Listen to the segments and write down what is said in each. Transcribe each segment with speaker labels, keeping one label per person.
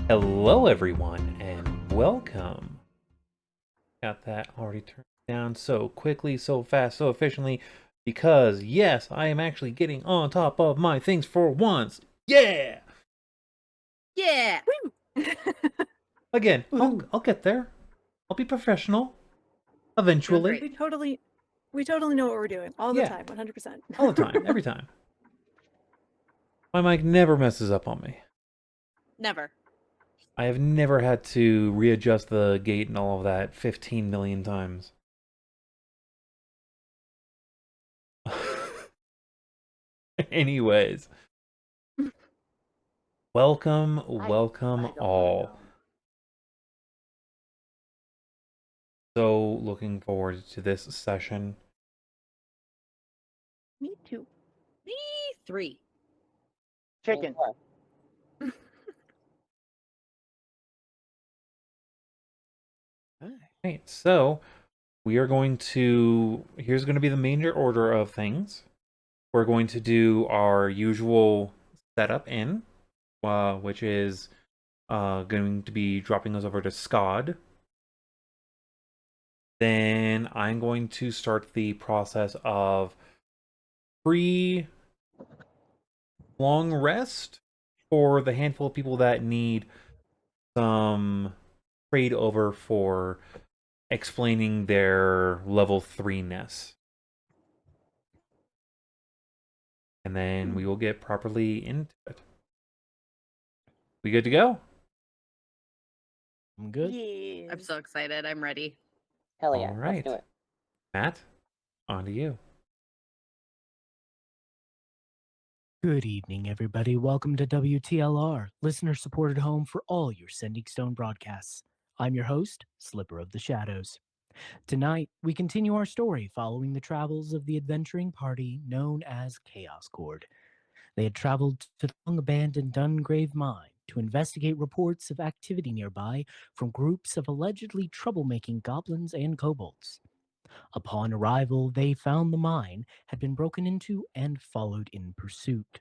Speaker 1: Hello, everyone, and welcome. Got that already turned down so quickly, so fast, so efficiently, because yes, I am actually getting on top of my things for once. Yeah!
Speaker 2: Yeah.
Speaker 1: Again, I'll get there. I'll be professional. Eventually.
Speaker 3: We totally know what we're doing all the time, 100%.
Speaker 1: All the time, every time. My mic never messes up on me.
Speaker 2: Never.
Speaker 1: I have never had to readjust the gate and all of that 15 million times. Anyways. Welcome all. So looking forward to this session.
Speaker 3: Me too.
Speaker 2: Me 3.
Speaker 4: Chicken.
Speaker 1: Alright, so we are going to, here's going to be the major order of things. We're going to do our usual setup in, which is going to be dropping us over to Skad. Then I'm going to start the process of free long rest for the handful of people that need some trade over for explaining their level 3-ness. And then we will get properly into it. We good to go?
Speaker 5: I'm good.
Speaker 3: Yes.
Speaker 2: I'm so excited. I'm ready.
Speaker 4: Hell yeah.
Speaker 1: All right.
Speaker 4: Let's do it.
Speaker 1: Matt, on to you.
Speaker 5: Good evening, everybody. Welcome to WTLR, listener-supported home for all your Sending Stone broadcasts. I'm your host, Slipper of the Shadows. Tonight, we continue our story following the travels of the adventuring party known as Chaos Cord. They had traveled to the long-abandoned Dungrave Mine to investigate reports of activity nearby from groups of allegedly troublemaking goblins and kobolds. Upon arrival, they found the mine had been broken into and followed in pursuit.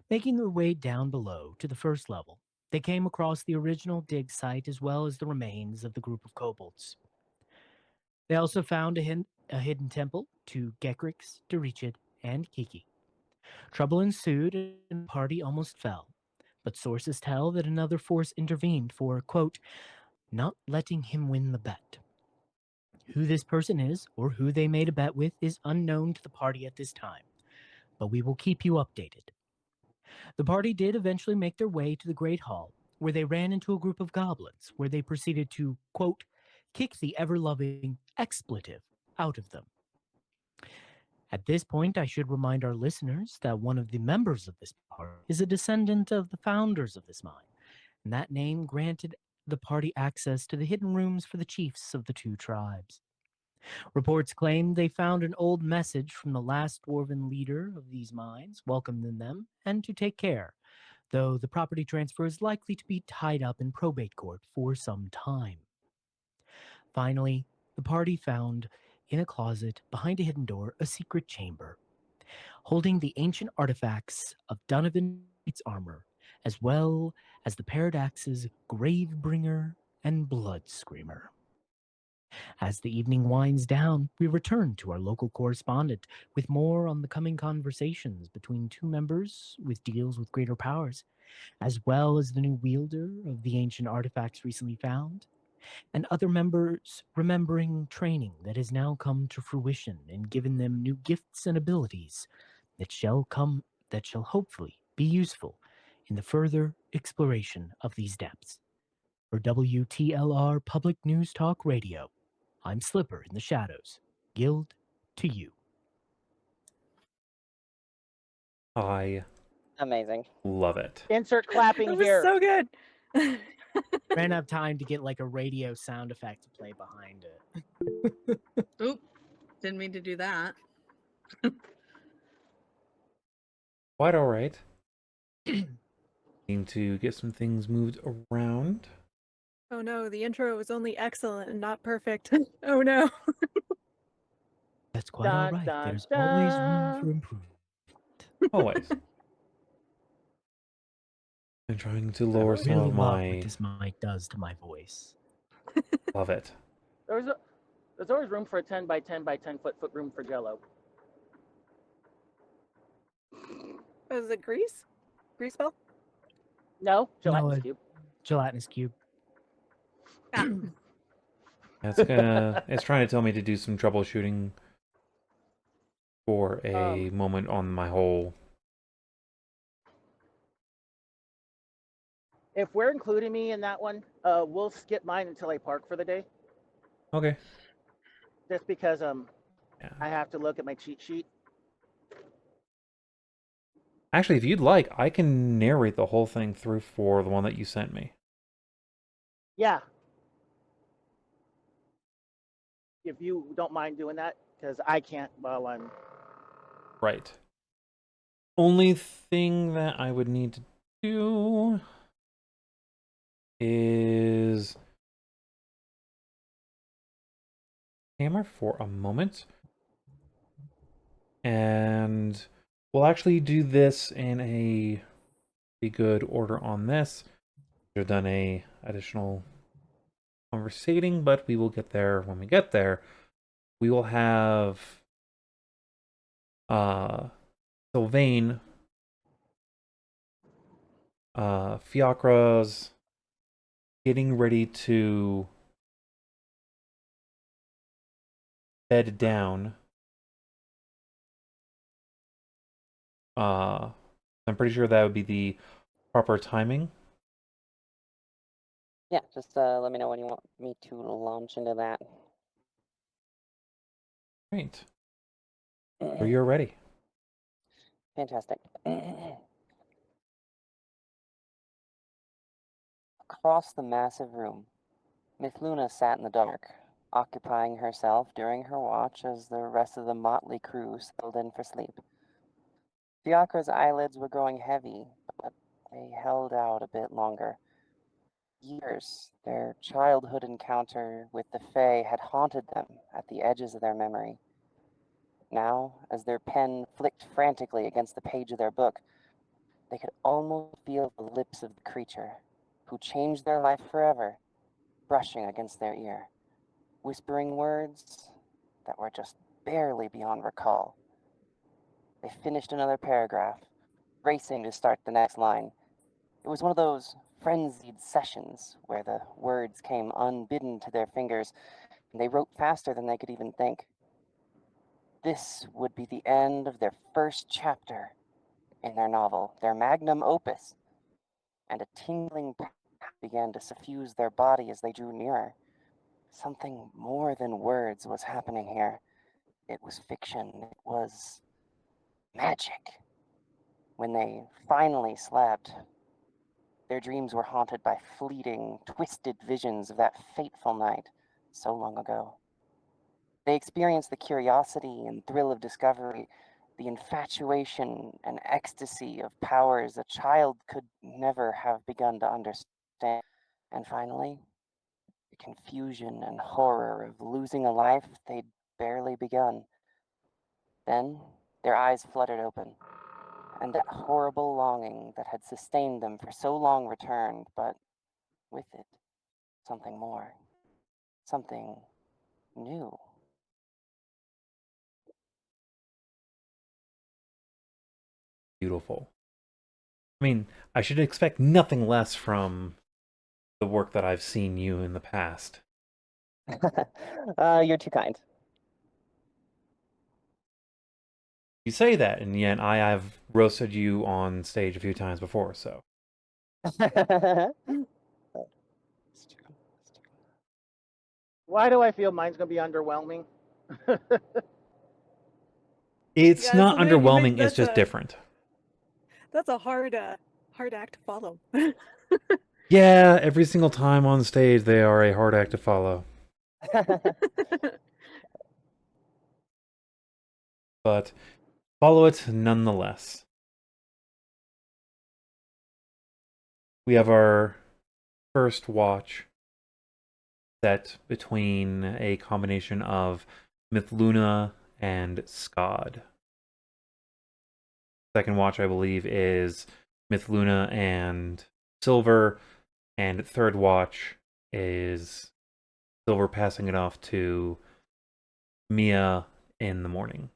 Speaker 5: Making their way down below to the first level, they came across the original dig site as well as the remains of the group of kobolds. They also found a hidden temple to Gekrix, Derichid, and Kiki. Trouble ensued and the party almost fell, but sources tell that another force intervened for, quote, not letting him win the bet. Who this person is, or who they made a bet with, is unknown to the party at this time, but we will keep you updated. The party did eventually make their way to the Great Hall, where they ran into a group of goblins, where they proceeded to, quote, kick the ever-loving expletive out of them. At this point, I should remind our listeners that one of the members of this party is a descendant of the founders of this mine, and that name granted the party access to the hidden rooms for the chiefs of the two tribes. Reports claim they found an old message from the last dwarven leader of these mines welcoming them and to take care, though the property transfer is likely to be tied up in probate court for some time. Finally, the party found in a closet behind a hidden door a secret chamber, holding the ancient artifacts of Donovan's armor, as well as the Paradox's Gravebringer and Blood Screamer. As the evening winds down, we return to our local correspondent with more on the coming conversations between two members with deals with greater powers, as well as the new wielder of the ancient artifacts recently found, and other members remembering training that has now come to fruition and given them new gifts and abilities that shall hopefully be useful in the further exploration of these depths. For WTLR Public News Talk Radio, I'm Slipper in the Shadows. Guild to you.
Speaker 1: I
Speaker 4: Amazing.
Speaker 1: love it.
Speaker 4: Insert clapping
Speaker 3: That was
Speaker 4: here.
Speaker 3: so good.
Speaker 5: Ran out of time to get like a radio sound effect to play behind it.
Speaker 2: Oop. Didn't mean to do that.
Speaker 1: Quite all right. Need to get some things moved around.
Speaker 3: Oh no, the intro was only excellent and not perfect. Oh no.
Speaker 5: That's quite all right. There's always room for improvement.
Speaker 1: Always. I'm trying to
Speaker 5: I
Speaker 1: lower some
Speaker 5: really
Speaker 1: of
Speaker 5: love
Speaker 1: my...
Speaker 5: what this mic does to my voice.
Speaker 1: Love it.
Speaker 4: There's always room for a 10 by 10 by 10 foot room for Jello.
Speaker 3: Was it grease? Grease ball?
Speaker 4: No, gelatinous
Speaker 5: No,
Speaker 4: cube.
Speaker 5: Gelatinous cube.
Speaker 3: Ah.
Speaker 1: It's trying to tell me to do some troubleshooting for a
Speaker 4: Um,
Speaker 1: moment on my whole...
Speaker 4: If we're including me in that one, we'll skip mine until I park for the day.
Speaker 1: Okay.
Speaker 4: Just because
Speaker 1: Yeah.
Speaker 4: I have to look at my cheat sheet.
Speaker 1: Actually, if you'd like, I can narrate the whole thing through for the one that you sent me.
Speaker 4: Yeah. If you don't mind doing that, because I can't while I'm...
Speaker 1: Right. Only thing that I would need to do is hammer for a moment. And we'll actually do this in a pretty good order on this. We've done a additional conversating, but we will get there when we get there. We will have Sylvane, Fiacre's getting ready to bed down. I'm pretty sure that would be the proper timing.
Speaker 4: Yeah, just let me know when you want me to launch into that.
Speaker 1: Right. So you're ready.
Speaker 4: Fantastic. Across the massive room, Mithluna sat in the dark, occupying herself during her watch as the rest of the motley crew settled in for sleep. Fiacre's eyelids were growing heavy, but they held out a bit longer. Years, their childhood encounter with the Fae had haunted them at the edges of their memory. Now, as their pen flicked frantically against the page of their book, they could almost feel the lips of the creature, who changed their life forever, brushing against their ear, whispering words that were just barely beyond recall. They finished another paragraph, racing to start the next line. It was one of those frenzied sessions where the words came unbidden to their fingers, and they wrote faster than they could even think. This would be the end of their first chapter in their novel, their magnum opus, and a tingling began to suffuse their body as they drew nearer. Something more than words was happening here. It was fiction. It was magic. When they finally slept, their dreams were haunted by fleeting, twisted visions of that fateful night so long ago. They experienced the curiosity and thrill of discovery, the infatuation and ecstasy of powers a child could never have begun to understand. And finally, the confusion and horror of losing a life they'd barely begun. Then their eyes fluttered open, and that horrible longing that had sustained them for so long returned, but with it, something more, something new.
Speaker 1: Beautiful. I mean, I should expect nothing less from the work that I've seen you in the past.
Speaker 4: You're too kind.
Speaker 1: You say that, and yet I have roasted you on stage a few times before, so.
Speaker 4: Why do I feel mine's gonna be underwhelming?
Speaker 1: It's
Speaker 3: Yeah,
Speaker 1: not
Speaker 3: Sylvane, you
Speaker 1: underwhelming,
Speaker 3: make
Speaker 1: it's just different.
Speaker 3: That's a hard act to follow.
Speaker 1: Yeah, every single time on stage, they are a hard act to follow. But follow it nonetheless. We have our first watch set between a combination of Mithluna and Skad. Second watch, I believe, is Mithluna and Silver, and third watch is Silver passing it off to Mia in the morning.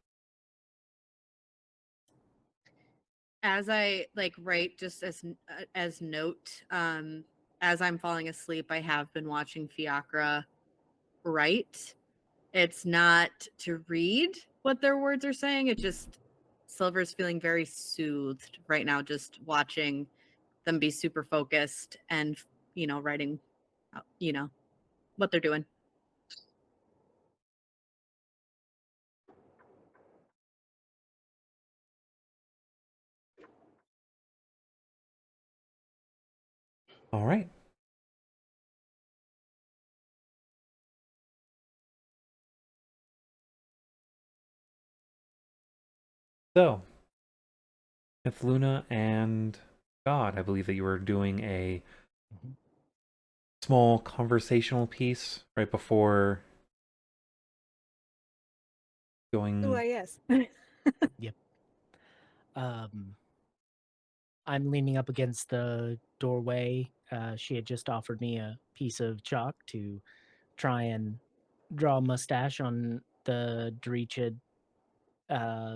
Speaker 2: As I write just as note, as I'm falling asleep, I have been watching Fiacre write. It's not to read what their words are saying. It just Silver's feeling very soothed right now, just watching them be super focused and writing, what they're doing.
Speaker 1: All right. So, Mithluna and God, I believe that you were doing a
Speaker 5: Mhm.
Speaker 1: small conversational piece right before going.
Speaker 3: Why, yes.
Speaker 5: Um, I'm leaning up against the doorway. She had just offered me a piece of chalk to try and draw a mustache on the Dorichid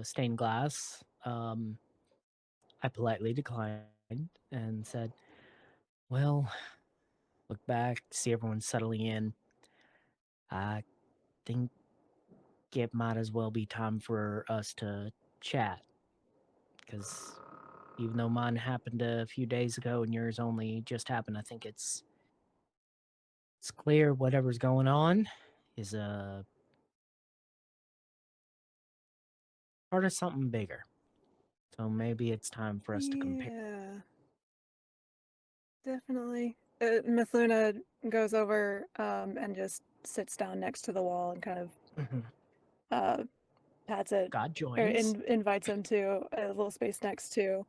Speaker 5: stained glass. I politely declined and said, well, look back, see everyone settling in. I think it might as well be time for us to chat. Because even though mine happened a few days ago and yours only just happened, I think it's clear whatever's going on is a part of something bigger. So maybe it's time for us to compare.
Speaker 3: Yeah, definitely. Mithluna goes over and just sits down next to the wall and kind of uh, pats it
Speaker 5: God
Speaker 3: or
Speaker 5: joins.
Speaker 3: invites him to a little space next to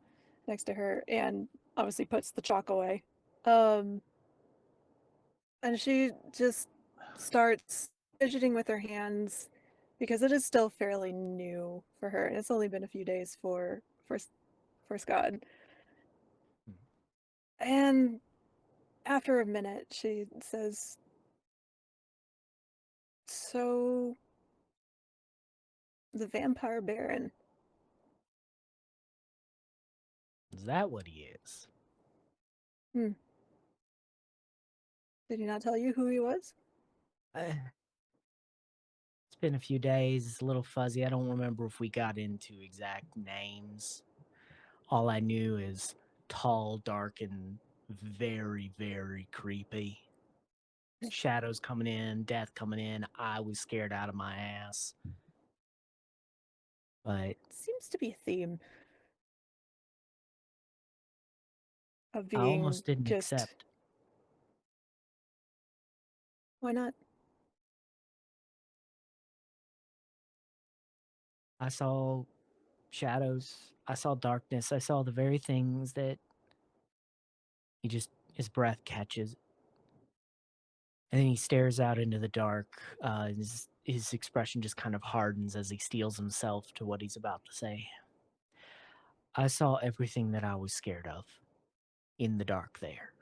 Speaker 3: her, and obviously puts the chalk away. Um, and she just starts fidgeting with her hands because it is still fairly new for her, and it's only been a few days for Skad. And after a minute, she says, "So, the Vampire Baron."
Speaker 5: Is that what he is?
Speaker 3: Hmm. Did he not tell you who he was?
Speaker 5: It's been a few days. It's a little fuzzy. I don't remember if we got into exact names. All I knew is tall, dark, and very, very creepy. Shadows coming in, death coming in. I was scared out of my ass. But
Speaker 3: Seems to be a theme of
Speaker 5: I
Speaker 3: being
Speaker 5: almost didn't
Speaker 3: just.
Speaker 5: accept.
Speaker 3: Why not?
Speaker 5: I saw shadows. I saw darkness. I saw the very things that his breath catches. And then he stares out into the dark. His expression just kind of hardens as he steels himself to what he's about to say. I saw everything that I was scared of in the dark there.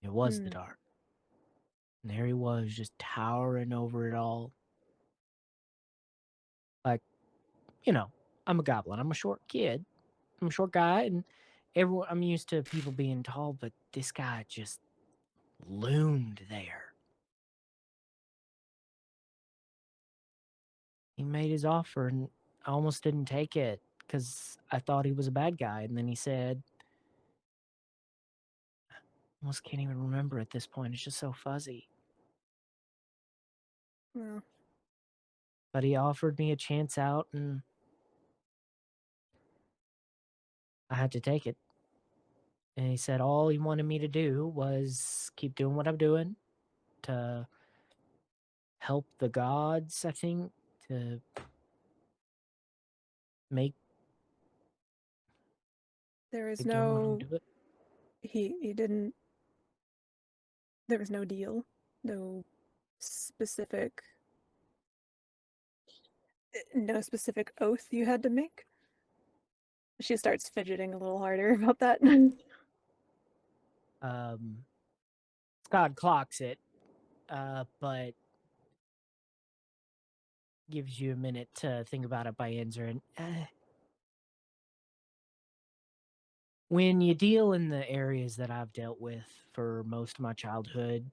Speaker 5: It was the
Speaker 3: Hmm.
Speaker 5: dark. And there he was, just towering over it all. Like, I'm a goblin. I'm a short kid. I'm a short guy, and I'm used to people being tall, but this guy just loomed there. He made his offer, and I almost didn't take it because I thought he was a bad guy. And then he said, I almost can't even remember at this point. It's just so fuzzy.
Speaker 3: Well,
Speaker 5: But he offered me a chance out, and I had to take it. And he said all he wanted me to do was keep doing what I'm doing to help the gods, I think, to make
Speaker 3: there is
Speaker 5: keep doing what I'm
Speaker 3: no.
Speaker 5: doing.
Speaker 3: He didn't. There was no deal. No specific. No specific oath you had to make. She starts fidgeting a little harder about that.
Speaker 5: Skad clocks it, but gives you a minute to think about it by answering. When you deal in the areas that I've dealt with for most of my childhood,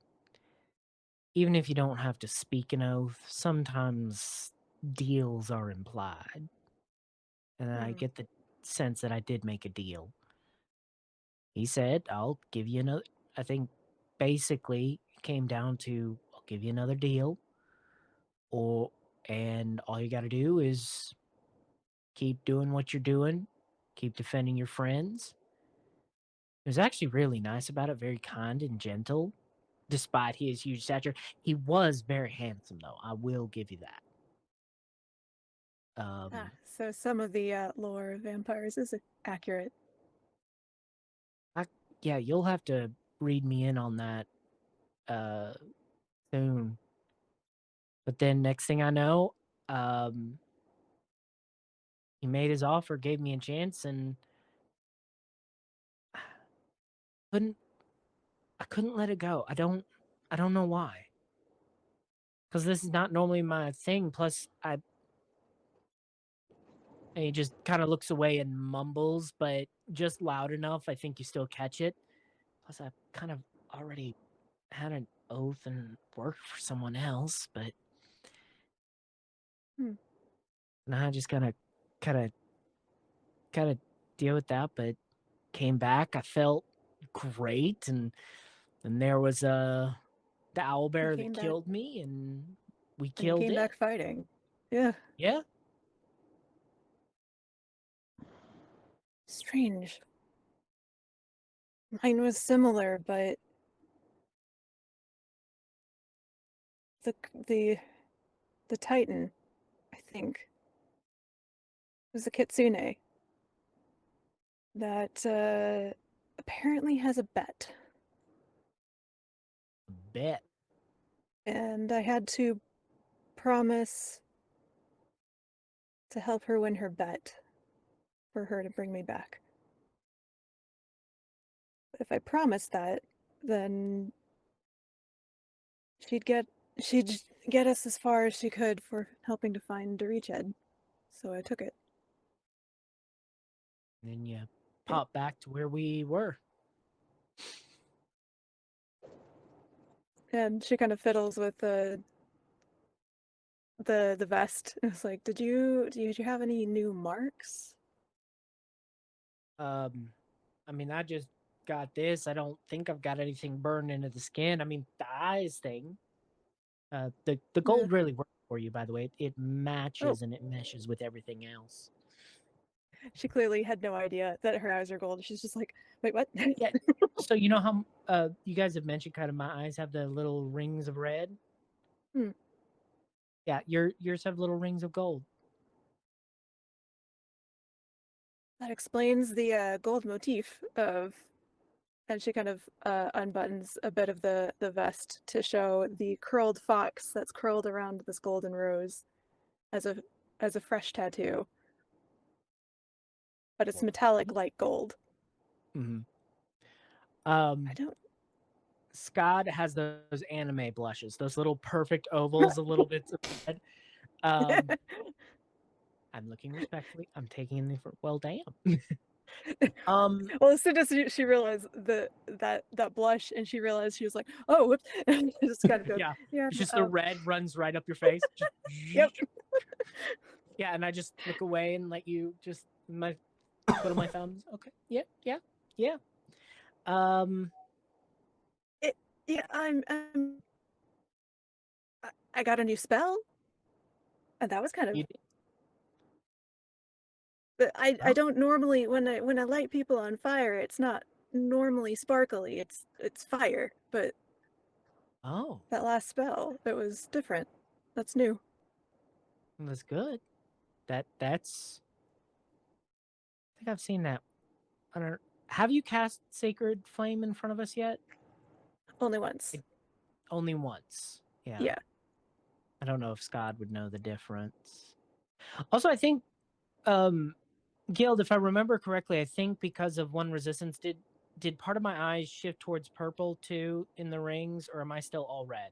Speaker 5: even if you don't have to speak an oath, sometimes deals are implied. And I get the sense that I did make a deal. He said, I'll give you another. I think basically it came down to, I'll give you another deal. And all you got to do is keep doing what you're doing, keep defending your friends. He was actually really nice about it, very kind and gentle, despite his huge stature. He was very handsome, though. I will give you that.
Speaker 3: So some of the lore of vampires is accurate.
Speaker 5: Yeah, you'll have to read me in on that soon. But then next thing I know, he made his offer, gave me a chance, and I couldn't let it go. I don't know why. Because this is not normally my thing. Plus, and he just kind of looks away and mumbles, but just loud enough, I think you still catch it. Plus, I kind of already had an oath and worked for someone else, but and I just kind of deal with that. But came back, I felt great, and there was the owlbear that
Speaker 3: came back-
Speaker 5: killed me, and we
Speaker 3: And you
Speaker 5: killed
Speaker 3: came
Speaker 5: it.
Speaker 3: back fighting. Yeah.
Speaker 5: Yeah.
Speaker 3: Strange. Mine was similar, but the Titan, I think, was a kitsune that apparently has a bet,
Speaker 5: Bet.
Speaker 3: and I had to promise to help her win her bet for her to bring me back. If I promised that, then she'd get us as far as she could for helping to find Dorichhead. So I took it.
Speaker 5: And then you pop back to where we were.
Speaker 3: And she kind of fiddles with the vest. It's like, did you have any new marks?
Speaker 5: I mean, I just got this. I don't think I've got anything burned into the skin. I mean, the eyes thing. The gold really works for you, by the way. It matches and it meshes with everything else.
Speaker 3: She clearly had no idea that her eyes are gold. She's just like, wait, what?
Speaker 5: Yeah. So you know how you guys have mentioned kind of my eyes have the little rings of red? Yeah, yours have little rings of gold.
Speaker 3: That explains the gold motif of, and she kind of unbuttons a bit of the vest to show the curled fox that's curled around this golden rose as a fresh tattoo. But it's metallic like gold.
Speaker 5: Mm-hmm.
Speaker 3: I don't.
Speaker 5: Skad has those anime blushes, those little perfect ovals, a little bit of red. I'm looking respectfully. I'm taking in for well, damn.
Speaker 3: Well, as soon as she realized that blush, and she realized, she was like, "Oh, whoops!" And just kind of goes,
Speaker 5: yeah. It's just the red runs right up your face. Just,
Speaker 3: yep.
Speaker 5: Yeah, and I just look away and let you just twiddle my thumbs. Okay. Yeah. Yeah.
Speaker 3: I got a new spell, and that was kind of. But I don't normally, when I light people on fire, it's not normally sparkly. It's fire, but that last spell, it was different. That's new.
Speaker 5: That's good. That's. I think I've seen that. I don't. Have you cast Sacred Flame in front of us yet?
Speaker 3: Only once.
Speaker 5: Only once. Yeah.
Speaker 3: Yeah.
Speaker 5: I don't know if Skad would know the difference. Also, I think, Guild, if I remember correctly, I think because of one resistance, did did part of my eyes shift towards purple too in the rings, or am I still all red?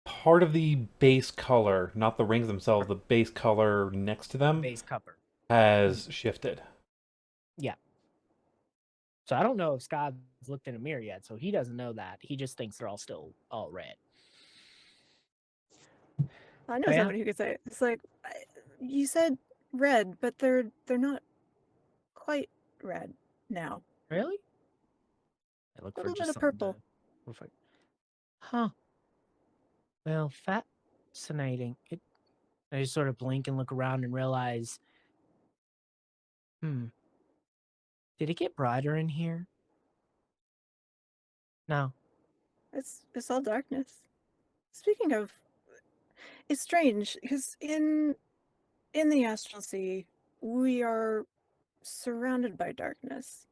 Speaker 1: Part of the base color, not the rings themselves, the base color next to them
Speaker 5: Base cover.
Speaker 1: has shifted.
Speaker 5: Yeah. So I don't know if Scott's looked in a mirror yet, so he doesn't know that. He just thinks they're all still all red.
Speaker 3: I know
Speaker 5: Oh, yeah?
Speaker 3: somebody who could say it. It's like you said red, but they're not quite red now.
Speaker 5: Really? I look
Speaker 3: A
Speaker 5: for
Speaker 3: little
Speaker 5: just
Speaker 3: bit of
Speaker 5: something
Speaker 3: purple.
Speaker 5: to reflect. Huh. Well, fascinating. I just sort of blink and look around and realize, did it get brighter in here? No.
Speaker 3: It's all darkness. Speaking of, it's strange because in the astral sea we are surrounded by darkness.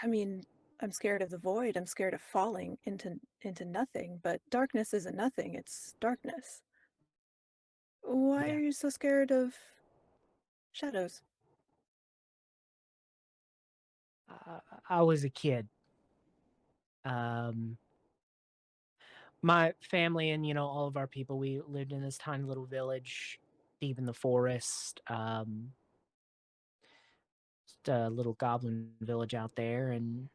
Speaker 3: I mean, I'm scared of the void. I'm scared of falling into nothing. But darkness isn't nothing. It's darkness. Why
Speaker 5: Yeah.
Speaker 3: are you so scared of shadows?
Speaker 5: I was a kid. My family and all of our people, we lived in this tiny little village deep in the forest. Just a little goblin village out there, and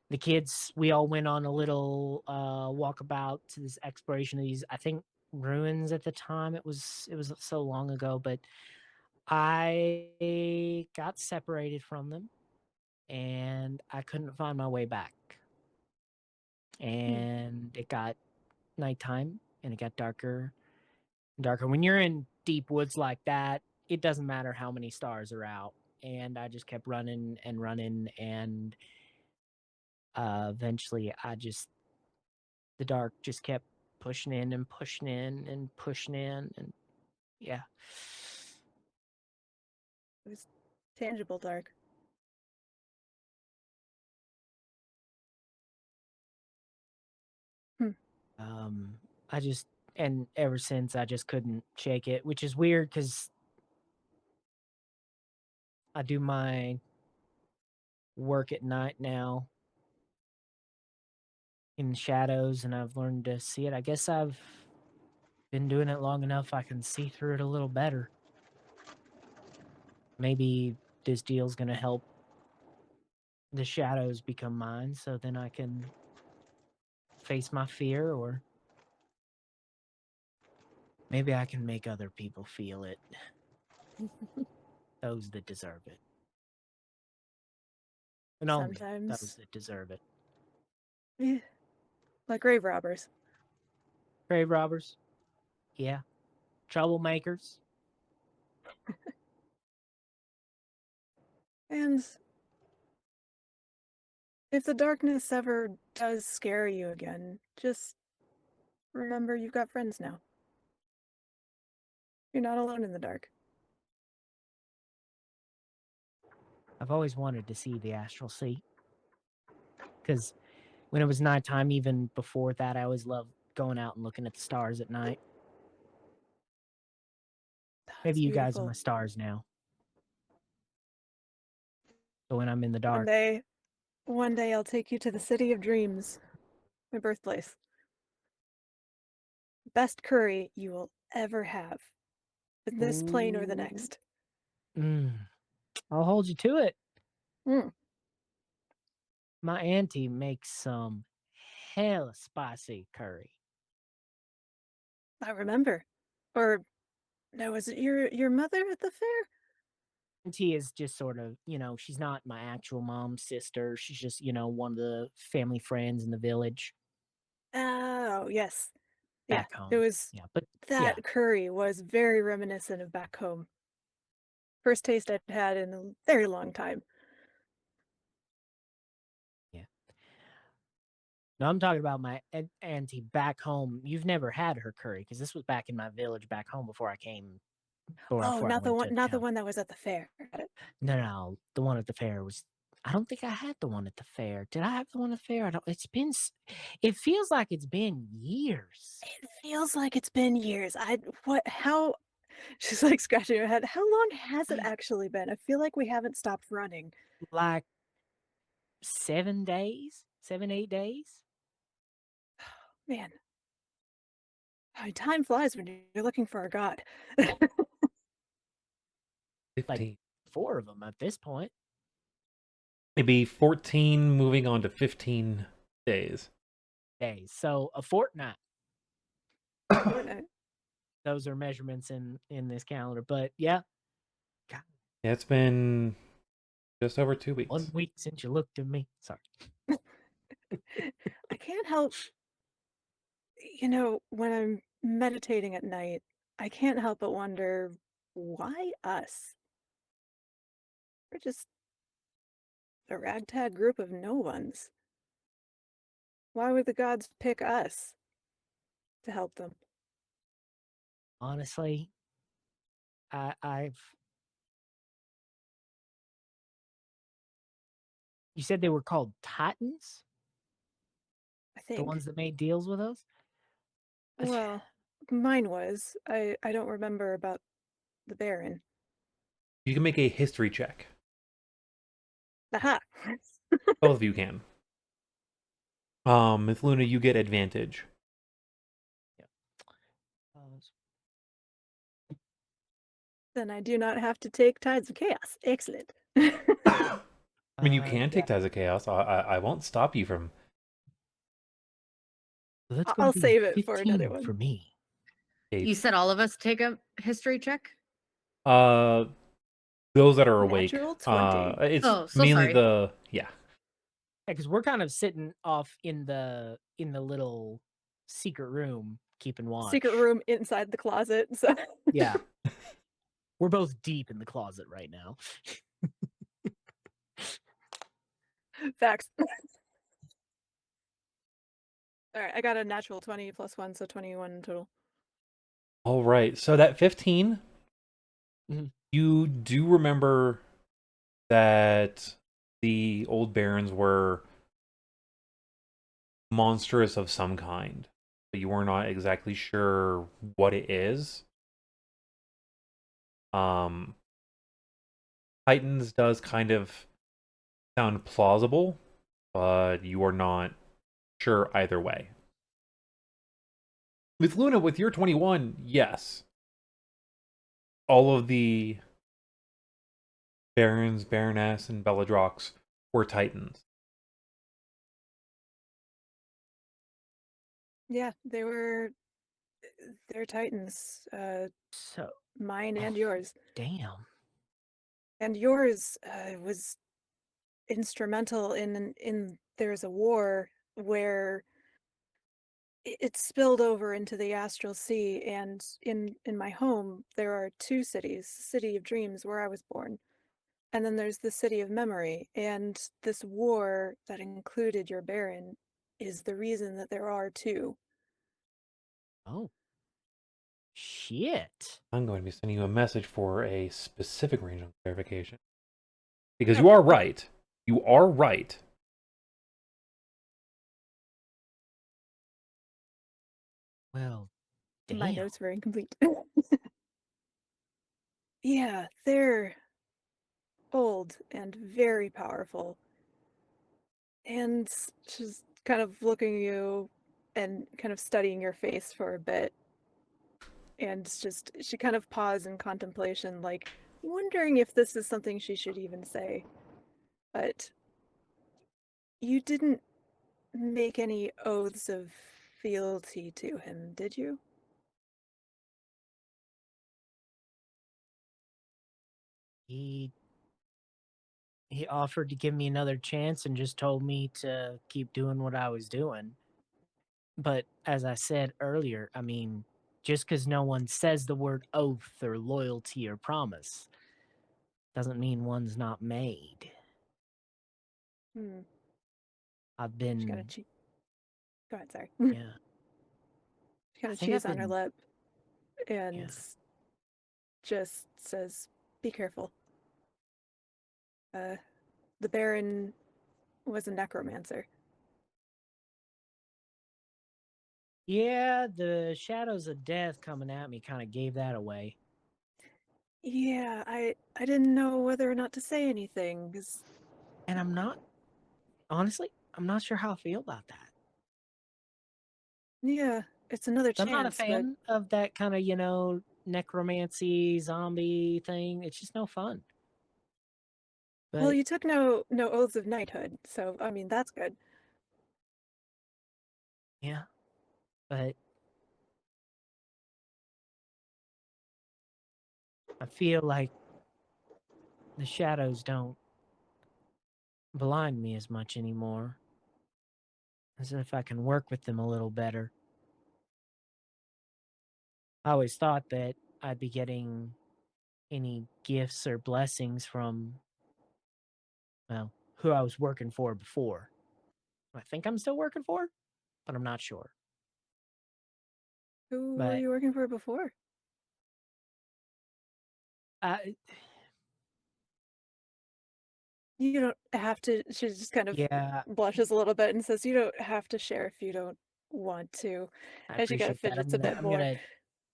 Speaker 5: the kids, we all went on a little walkabout to this exploration of these, I think, ruins at the time. It was so long ago, but I got separated from them and I couldn't find my way back. And it got nighttime and it got darker and darker. When you're in deep woods like that, it doesn't matter how many stars are out. And I just kept running and running, and eventually the dark just kept pushing in and pushing in and pushing in, and yeah.
Speaker 3: It was tangible dark.
Speaker 5: I just, and ever since I just couldn't shake it, which is weird because I do my work at night now in the shadows, and I've learned to see it. I guess I've been doing it long enough I can see through it a little better. Maybe this deal's gonna help the shadows become mine, so then I can face my fear, or maybe I can make other people feel it. Those that deserve it. And only
Speaker 3: Sometimes,
Speaker 5: those that deserve it.
Speaker 3: eh, like grave robbers.
Speaker 5: Grave robbers. Yeah. Troublemakers.
Speaker 3: And if the darkness ever does scare you again, just remember you've got friends now. You're not alone in the dark.
Speaker 5: I've always wanted to see the astral sea. Because when it was nighttime, even before that, I always loved going out and looking at the stars at night. Maybe
Speaker 3: It's
Speaker 5: you guys are
Speaker 3: beautiful.
Speaker 5: my stars now. So when I'm in the
Speaker 3: One
Speaker 5: dark,
Speaker 3: day I'll take you to the city of dreams, my birthplace. Best curry you will ever have, in this plane or the
Speaker 5: Ooh.
Speaker 3: next.
Speaker 5: I'll hold you to it.
Speaker 3: Mm,
Speaker 5: My auntie makes some hella spicy curry.
Speaker 3: I remember. Or no, was it your mother at the fair?
Speaker 5: Auntie is just sort of, she's not my actual mom's sister. She's just, one of the family friends in the village
Speaker 3: Oh, yes. Yeah,
Speaker 5: back home.
Speaker 3: it was
Speaker 5: Yeah, but yeah,
Speaker 3: that curry was very reminiscent of back home. First taste I'd had in a very long time.
Speaker 5: yeah. No, I'm talking about my auntie back home. You've never had her curry because this was back in my village back home before I came,
Speaker 3: Oh,
Speaker 5: before I went to
Speaker 3: not the
Speaker 5: town.
Speaker 3: one that was at the fair.
Speaker 5: No, the one at the fair was. I don't think I had the one at the fair. Did I have the one at the fair? I don't. It feels like it's been years.
Speaker 3: It feels like it's been years. How She's like scratching her head. How long has it actually been? I feel like we haven't stopped running.
Speaker 5: Like 7 days, 7, 8 days.
Speaker 3: Man, I mean, time flies when you're looking for a god.
Speaker 1: 15.
Speaker 5: 4 of them at this point.
Speaker 1: Maybe 14 moving on to 15 days.
Speaker 5: Days. So a fortnight.
Speaker 3: Fortnite.
Speaker 5: Those are measurements in this calendar. But yeah, God,
Speaker 1: Yeah, it's been just over 2 weeks.
Speaker 5: 1 week since you looked at me. Sorry.
Speaker 3: I can't help, when I'm meditating at night, I can't help but wonder, why us? We're just a ragtag group of no ones. Why would the gods pick us to help them?
Speaker 5: Honestly, I've. You said they were called Titans?
Speaker 3: I
Speaker 5: The
Speaker 3: think.
Speaker 5: ones that made deals with us?
Speaker 3: Well, mine was. I don't remember about the Baron.
Speaker 1: You can make a history check.
Speaker 3: Aha!
Speaker 1: Both of you can. Mithluna, you get advantage.
Speaker 3: Then I do not have to take Tides of Chaos. Excellent.
Speaker 1: I mean, you can take
Speaker 5: yeah.
Speaker 1: Tides of Chaos. I won't stop you from.
Speaker 5: So that's gonna
Speaker 3: I'll
Speaker 5: be
Speaker 3: save it for
Speaker 5: 15
Speaker 3: another one.
Speaker 5: for me.
Speaker 2: You said all of us take a history check?
Speaker 1: Those that are awake.
Speaker 3: Natural 20.
Speaker 1: It's
Speaker 2: Oh, so
Speaker 1: mainly
Speaker 2: sorry.
Speaker 1: the
Speaker 5: Yeah, because we're kind of sitting off in the little secret room, keeping watch.
Speaker 3: Secret room inside the closet. So
Speaker 5: Yeah, we're both deep in the closet right now.
Speaker 3: facts. All right, I got a natural 20 plus 1, so 21 total.
Speaker 1: All right. So that 15,
Speaker 5: Mhm.
Speaker 1: you do remember that the old barons were monstrous of some kind, but you were not exactly sure what it is. Titans does kind of sound plausible, but you are not sure either way. With Luna, with your 21, yes. All of the barons, baroness, and Belladrox were Titans.
Speaker 3: Yeah, they're Titans.
Speaker 5: So,
Speaker 3: Mine and yours.
Speaker 5: damn.
Speaker 3: And yours was instrumental in there's a war where it spilled over into the astral sea, and in my home there are two cities: City of Dreams, where I was born, and then there's the City of Memory. And this war that included your baron is the reason that there are two.
Speaker 5: Oh, shit.
Speaker 1: I'm going to be sending you a message for a specific range of clarification. Because you
Speaker 3: Okay.
Speaker 1: are right. You are right.
Speaker 5: Well, damn.
Speaker 3: My notes were incomplete. Yeah, they're old and very powerful. And she's kind of looking at you and kind of studying your face for a bit. And she kind of paused in contemplation, like wondering if this is something she should even say. But you didn't make any oaths of fealty to him, did you?
Speaker 5: He offered to give me another chance and just told me to keep doing what I was doing. But as I said earlier, I mean, just because no one says the word oath or loyalty or promise doesn't mean one's not made.
Speaker 3: Hmm.
Speaker 5: I've
Speaker 3: She
Speaker 5: been,
Speaker 3: kind of Go ahead, sorry.
Speaker 5: yeah,
Speaker 3: She kind
Speaker 5: I
Speaker 3: of
Speaker 5: think I've
Speaker 3: chews on her
Speaker 5: been,
Speaker 3: lip
Speaker 5: yeah.
Speaker 3: and just says, "Be careful. The Baron was a necromancer."
Speaker 5: Yeah, the shadows of death coming at me kind of gave that away.
Speaker 3: Yeah, I didn't know whether or not to say anything because
Speaker 5: And I'm not, honestly, I'm not sure how I feel about that.
Speaker 3: yeah, it's another
Speaker 5: I'm not a
Speaker 3: chance, but
Speaker 5: fan of that kind of, necromancy, zombie thing. It's just no fun.
Speaker 3: well,
Speaker 5: But
Speaker 3: you took no oaths of knighthood, so I mean that's good.
Speaker 5: yeah, but I feel like the shadows don't blind me as much anymore. As if I can work with them a little better. I always thought that I'd be getting any gifts or blessings from, well, who I was working for before. I think I'm still working for, but I'm not sure.
Speaker 3: Who were
Speaker 5: But
Speaker 3: you working for before?
Speaker 5: I,
Speaker 3: You don't have to. She just kind of
Speaker 5: yeah,
Speaker 3: blushes a little bit and says, "You don't have to share if you don't want to."
Speaker 5: I
Speaker 3: And she kind of
Speaker 5: appreciate that.
Speaker 3: fidgets a bit more.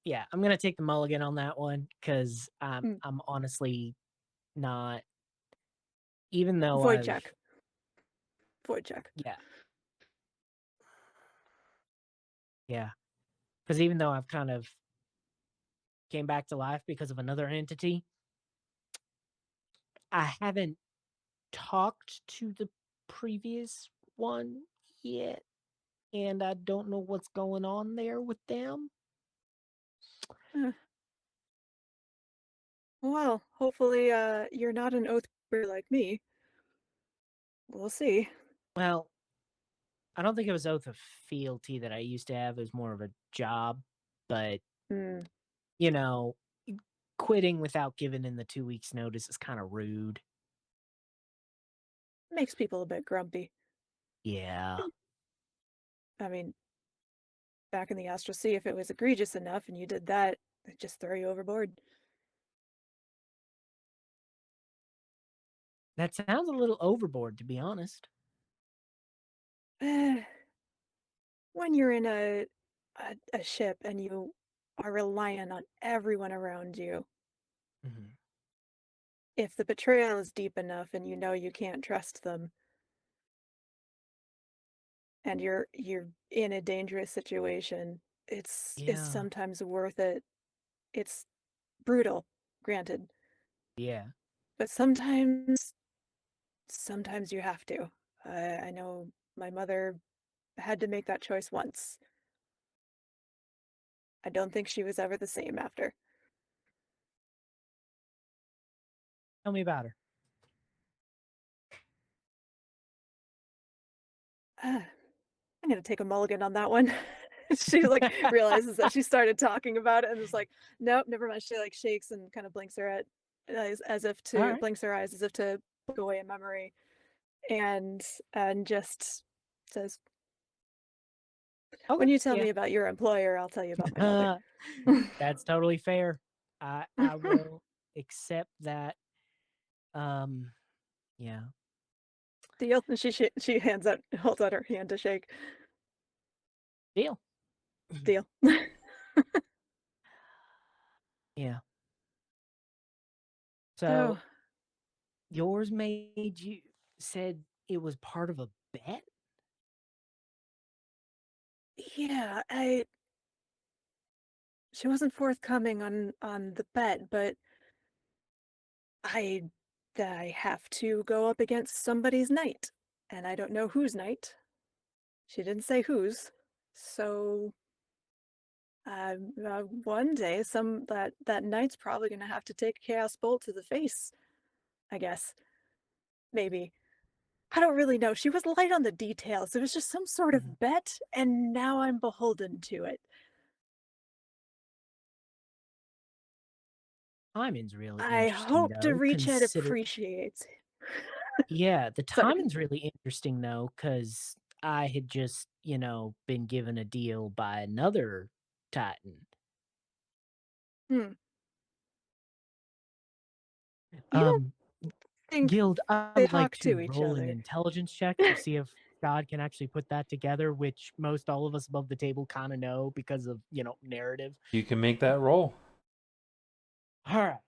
Speaker 5: Yeah, I'm gonna take the mulligan on that one because
Speaker 3: Mm,
Speaker 5: I'm honestly not. Even though
Speaker 3: void
Speaker 5: I've,
Speaker 3: check. Void check.
Speaker 5: yeah, yeah, because even though I've kind of came back to life because of another entity, I haven't talked to the previous one yet, and I don't know what's going on there with them.
Speaker 3: Uh, well, hopefully, you're not an oath breaker like me. We'll see.
Speaker 5: Well, I don't think it was oath of fealty that I used to have. It was more of a job, but
Speaker 3: Mm,
Speaker 5: you know, quitting without giving in the 2 weeks notice is kind of rude.
Speaker 3: makes people a bit grumpy.
Speaker 5: Yeah,
Speaker 3: I mean, back in the Astral Sea, if it was egregious enough and you did that, they'd just throw you overboard.
Speaker 5: that sounds a little overboard, to be honest.
Speaker 3: When you're in a ship and you are reliant on everyone around you,
Speaker 5: Hmm.
Speaker 3: if the betrayal is deep enough and you know you can't trust them, and you're in a dangerous situation, it's
Speaker 5: Yeah,
Speaker 3: sometimes worth it. It's brutal, granted,
Speaker 5: yeah.
Speaker 3: but sometimes you have to. I know my mother had to make that choice once. I don't think she was ever the same after.
Speaker 5: Tell me about her.
Speaker 3: I'm gonna take a mulligan on that one. She like realizes that she started talking about it and is like, nope, never mind. She like shakes and kind of blinks her as if
Speaker 5: All
Speaker 3: to
Speaker 5: right.
Speaker 3: blinks her eyes as if to put away a memory, and just says,
Speaker 5: Okay.
Speaker 3: "When you tell
Speaker 5: Yeah.
Speaker 3: me about your employer, I'll tell you about my mother."
Speaker 5: That's totally fair. I will accept that. Um, yeah.
Speaker 3: Deal. And she holds out her hand to shake.
Speaker 5: Deal.
Speaker 3: Deal.
Speaker 5: Yeah.
Speaker 3: So
Speaker 5: So yours made you said it was part of a bet?
Speaker 3: yeah, I she wasn't forthcoming on the bet, but I I have to go up against somebody's knight, and I don't know whose knight. She didn't say whose. So one day that knight's probably gonna have to take a chaos bolt to the face, I guess. Maybe. I don't really know. She was light on the details. It was just some sort
Speaker 5: Mhm.
Speaker 3: of bet, and now I'm beholden to it.
Speaker 5: Timing's really
Speaker 3: I
Speaker 5: interesting
Speaker 3: hope
Speaker 5: though.
Speaker 3: Reachhead
Speaker 5: Consider
Speaker 3: appreciates.
Speaker 5: Yeah, the
Speaker 3: Sorry.
Speaker 5: timing's really interesting though, because I had just, been given a deal by another Titan.
Speaker 3: Hmm. You don't
Speaker 5: Um,
Speaker 3: think
Speaker 5: Guild, I
Speaker 3: they
Speaker 5: would like
Speaker 3: talk
Speaker 5: to
Speaker 3: to each
Speaker 5: roll an
Speaker 3: other?
Speaker 5: intelligence check to see if God can actually put that together, which most all of us above the table kind of know because of, narrative.
Speaker 1: You can make that roll.
Speaker 5: All right.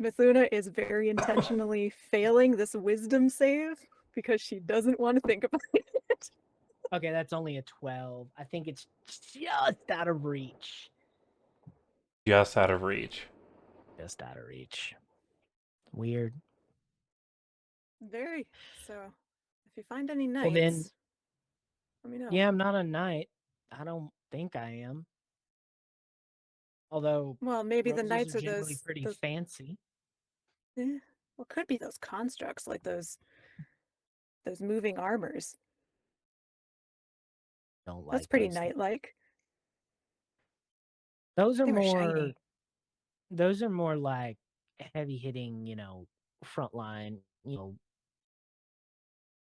Speaker 3: Mithluna is very intentionally failing this wisdom save because she doesn't want to think about it.
Speaker 5: Okay, that's only a 12. I think it's just out of reach.
Speaker 1: Just out of reach.
Speaker 5: Just out of reach. Weird.
Speaker 3: Very. So, if you find any
Speaker 5: Well,
Speaker 3: knights,
Speaker 5: then,
Speaker 3: let me know.
Speaker 5: yeah, I'm not a knight. I don't think I am. Although
Speaker 3: Well, maybe the
Speaker 5: roses
Speaker 3: knights
Speaker 5: are
Speaker 3: are
Speaker 5: generally pretty
Speaker 3: those.
Speaker 5: fancy.
Speaker 3: Well, could be those constructs, like those moving armors.
Speaker 5: Don't like
Speaker 3: That's pretty
Speaker 5: those things.
Speaker 3: knight-like.
Speaker 5: Those are
Speaker 3: They were
Speaker 5: more.
Speaker 3: shiny.
Speaker 5: Those are more like heavy hitting, frontline,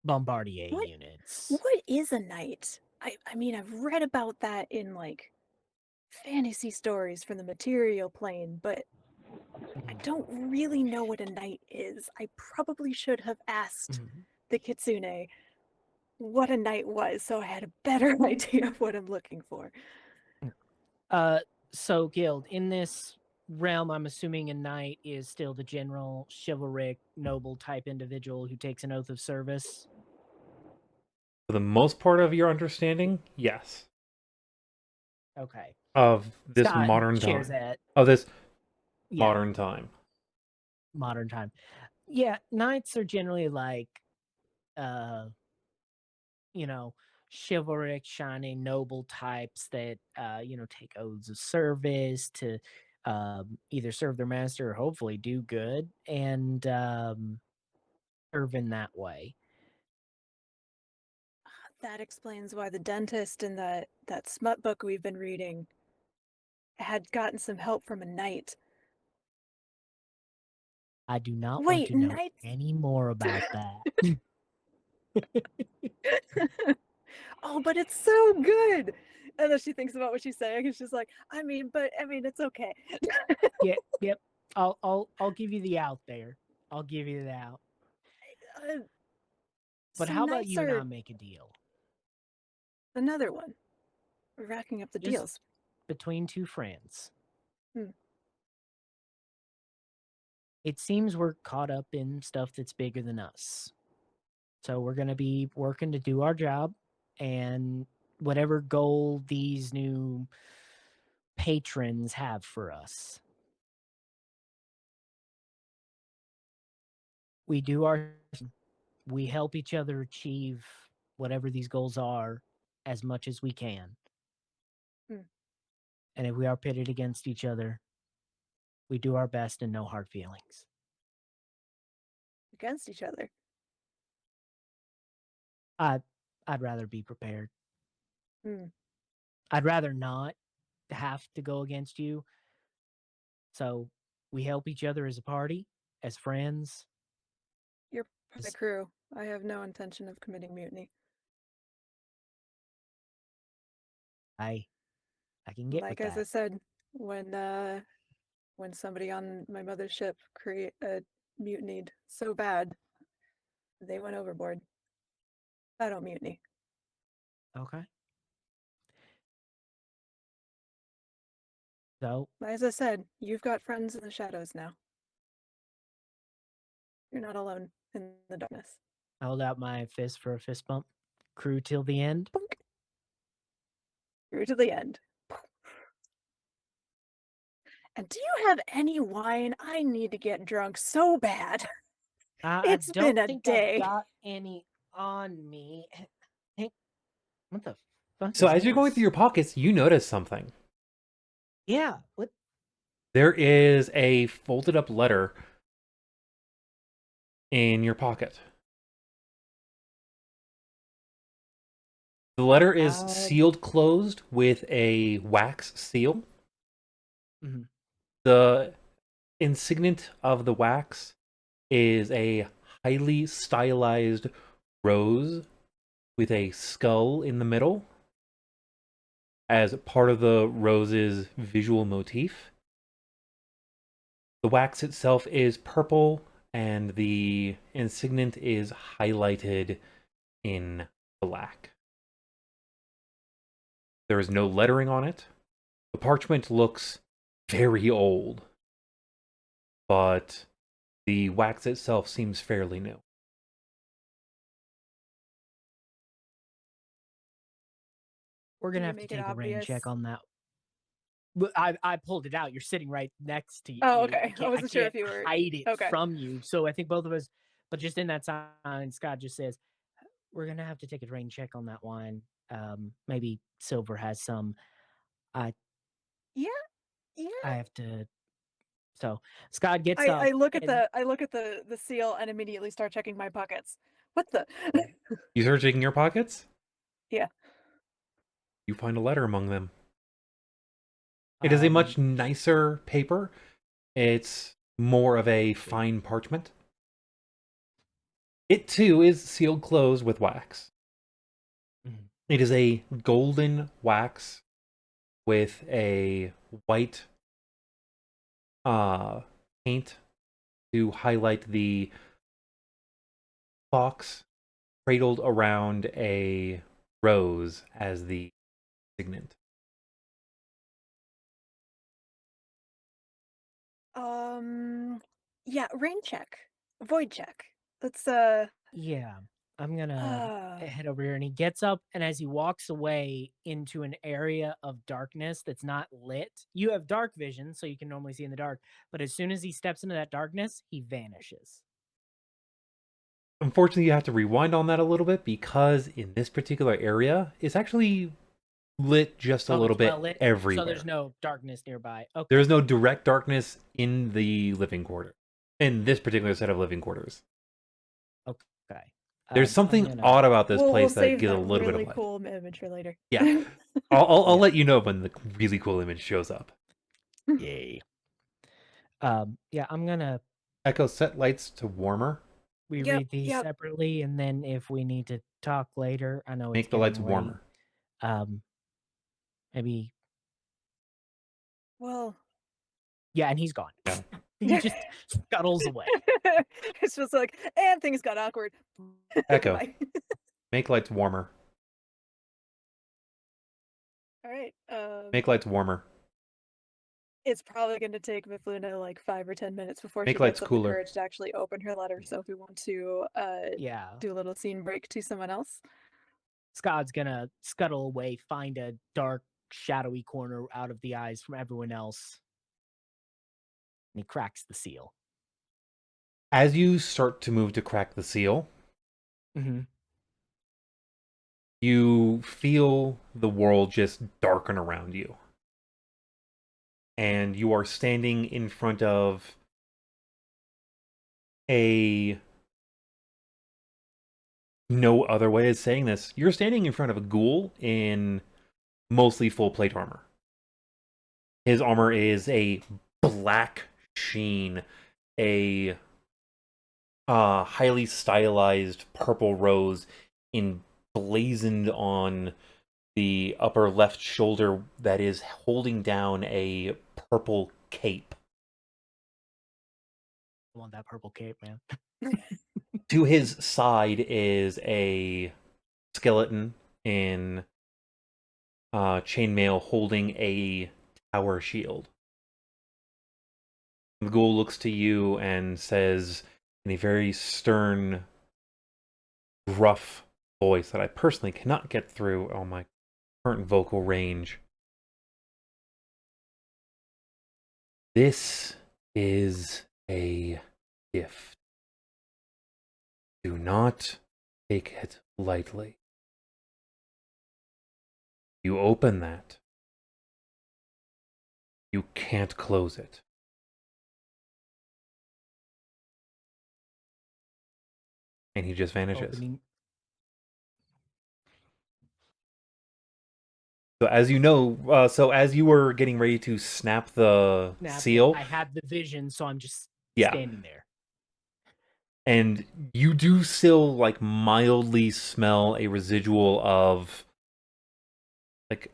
Speaker 5: bombardier
Speaker 3: What?
Speaker 5: units.
Speaker 3: What is a knight? I mean, I've read about that in like fantasy stories from the material plane, but I
Speaker 5: Mhm,
Speaker 3: don't really know what a knight is. I probably should have asked
Speaker 5: mhm.
Speaker 3: the kitsune what a knight was, so I had a better idea of what I'm looking for.
Speaker 5: So Guild, in this realm, I'm assuming a knight is still the general chivalric noble type individual who takes an oath of service.
Speaker 1: For the most part of your understanding, yes.
Speaker 5: Okay.
Speaker 1: Of this
Speaker 5: Scott
Speaker 1: modern
Speaker 5: shares
Speaker 1: time.
Speaker 5: that.
Speaker 1: Of this
Speaker 5: Yeah,
Speaker 1: modern time.
Speaker 5: modern time. Yeah, knights are generally like uh you know, chivalric, shining, noble types that take oaths of service to either serve their master or hopefully do good and serve in that way.
Speaker 3: That explains why the dentist in that smut book we've been reading had gotten some help from a knight.
Speaker 5: I do not want
Speaker 3: Wait,
Speaker 5: to know
Speaker 3: knights?
Speaker 5: any more about that.
Speaker 3: Oh, but it's so good. And then she thinks about what she's saying, and she's like, I mean, it's okay.
Speaker 5: Yeah, yep. I'll give you the out there. I'll give you the out.
Speaker 3: Uh,
Speaker 5: But
Speaker 3: so
Speaker 5: how about
Speaker 3: knights
Speaker 5: you and I
Speaker 3: are
Speaker 5: make a deal?
Speaker 3: another one. We're racking up the
Speaker 5: Just
Speaker 3: deals.
Speaker 5: between two friends.
Speaker 3: Hmm.
Speaker 5: It seems we're caught up in stuff that's bigger than us. So we're going to be working to do our job and whatever goal these new patrons have for us. We do we help each other achieve whatever these goals are as much as we can.
Speaker 3: Hmm.
Speaker 5: And if we are pitted against each other, we do our best and no hard feelings.
Speaker 3: Against each other.
Speaker 5: I'd rather be prepared.
Speaker 3: Hmm.
Speaker 5: I'd rather not have to go against you. So we help each other as a party, as friends.
Speaker 3: You're part of the crew. I have no intention of committing mutiny.
Speaker 5: I can get with
Speaker 3: Like as I
Speaker 5: that.
Speaker 3: said, when somebody on my mother's ship mutinied so bad, they went overboard. I don't mutiny.
Speaker 5: Okay. So
Speaker 3: As I said, you've got friends in the shadows now. You're not alone in the darkness.
Speaker 5: I hold out my fist for a fist bump. Crew till the end.
Speaker 3: Boink. Through to the end. And do you have any wine? I need to get drunk so bad.
Speaker 5: I
Speaker 3: It's been
Speaker 5: don't
Speaker 3: a
Speaker 5: think I've
Speaker 3: day.
Speaker 5: got any on me. Hey, what the fuck
Speaker 1: So
Speaker 5: is
Speaker 1: as you're going through
Speaker 5: this?
Speaker 1: your pockets, you notice something.
Speaker 5: Yeah, what?
Speaker 1: There is a folded up letter in your pocket. The letter is sealed closed with a wax seal.
Speaker 5: Mhm.
Speaker 1: The insignia of the wax is a highly stylized rose with a skull in the middle as part of the rose's visual motif. The wax itself is purple and the insignia is highlighted in black. There is no lettering on it. The parchment looks very old. but the wax itself seems fairly new.
Speaker 5: We're
Speaker 3: Do
Speaker 5: gonna
Speaker 3: you
Speaker 5: have to
Speaker 3: make it
Speaker 5: take a rain check
Speaker 3: obvious?
Speaker 5: on that. But I pulled it out. You're sitting right next to
Speaker 3: Oh,
Speaker 5: you.
Speaker 3: okay. I wasn't sure if you were
Speaker 5: hide it
Speaker 3: okay.
Speaker 5: from you. So I think both of us. But just in that sign, Scott just says, "We're gonna have to take a rain check on that wine. Maybe Silver has some. I
Speaker 3: Yeah, yeah.
Speaker 5: I have to." So Scott gets
Speaker 3: I,
Speaker 5: up.
Speaker 3: I look at
Speaker 5: and-
Speaker 3: the seal and immediately start checking my pockets. What the?
Speaker 1: You start checking your pockets?
Speaker 3: Yeah.
Speaker 1: You find a letter among them. It is a much nicer paper. It's more of a fine parchment. It too is sealed closed with wax.
Speaker 5: Mhm.
Speaker 1: It is a golden wax with a white paint to highlight the fox cradled around a rose as the signet.
Speaker 3: Yeah, rain check. Void check. Let's
Speaker 5: Yeah, I'm gonna
Speaker 3: uh
Speaker 5: head over here. And he gets up, and as he walks away into an area of darkness that's not lit, you have dark vision, so you can normally see in the dark. But as soon as he steps into that darkness, he vanishes.
Speaker 1: Unfortunately, you have to rewind on that a little bit because in this particular area, it's actually lit just a
Speaker 5: Oh,
Speaker 1: little
Speaker 5: it's
Speaker 1: bit
Speaker 5: well lit,
Speaker 1: everywhere.
Speaker 5: so there's no darkness nearby. Okay,
Speaker 1: There is no direct darkness in the living quarter. In this particular set of living quarters.
Speaker 5: okay.
Speaker 1: There's
Speaker 5: I'm
Speaker 1: something
Speaker 5: gonna-
Speaker 1: odd about this
Speaker 3: we'll
Speaker 1: place that
Speaker 3: save
Speaker 1: gives a
Speaker 3: that
Speaker 1: little bit
Speaker 3: really
Speaker 1: of light.
Speaker 3: cool image for later.
Speaker 1: Yeah. I'll
Speaker 5: Yeah.
Speaker 1: let you know when the really cool image shows up.
Speaker 5: Yay. Yeah, I'm gonna
Speaker 1: Echo, set lights to warmer.
Speaker 5: we
Speaker 3: Yep,
Speaker 5: read these
Speaker 3: yep.
Speaker 5: separately, and then if we need to talk later, I know it's
Speaker 1: Make the lights
Speaker 5: getting late.
Speaker 1: warmer.
Speaker 5: Maybe
Speaker 3: Well,
Speaker 5: yeah, and he's gone.
Speaker 1: Yeah.
Speaker 5: He just scuttles away.
Speaker 3: it's just like, and things got awkward.
Speaker 1: Echo,
Speaker 3: Bye.
Speaker 1: make lights warmer.
Speaker 3: All right.
Speaker 1: Make lights warmer.
Speaker 3: It's probably going to take Mithluna like 5 or 10 minutes before
Speaker 1: Make
Speaker 3: she
Speaker 1: lights
Speaker 3: gets up
Speaker 1: cooler.
Speaker 3: the courage to actually open her letter. So if we want to
Speaker 5: Yeah.
Speaker 3: do a little scene break to someone else.
Speaker 5: Scott's gonna scuttle away, find a dark, shadowy corner out of the eyes from everyone else. And he cracks the seal.
Speaker 1: As you start to move to crack the seal,
Speaker 5: Mm-hmm.
Speaker 1: you feel the world just darken around you. And you are standing in front of a... No other way of saying this. You're standing in front of a ghoul in mostly full plate armor. His armor is a black sheen, a highly stylized purple rose emblazoned on the upper left shoulder that is holding down a purple cape.
Speaker 5: I want that purple cape, man.
Speaker 1: To his side is a skeleton in chainmail holding a tower shield. The ghoul looks to you and says in a very stern, gruff voice that I personally cannot get through on my current vocal range. This is a gift. Do not take it lightly. You open that. You can't close it. And he just vanishes.
Speaker 5: Opening.
Speaker 1: So as you know, so as you were getting ready to snap the
Speaker 5: Snap it.
Speaker 1: seal,
Speaker 5: I had the vision, so I'm just
Speaker 1: Yeah.
Speaker 5: standing there.
Speaker 1: and you do still like mildly smell a residual of like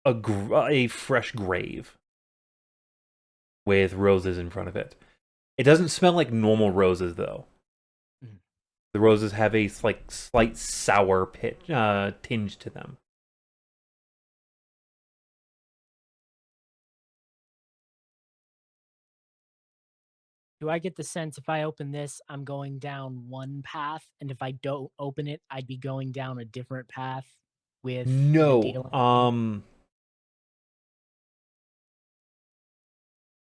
Speaker 1: a fresh grave with roses in front of it. It doesn't smell like normal roses though.
Speaker 5: Mhm.
Speaker 1: The roses have a like slight sour tinge to them.
Speaker 5: Do I get the sense if I open this, I'm going down one path, and if I don't open it, I'd be going down a different path with the
Speaker 1: No.
Speaker 5: deal?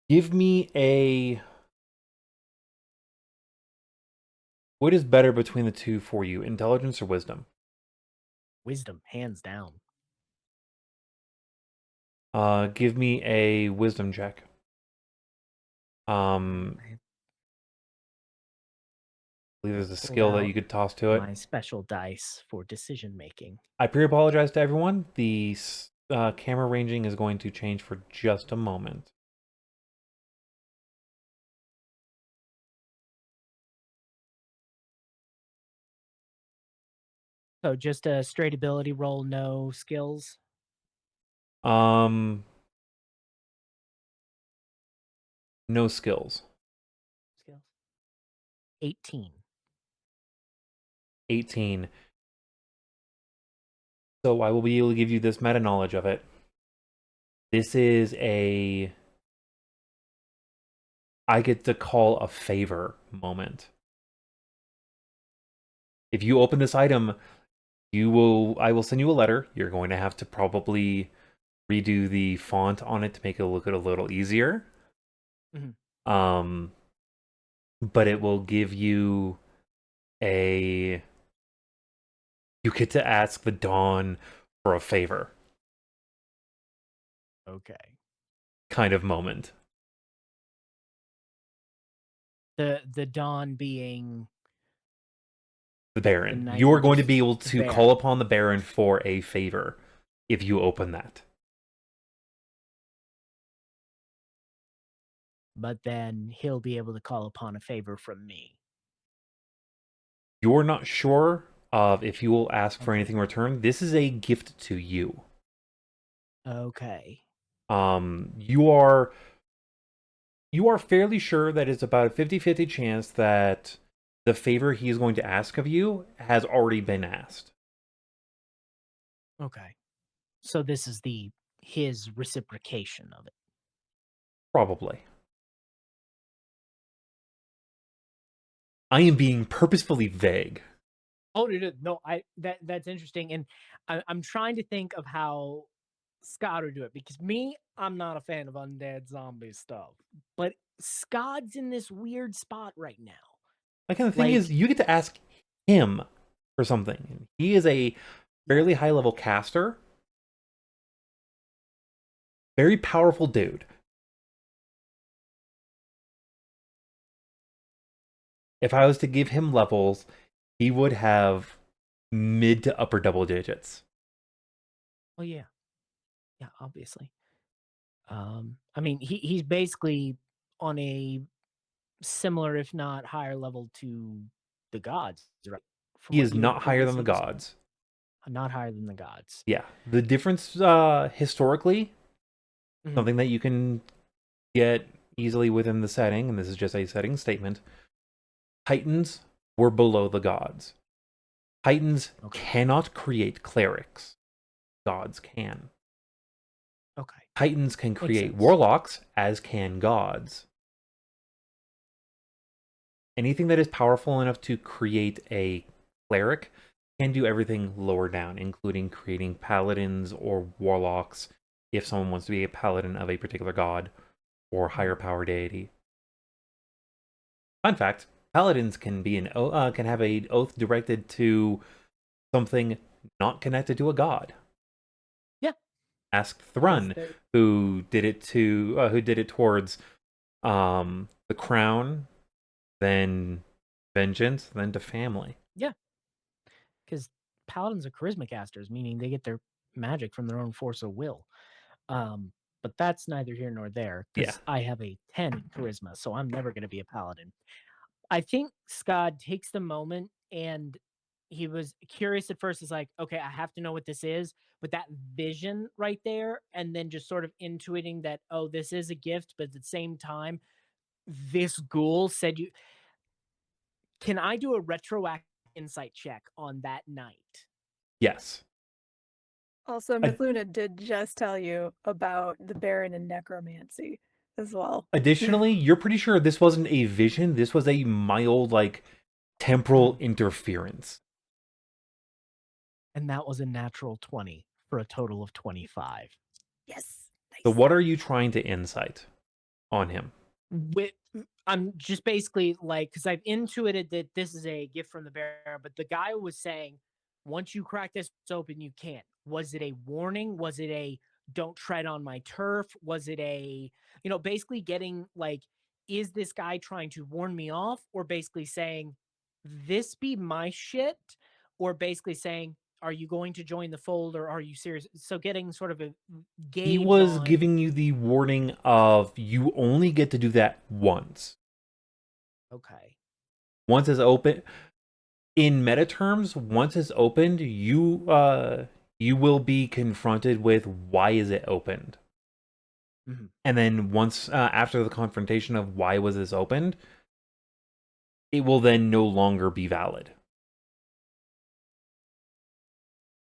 Speaker 1: Give me a. What is better between the two for you, intelligence or wisdom?
Speaker 5: Wisdom, hands down.
Speaker 1: Give me a wisdom check. I believe there's a
Speaker 5: Pulled
Speaker 1: skill that
Speaker 5: out
Speaker 1: you could toss to it.
Speaker 5: my special dice for decision making.
Speaker 1: I pre-apologize to everyone. The camera ranging is going to change for just a moment.
Speaker 5: So just a straight ability roll, no skills.
Speaker 1: No skills.
Speaker 5: Skills. 18.
Speaker 1: 18. So I will be able to give you this meta knowledge of it. This is a I get to call a favor moment. If you open this item, I will send you a letter. You're going to have to probably redo the font on it to make it look a little easier.
Speaker 5: Mhm.
Speaker 1: But it will give you you get to ask the Dawn for a favor.
Speaker 5: Okay.
Speaker 1: Kind of moment.
Speaker 5: The Dawn being
Speaker 1: The Baron.
Speaker 5: night
Speaker 1: You are going to be
Speaker 5: witch,
Speaker 1: able
Speaker 5: the
Speaker 1: to
Speaker 5: Baron.
Speaker 1: call upon the Baron for a favor if you open that.
Speaker 5: But then he'll be able to call upon a favor from me.
Speaker 1: You're not sure of if you will ask for
Speaker 5: Okay.
Speaker 1: anything in return. This is a gift to you.
Speaker 5: Okay.
Speaker 1: You are fairly sure that it's about a 50-50 chance that the favor he is going to ask of you has already been asked.
Speaker 5: Okay. So this is his reciprocation of it.
Speaker 1: Probably. I am being purposefully vague.
Speaker 5: Oh no, that's interesting, and I'm trying to think of how Scott would do it because I'm not a fan of undead zombie stuff, but Scott's in this weird spot right now.
Speaker 1: Like, and the thing is, you get to ask him for something. He is a fairly high-level caster. Very powerful dude. If I was to give him levels, he would have mid to upper double digits.
Speaker 5: Oh yeah, obviously. I mean, he's basically on a similar, if not higher level to the gods, right? From
Speaker 1: He
Speaker 5: what
Speaker 1: is
Speaker 5: you had
Speaker 1: not higher than the
Speaker 5: previously said.
Speaker 1: gods.
Speaker 5: Not higher than the gods.
Speaker 1: Yeah. The difference historically, something that you can get easily within the setting, and this is just a setting statement, Titans were below the gods. Titans cannot create clerics. Gods can.
Speaker 5: Okay.
Speaker 1: Titans can create warlocks, as can gods. Anything that is powerful enough to create a cleric can do everything lower down, including creating paladins or warlocks if someone wants to be a paladin of a particular god or higher power deity. Fun fact, paladins can be can have an oath directed to something not connected to a god.
Speaker 5: Yeah.
Speaker 1: Ask Thrun, who did it towards the crown, then vengeance, then to family.
Speaker 5: Yeah. Because paladins are charisma casters, meaning they get their magic from their own force of will. But that's neither here nor there, because I have a 10 in charisma, so I'm never going to be a paladin. I think Skad takes the moment, and he was curious at first. Is like, okay, I have to know what this is, but that vision right there, and then just sort of intuiting that, oh, this is a gift, but at the same time, this ghoul said you. Can I do a retroactive insight check on that night?
Speaker 1: Yes.
Speaker 3: Also, Mithluna did just tell you about the Baron and necromancy. as well.
Speaker 1: Additionally, you're pretty sure this wasn't a vision. This was a mild, like, temporal interference.
Speaker 5: And that was a natural 20 for a total of 25.
Speaker 3: Yes.
Speaker 1: So
Speaker 3: Nice.
Speaker 1: what are you trying to insight on him?
Speaker 5: I'm just basically like, because I've intuited that this is a gift from the bear, but the guy was saying, once you crack this open, you can't. Was it a warning? Was it a don't tread on my turf? Was it a, basically getting like, is this guy trying to warn me off, or basically saying, this be my shit? Or basically saying, are you going to join the fold, or are you serious? So getting sort of a gauge
Speaker 1: He was
Speaker 5: on,
Speaker 1: giving you the warning of you only get to do that once.
Speaker 5: okay.
Speaker 1: Once it's open, in meta terms, once it's opened, you will be confronted with why is it opened.
Speaker 5: Mhm.
Speaker 1: And then once after the confrontation of why was this opened, it will then no longer be valid.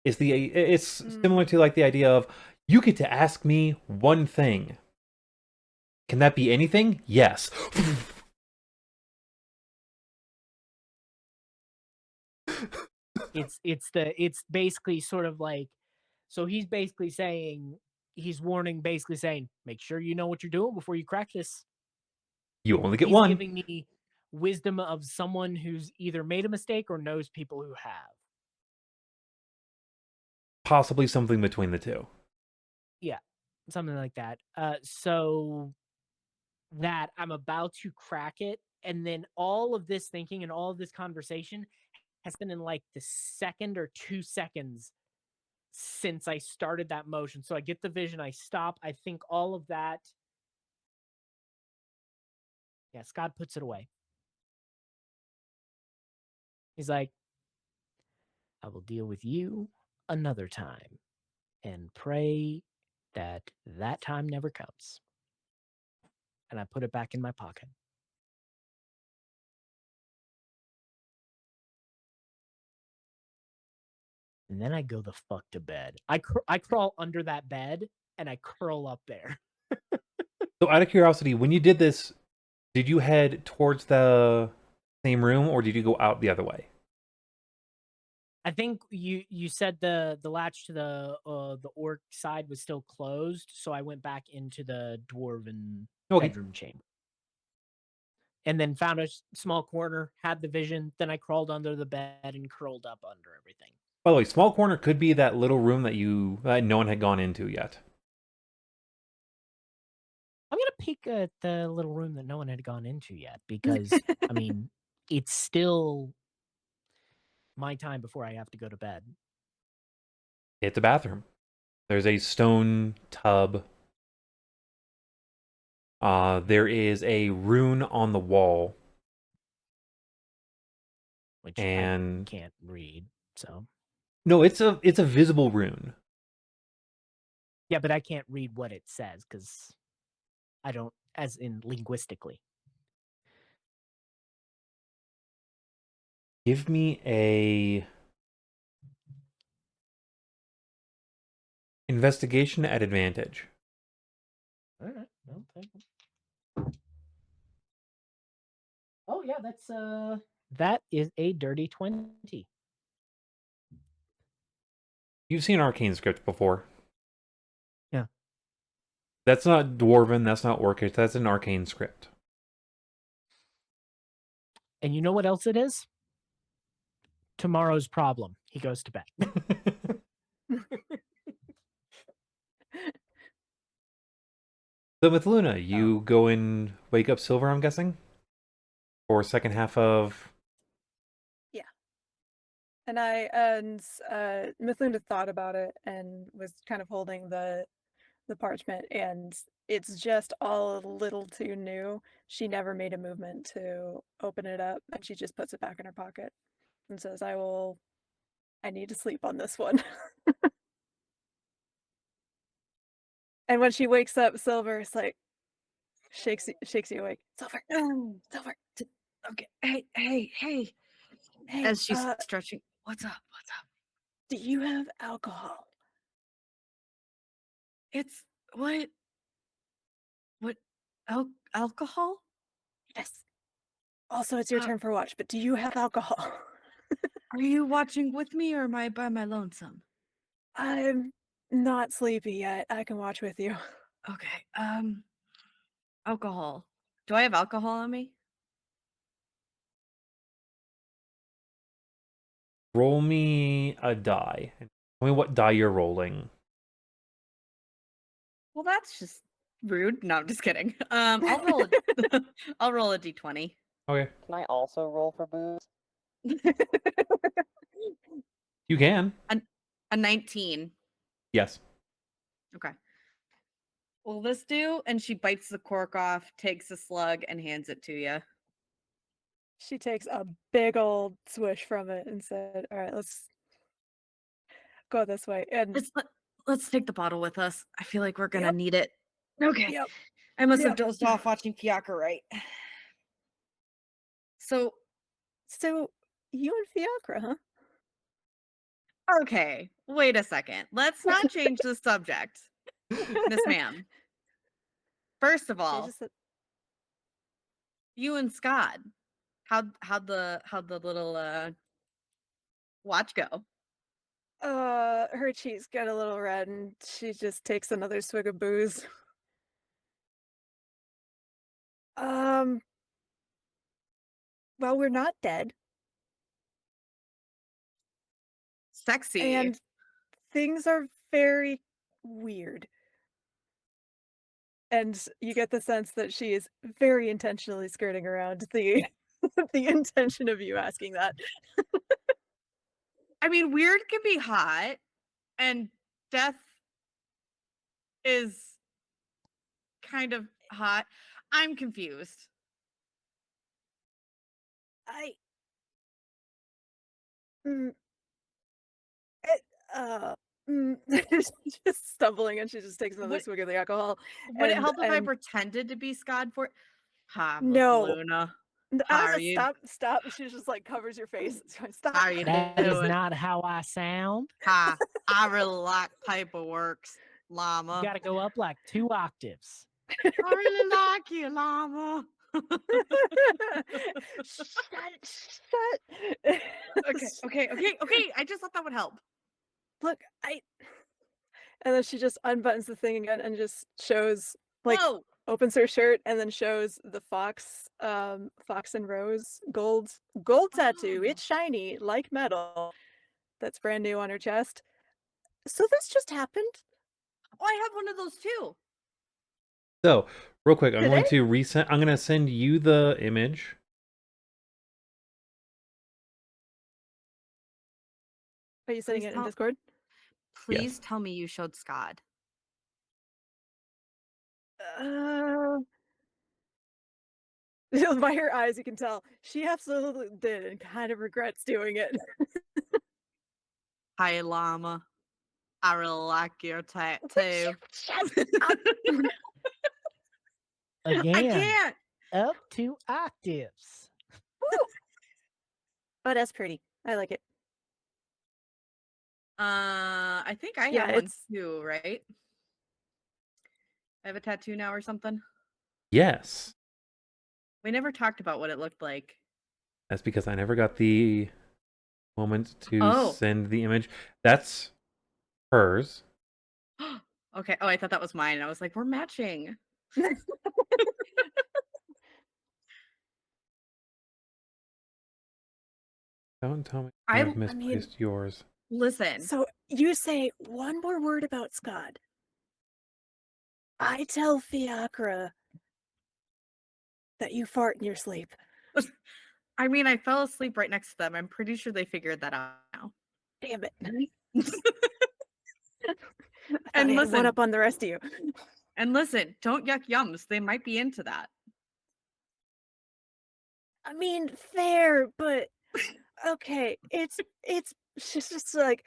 Speaker 1: It's similar to like the idea of you get to ask me one thing. Can that be anything? Yes.
Speaker 5: It's basically sort of like, so he's basically saying, he's warning, basically saying, make sure you know what you're doing before you crack this.
Speaker 1: You only get
Speaker 5: He's
Speaker 1: one.
Speaker 5: giving me wisdom of someone who's either made a mistake or knows people who have.
Speaker 1: Possibly something between the two.
Speaker 5: Yeah, something like that. So that I'm about to crack it, and then all of this thinking and all of this conversation has been in like the second or 2 seconds since I started that motion. So I get the vision, I stop, I think all of that. Yeah, Scott puts it away. He's like, I will deal with you another time and pray that that time never comes. And I put it back in my pocket. And then I go the fuck to bed. I crawl under that bed and I curl up there.
Speaker 1: So out of curiosity, when you did this, did you head towards the same room or did you go out the other way?
Speaker 5: I think you said the latch to the orc side was still closed, so I went back into the dwarven
Speaker 1: Okay.
Speaker 5: bedroom chamber. And then found a small corner, had the vision, then I crawled under the bed and curled up under everything.
Speaker 1: By the way, small corner could be that little room that no one had gone into yet.
Speaker 5: I'm gonna peek at the little room that no one had gone into yet because I mean it's still my time before I have to go to bed.
Speaker 1: Hit the bathroom. There's a stone tub. There is a rune on the wall.
Speaker 5: Which
Speaker 1: And
Speaker 5: I can't read, so
Speaker 1: no, it's a visible rune.
Speaker 5: yeah, but I can't read what it says because I don't, as in linguistically.
Speaker 1: Give me a investigation at advantage.
Speaker 5: All right, I'll take it. Oh yeah, that is a dirty 20.
Speaker 1: You've seen arcane script before.
Speaker 5: Yeah.
Speaker 1: That's not dwarven, that's not orcish, that's an arcane script.
Speaker 5: And you know what else it is? Tomorrow's problem. He goes to bed.
Speaker 1: So Mithluna, you go and wake up Silver, I'm guessing? For second half of...
Speaker 3: And Mithluna thought about it and was kind of holding the parchment, and it's just all a little too new. She never made a movement to open it up, and she just puts it back in her pocket and says, I need to sleep on this one. And when she wakes up, Silver is like shakes you awake. Silver, Silver, okay, hey.
Speaker 2: As she's stretching, what's up?
Speaker 3: Do you have alcohol?
Speaker 2: It's what? Alcohol?
Speaker 3: Yes. Also, it's your
Speaker 2: Uh,
Speaker 3: turn for watch, but do you have alcohol?
Speaker 2: Are you watching with me or am I by my lonesome?
Speaker 3: I'm not sleepy yet. I can watch with you.
Speaker 2: Okay. Alcohol. Do I have alcohol on me?
Speaker 1: Roll me a die. Tell me what die you're rolling.
Speaker 2: Well, that's just rude. No, I'm just kidding. I'll roll I'll roll a d20.
Speaker 1: Okay.
Speaker 4: Can I also roll for booze?
Speaker 1: You can.
Speaker 2: A 19.
Speaker 1: Yes.
Speaker 2: Okay. Will this do? And she bites the cork off, takes a slug, and hands it to you.
Speaker 3: She takes a big old swish from it and said, "All right, let's go this way." And
Speaker 2: Let's take the bottle with us. I feel like we're gonna
Speaker 3: Yep.
Speaker 2: need it. Okay.
Speaker 3: yep,
Speaker 2: I must have
Speaker 3: Yep.
Speaker 2: dozed off watching Fiacre, right? So,
Speaker 3: so you and Fiacre, huh?
Speaker 2: okay, wait a second. Let's not change the subject, Miss Ma'am. First of
Speaker 3: They
Speaker 2: all,
Speaker 3: just said,
Speaker 2: you and Skad, how'd the little watch go?
Speaker 3: her cheeks get a little red, and she just takes another swig of booze. Um, well, we're not dead,
Speaker 2: Sexy.
Speaker 3: and things are very weird. And you get the sense that she is very intentionally skirting around the the intention of you asking that.
Speaker 2: I mean, weird can be hot, and death is kind of hot. I'm confused.
Speaker 3: I mm, it, mm, just stumbling, and she just takes another
Speaker 2: Would
Speaker 3: swig of the alcohol.
Speaker 2: would it
Speaker 3: And
Speaker 2: help if I pretended to be Skad for Hi,
Speaker 3: no,
Speaker 2: Mithluna. How are you?
Speaker 3: stop. She just like covers your face. It's fine,
Speaker 2: How
Speaker 3: Stop.
Speaker 2: are you
Speaker 5: That is
Speaker 2: doing?
Speaker 5: not how I sound.
Speaker 2: Hi. I really like paperwork,
Speaker 5: You
Speaker 2: llama.
Speaker 5: got to go up like 2 octaves.
Speaker 2: I really like you, llama.
Speaker 3: Shut.
Speaker 2: Okay. I just thought that would help.
Speaker 3: Look, and then she just unbuttons the thing again and just shows, like,
Speaker 2: Whoa.
Speaker 3: opens her shirt and then shows the fox and rose gold tattoo.
Speaker 2: Oh.
Speaker 3: It's shiny like metal. That's brand new on her chest. So this just happened
Speaker 2: Oh, I have one of those too.
Speaker 1: So, real quick, I'm going
Speaker 3: today.
Speaker 1: to resend. I'm going to send you the image.
Speaker 3: Are you sending
Speaker 2: Please
Speaker 3: it in
Speaker 2: tell
Speaker 3: Discord?
Speaker 2: please
Speaker 1: Yes.
Speaker 2: tell me you showed Skad.
Speaker 3: Uh, by her eyes, you can tell she absolutely did and kind of regrets doing it.
Speaker 2: Hi, llama. I really like your tattoo.
Speaker 3: Shut up.
Speaker 2: I
Speaker 5: Again,
Speaker 2: can't.
Speaker 5: up 2 octaves.
Speaker 3: Oh, that's pretty. I like it.
Speaker 2: I think I
Speaker 3: Yeah,
Speaker 2: have one
Speaker 3: it's
Speaker 2: too, right? I have a tattoo now or something.
Speaker 1: Yes.
Speaker 2: We never talked about what it looked like.
Speaker 1: That's because I never got the moment to
Speaker 2: Oh.
Speaker 1: send the image. That's hers.
Speaker 2: Okay. Oh, I thought that was mine. I was like, we're matching.
Speaker 1: Don't tell me
Speaker 2: I
Speaker 1: I've
Speaker 2: mean-
Speaker 1: misplaced yours.
Speaker 2: Listen.
Speaker 3: so you say one more word about Skad. I tell Fiacre that you fart in your sleep.
Speaker 2: I mean, I fell asleep right next to them. I'm pretty sure they figured that out now.
Speaker 3: Damn it. I
Speaker 2: And
Speaker 3: had one
Speaker 2: listen.
Speaker 3: up on the rest of you.
Speaker 2: And listen, don't yuck yums. They might be into that.
Speaker 3: I mean, fair, but okay. It's she's just like,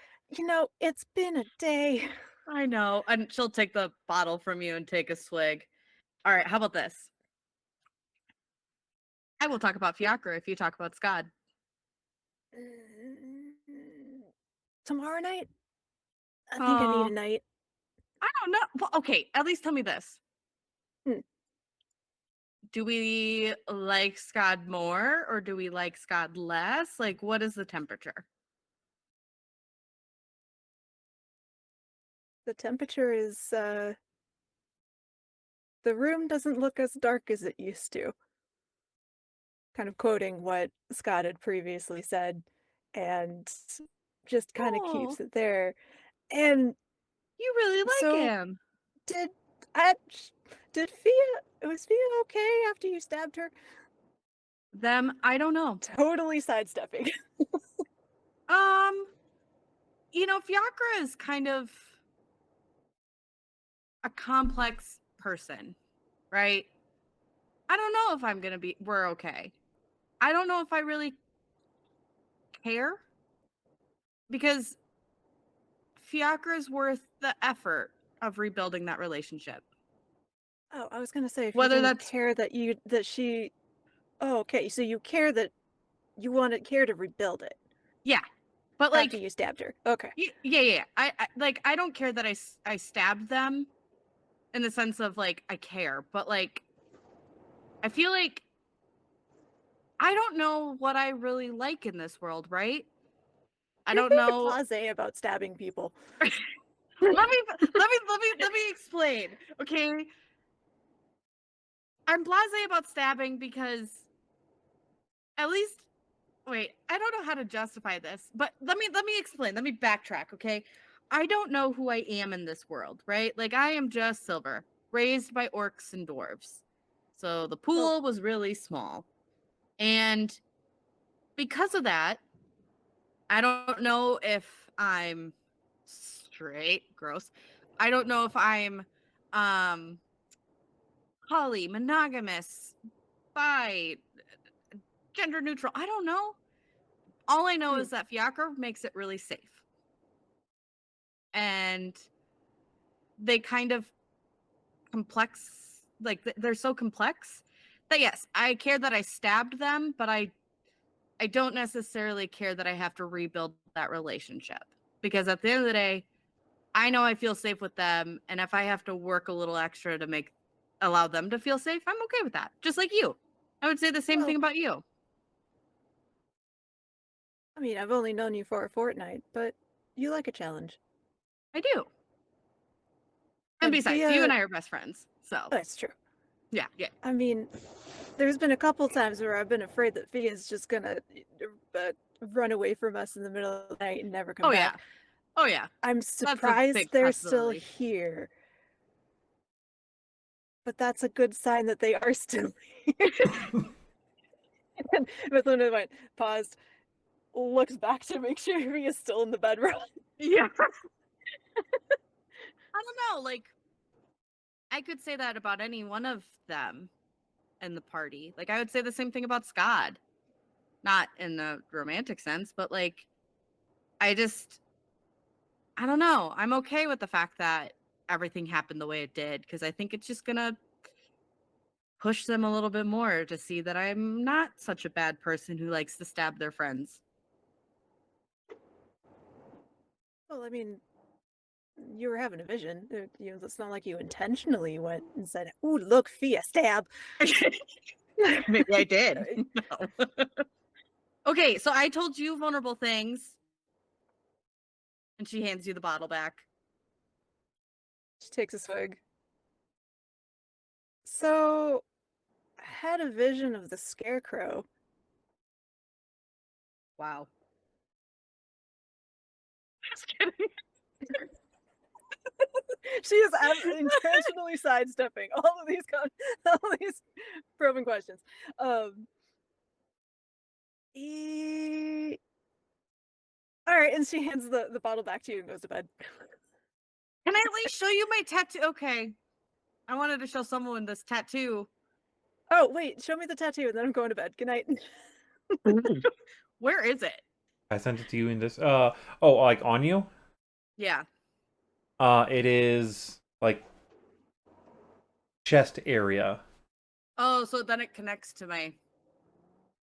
Speaker 3: it's been a day.
Speaker 2: I know. And she'll take the bottle from you and take a swig. All right, how about this? I will talk about Fiacre if you talk about Skad.
Speaker 3: Tomorrow night? I think I need
Speaker 2: Aw.
Speaker 3: a night.
Speaker 2: I don't know. Well, okay, at least tell me this.
Speaker 3: Hmm.
Speaker 2: do we like Skad more or do we like Skad less? Like, what is the temperature?
Speaker 3: The temperature is, the room doesn't look as dark as it used to. Kind of quoting what Scott had previously said, and just kind of
Speaker 2: Oh,
Speaker 3: keeps it there. And
Speaker 2: you really like
Speaker 3: so
Speaker 2: him.
Speaker 3: did I, did was Fia okay after you stabbed her?
Speaker 2: Them, I don't know.
Speaker 3: Totally sidestepping.
Speaker 2: Fiacre is kind of a complex person, right? I don't know if we're okay. I don't know if I really care because Fiacre is worth the effort of rebuilding that relationship.
Speaker 3: Oh, I was gonna say if
Speaker 2: Whether
Speaker 3: you didn't
Speaker 2: that's
Speaker 3: care that she. Oh, okay. So you care that you wanted care to rebuild it
Speaker 2: yeah, but like
Speaker 3: after you stabbed her. Okay.
Speaker 2: yeah. I don't care that I stabbed them in the sense of like I care, but like I feel like I don't know what I really like in this world, right? I
Speaker 3: You're
Speaker 2: don't
Speaker 3: very
Speaker 2: know.
Speaker 3: blasé about stabbing people.
Speaker 2: let me explain. Okay. I'm blasé about stabbing because at least wait, I don't know how to justify this, but let me explain. Let me backtrack, okay? I don't know who I am in this world, right? Like I am just Silver, raised by orcs and dwarves. So the pool was really small. And because of that, I don't know if I'm straight, gross. I don't know if I'm um poly, monogamous, bi, gender neutral. I don't know. All I know is that Fiacre makes it really safe. And they kind of complex, like they're so complex that yes, I care that I stabbed them, but I don't necessarily care that I have to rebuild that relationship because at the end of the day, I know I feel safe with them, and if I have to work a little extra to allow them to feel safe, I'm okay with that. Just like you, I would say the same
Speaker 3: Well,
Speaker 2: thing about you.
Speaker 3: I mean, I've only known you for a fortnight, but you like a challenge.
Speaker 2: I do. And
Speaker 3: And
Speaker 2: besides, you
Speaker 3: Fia,
Speaker 2: and I are best friends, so
Speaker 3: that's true.
Speaker 2: yeah.
Speaker 3: I mean, there's been a couple times where I've been afraid that Fia's just gonna run away from us in the middle of the night and never come
Speaker 2: Oh
Speaker 3: back.
Speaker 2: yeah, oh yeah.
Speaker 3: I'm
Speaker 2: That's a
Speaker 3: surprised
Speaker 2: big
Speaker 3: they're still
Speaker 2: possibility.
Speaker 3: here. But that's a good sign that they are still here. And Mithluna went, paused, looks back to make sure he is still in the bedroom.
Speaker 2: Yeah. I don't know. Like, I could say that about any one of them in the party. Like, I would say the same thing about Skad. Not in the romantic sense, but like, I don't know. I'm okay with the fact that everything happened the way it did because I think it's just gonna push them a little bit more to see that I'm not such a bad person who likes to stab their friends.
Speaker 3: Well, I mean, you were having a vision. It's not like you intentionally went and said, "Ooh, look, Fia, stab."
Speaker 2: Maybe I did. No. Okay, so I told you vulnerable things. And she hands you the bottle back.
Speaker 3: She takes a swig. So, I had a vision of the scarecrow.
Speaker 2: Wow. Just kidding.
Speaker 3: She is intentionally sidestepping all of these probing questions. All right, and she hands the bottle back to you and goes to bed.
Speaker 2: Can I at least show you my tattoo? Okay. I wanted to show someone this tattoo.
Speaker 3: Oh, wait, show me the tattoo and then I'm going to bed. Good night.
Speaker 2: Where is it?
Speaker 1: I sent it to you in this. Like on you?
Speaker 2: Yeah.
Speaker 1: It is like chest area.
Speaker 2: Oh, so then it connects to my neck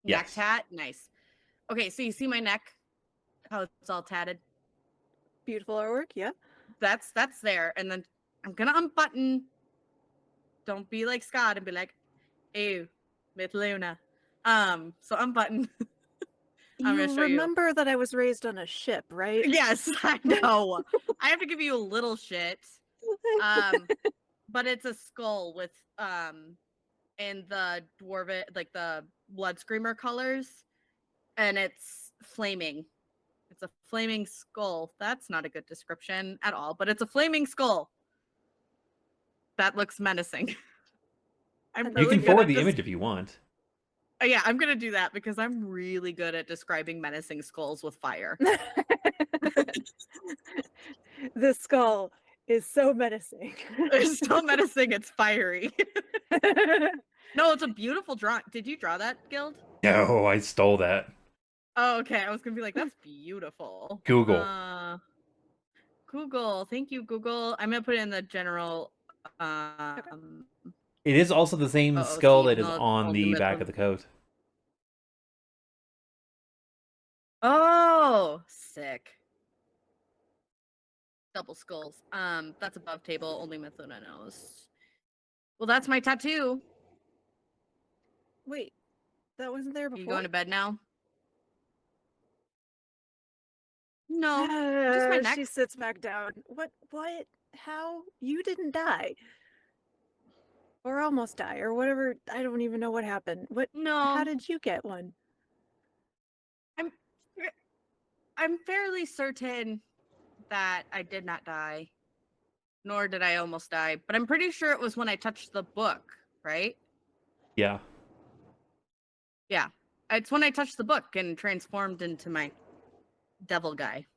Speaker 1: Yes.
Speaker 2: tat. Nice. Okay, so you see my neck? How it's all tatted?
Speaker 3: Beautiful artwork, yeah.
Speaker 2: That's there. And then I'm gonna unbutton. Don't be like Scott and be like, Ew, Mithluna. So unbutton. I'm
Speaker 3: You
Speaker 2: gonna show you.
Speaker 3: remember that I was raised on a ship, right?
Speaker 2: Yes, I know. I have to give you a little shit. But it's a skull with in the dwarven, like the blood screamer colors, and it's flaming. It's a flaming skull. That's not a good description at all, but it's a flaming skull that looks menacing. I'm
Speaker 3: You
Speaker 1: You
Speaker 2: really
Speaker 1: can
Speaker 2: good
Speaker 1: forward
Speaker 2: at
Speaker 1: the image if you want.
Speaker 2: Yeah, I'm gonna do that because I'm really good at describing menacing skulls with fire.
Speaker 3: This skull is so menacing.
Speaker 2: It's so menacing, it's fiery. No, it's a beautiful drawing. Did you draw that, Guild?
Speaker 1: No, I stole that.
Speaker 2: Oh, okay. I was gonna be like, that's beautiful.
Speaker 1: Google.
Speaker 2: Google. Thank you, Google. I'm gonna put it in the general. Um,
Speaker 1: It is also the same
Speaker 2: uh-oh,
Speaker 1: skull
Speaker 2: see,
Speaker 1: that is
Speaker 2: no,
Speaker 1: on
Speaker 2: all
Speaker 1: the
Speaker 2: the
Speaker 1: back
Speaker 2: Mithluna.
Speaker 1: of the coat.
Speaker 2: Oh, sick. Double skulls. That's above table. Only Mithluna knows. Well, that's my tattoo.
Speaker 3: Wait, that wasn't there
Speaker 2: Are you
Speaker 3: before?
Speaker 2: going to bed now? No, just my neck.
Speaker 3: She sits back down. What? How? You didn't die. Or almost die, or whatever. I don't even know what happened.
Speaker 2: No,
Speaker 3: How did you get one?
Speaker 2: I'm fairly certain that I did not die, nor did I almost die. But I'm pretty sure it was when I touched the book, right?
Speaker 1: Yeah.
Speaker 2: Yeah, it's when I touched the book and transformed into my devil guy.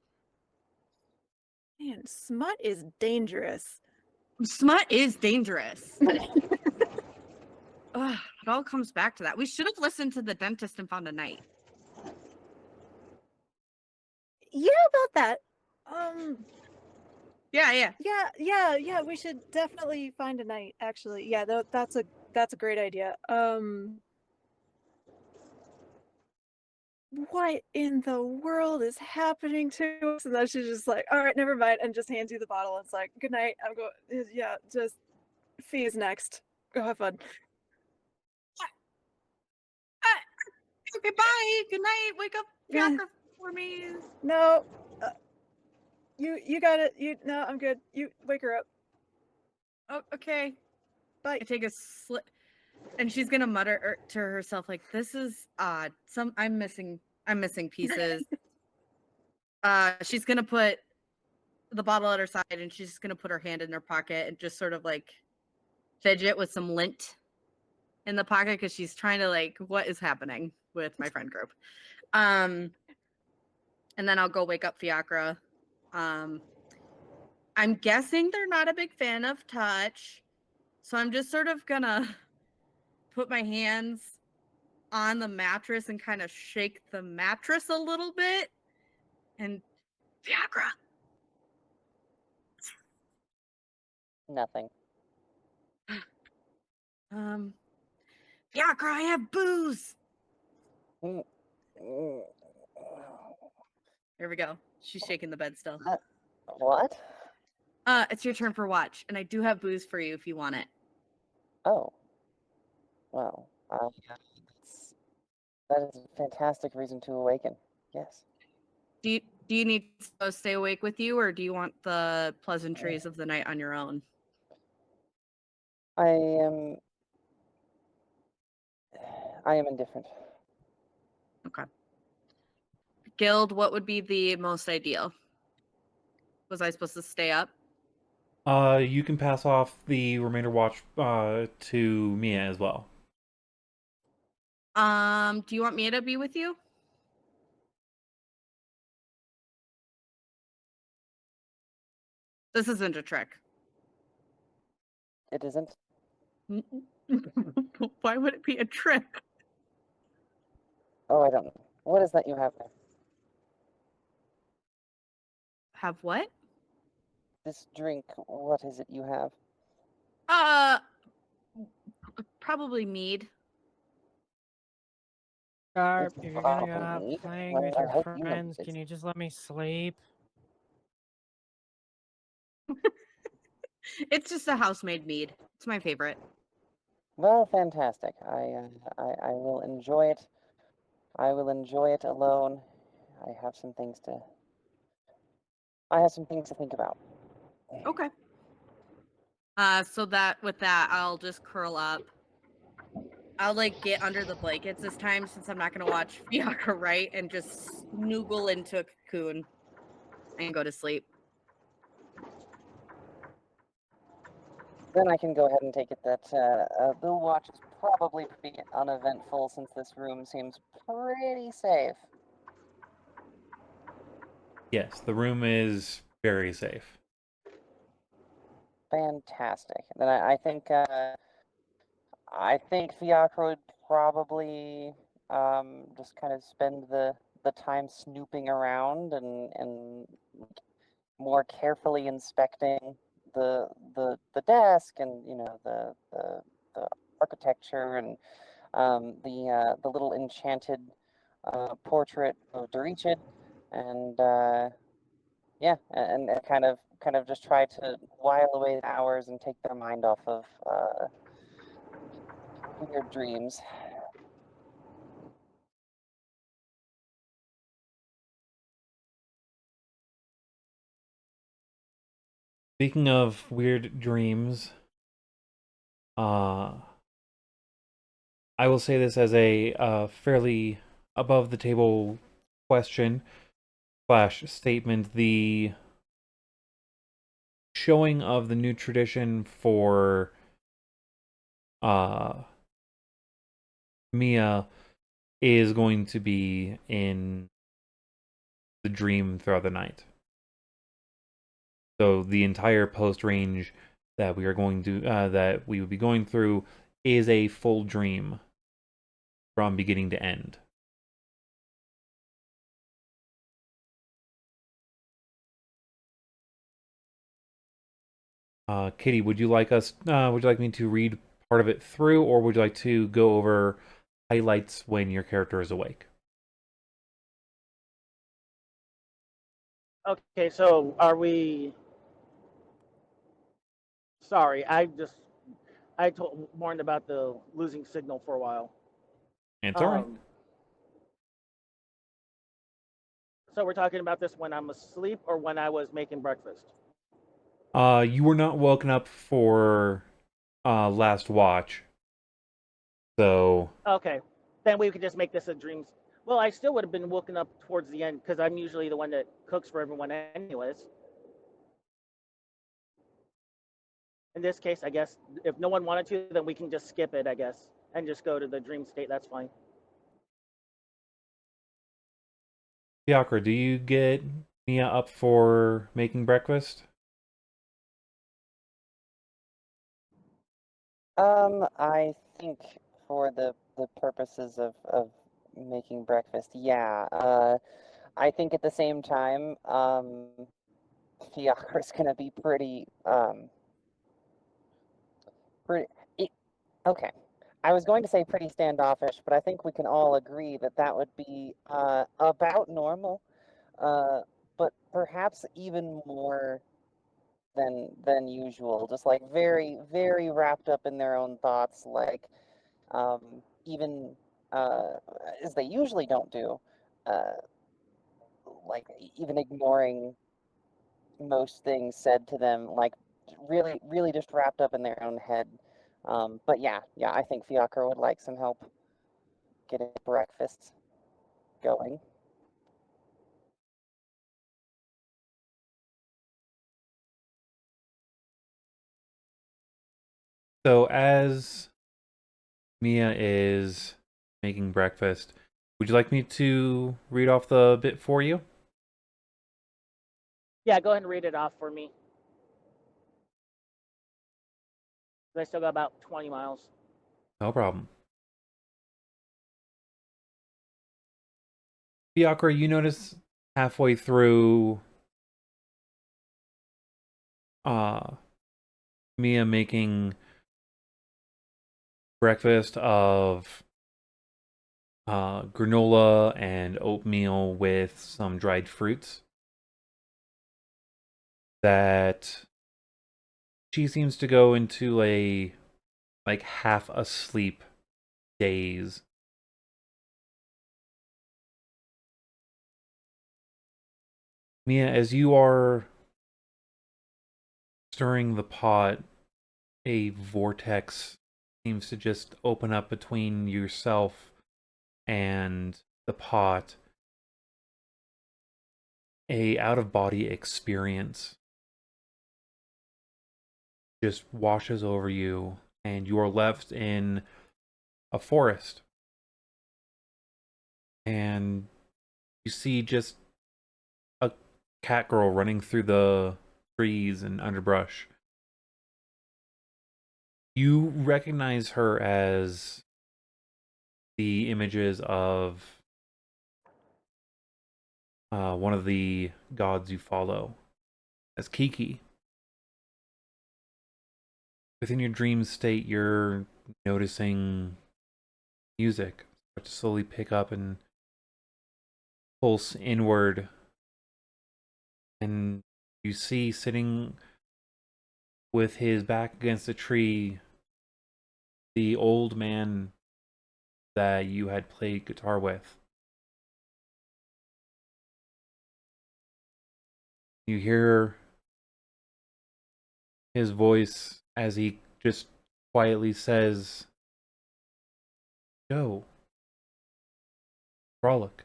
Speaker 3: Man, smut is dangerous.
Speaker 2: Smut is dangerous. Ugh, it all comes back to that. We should have listened to the dentist and found a knight.
Speaker 3: Yeah, about that.
Speaker 2: Yeah.
Speaker 3: Yeah. We should definitely find a knight. Actually, yeah, that's a great idea. What in the world is happening to us? And then she's just like, all right, never mind, and just hands you the bottle. And it's like, good night. I'm going. Yeah, just Fee is next. Go have fun.
Speaker 2: Okay, bye. Good night. Wake up,
Speaker 3: Yeah.
Speaker 2: Fiacre, for me.
Speaker 3: No, you got it. No, I'm good. You wake her up.
Speaker 2: Oh, okay.
Speaker 3: Bye.
Speaker 2: I take a slip, and she's gonna mutter to herself like, "This is odd. I'm missing pieces." She's gonna put the bottle at her side, and she's just gonna put her hand in her pocket and just sort of like fidget with some lint in the pocket because she's trying to like, what is happening with my friend group? And then I'll go wake up Fiacre. I'm guessing they're not a big fan of touch, so I'm just sort of gonna put my hands on the mattress and kind of shake the mattress a little bit. And Fiacre.
Speaker 4: Nothing.
Speaker 2: Fiacre, I have booze.
Speaker 4: Mm, mm.
Speaker 2: There we go. She's shaking the bed still.
Speaker 4: What?
Speaker 2: It's your turn for watch, and I do have booze for you if you want it.
Speaker 4: Oh. Well, that is a fantastic reason to awaken. Yes.
Speaker 2: Do you need to stay awake with you, or do you want the pleasantries of the night on your own?
Speaker 4: I am indifferent.
Speaker 2: Okay. Guild, what would be the most ideal? Was I supposed to stay up?
Speaker 1: You can pass off the remainder watch to Mia as well.
Speaker 2: Do you want Mia to be with you? This isn't a trick.
Speaker 4: It isn't.
Speaker 2: Why would it be a trick?
Speaker 4: Oh, I don't know. What is that you have there?
Speaker 2: Have what?
Speaker 4: This drink, what is it you have?
Speaker 2: Probably mead.
Speaker 5: Sharp,
Speaker 4: It's
Speaker 5: if you're gonna go
Speaker 4: probably
Speaker 5: out
Speaker 4: me.
Speaker 5: playing
Speaker 4: Well,
Speaker 5: with
Speaker 4: I
Speaker 5: your
Speaker 4: hope you know
Speaker 5: friends,
Speaker 4: this.
Speaker 5: can you just let me sleep?
Speaker 2: It's just a house-made mead. It's my favorite.
Speaker 4: Well, fantastic. I will enjoy it. I will enjoy it alone. I have some things to. I have some things to think about.
Speaker 2: Okay. So that with that, I'll just curl up. I'll like get under the blankets this time since I'm not gonna watch Fiacre, right? And just snuggle into a cocoon and go to sleep.
Speaker 4: Then I can go ahead and take it that the watch is probably pretty uneventful since this room seems pretty safe.
Speaker 1: Yes, the room is very safe.
Speaker 4: Fantastic. Then I think Fiacre would probably just kind of spend the time snooping around and more carefully inspecting the desk and the architecture and the little enchanted portrait of Dorichid and yeah, and kind of just try to while away the hours and take their mind off of weird dreams.
Speaker 1: Speaking of weird dreams, I will say this as a fairly above the table question slash statement. The showing of the new tradition for Mia is going to be in the dream throughout the night. So the entire post range that we are going to that we would be going through is a full dream from beginning to end. Katie, would you like me to read part of it through, or would you like to go over highlights when your character is awake?
Speaker 6: Okay, so are we? Sorry, I warned about the losing signal for a while.
Speaker 1: It's all right.
Speaker 6: So we're talking about this when I'm asleep or when I was making breakfast.
Speaker 1: You were not woken up for last watch, so
Speaker 6: Okay, then we could just make this a dream. Well, I still would have been woken up towards the end because I'm usually the one that cooks for everyone, anyways. In this case, I guess if no one wanted to, then we can just skip it, I guess, and just go to the dream state. That's fine.
Speaker 1: Fiacre, do you get Mia up for making breakfast?
Speaker 4: I think for the purposes of making breakfast, yeah. I think at the same time, Fiacre's gonna be pretty. Okay. I was going to say pretty standoffish, but I think we can all agree that that would be about normal, uh, but perhaps even more than usual. Just like very, very wrapped up in their own thoughts, like um, even uh, as they usually don't do, uh, like even ignoring most things said to them, like really, really just wrapped up in their own head. But yeah, I think Fiacre would like some help getting breakfast going.
Speaker 1: So as Mia is making breakfast, would you like me to read off the bit for you?
Speaker 6: Yeah, go ahead and read it off for me. I still got about 20 miles.
Speaker 1: No problem. Fiacre, you notice halfway through Mia making breakfast of granola and oatmeal with some dried fruits that she seems to go into a like half asleep daze. Mia, as you are stirring the pot, a vortex seems to just open up between yourself and the pot. A out-of-body experience just washes over you, and you are left in a forest. And you see just a cat girl running through the trees and underbrush. You recognize her as the images of one of the gods you follow, as Kiki. Within your dream state, you're noticing music start to slowly pick up and pulse inward, and you see sitting with his back against a tree the old man that you had played guitar with. You hear his voice as he just quietly says, "Go, frolic."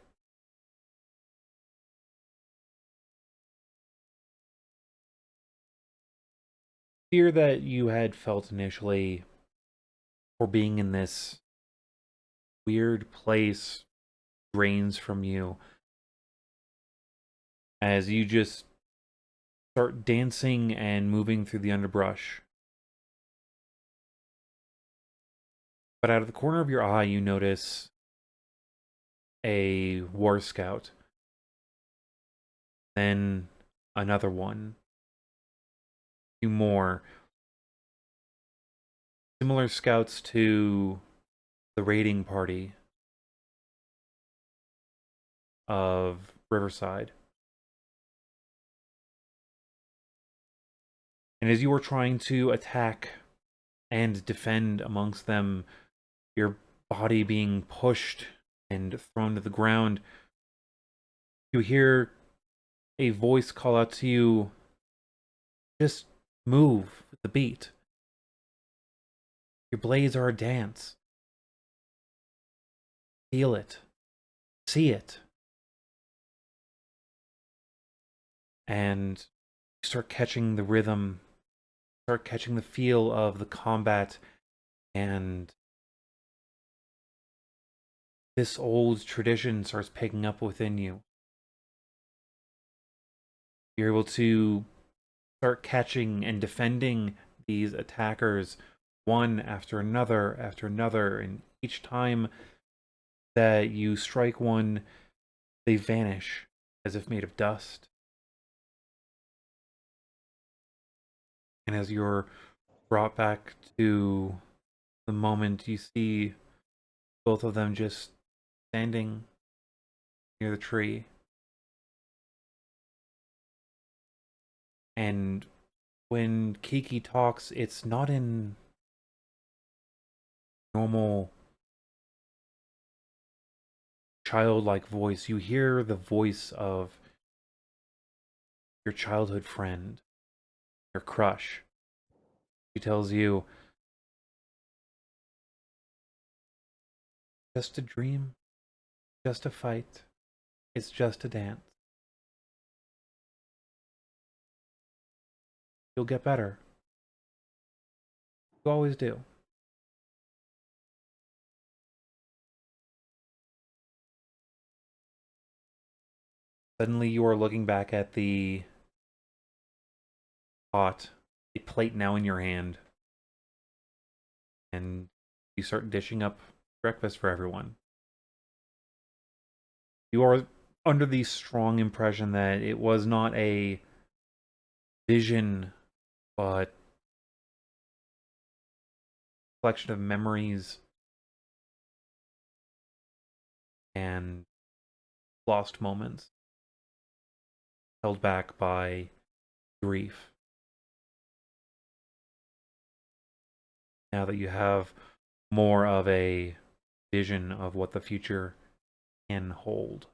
Speaker 1: Fear that you had felt initially for being in this weird place drains from you as you just start dancing and moving through the underbrush. But out of the corner of your eye, you notice a war scout. Then another one. Two more. Similar scouts to the raiding party of Riverside. And as you were trying to attack and defend amongst them, your body being pushed and thrown to the ground, you hear a voice call out to you, "Just move with the beat. Your blades are a dance. Feel it. See it." And you start catching the rhythm, start catching the feel of the combat, and this old tradition starts picking up within you. You're able to start catching and defending these attackers one after another, and each time that you strike one, they vanish as if made of dust. And as you're brought back to the moment, you see both of them just standing near the tree. And when Kiki talks, it's not in normal childlike voice. You hear the voice of your childhood friend, your crush. She tells you, "Just a dream, just a fight, it's just a dance. You'll get better. You always do." Suddenly you are looking back at the pot, a plate now in your hand, and you start dishing up breakfast for everyone. You are under the strong impression that it was not a vision, but a collection of memories and lost moments held back by grief. now that you have more of a vision of what the future can hold.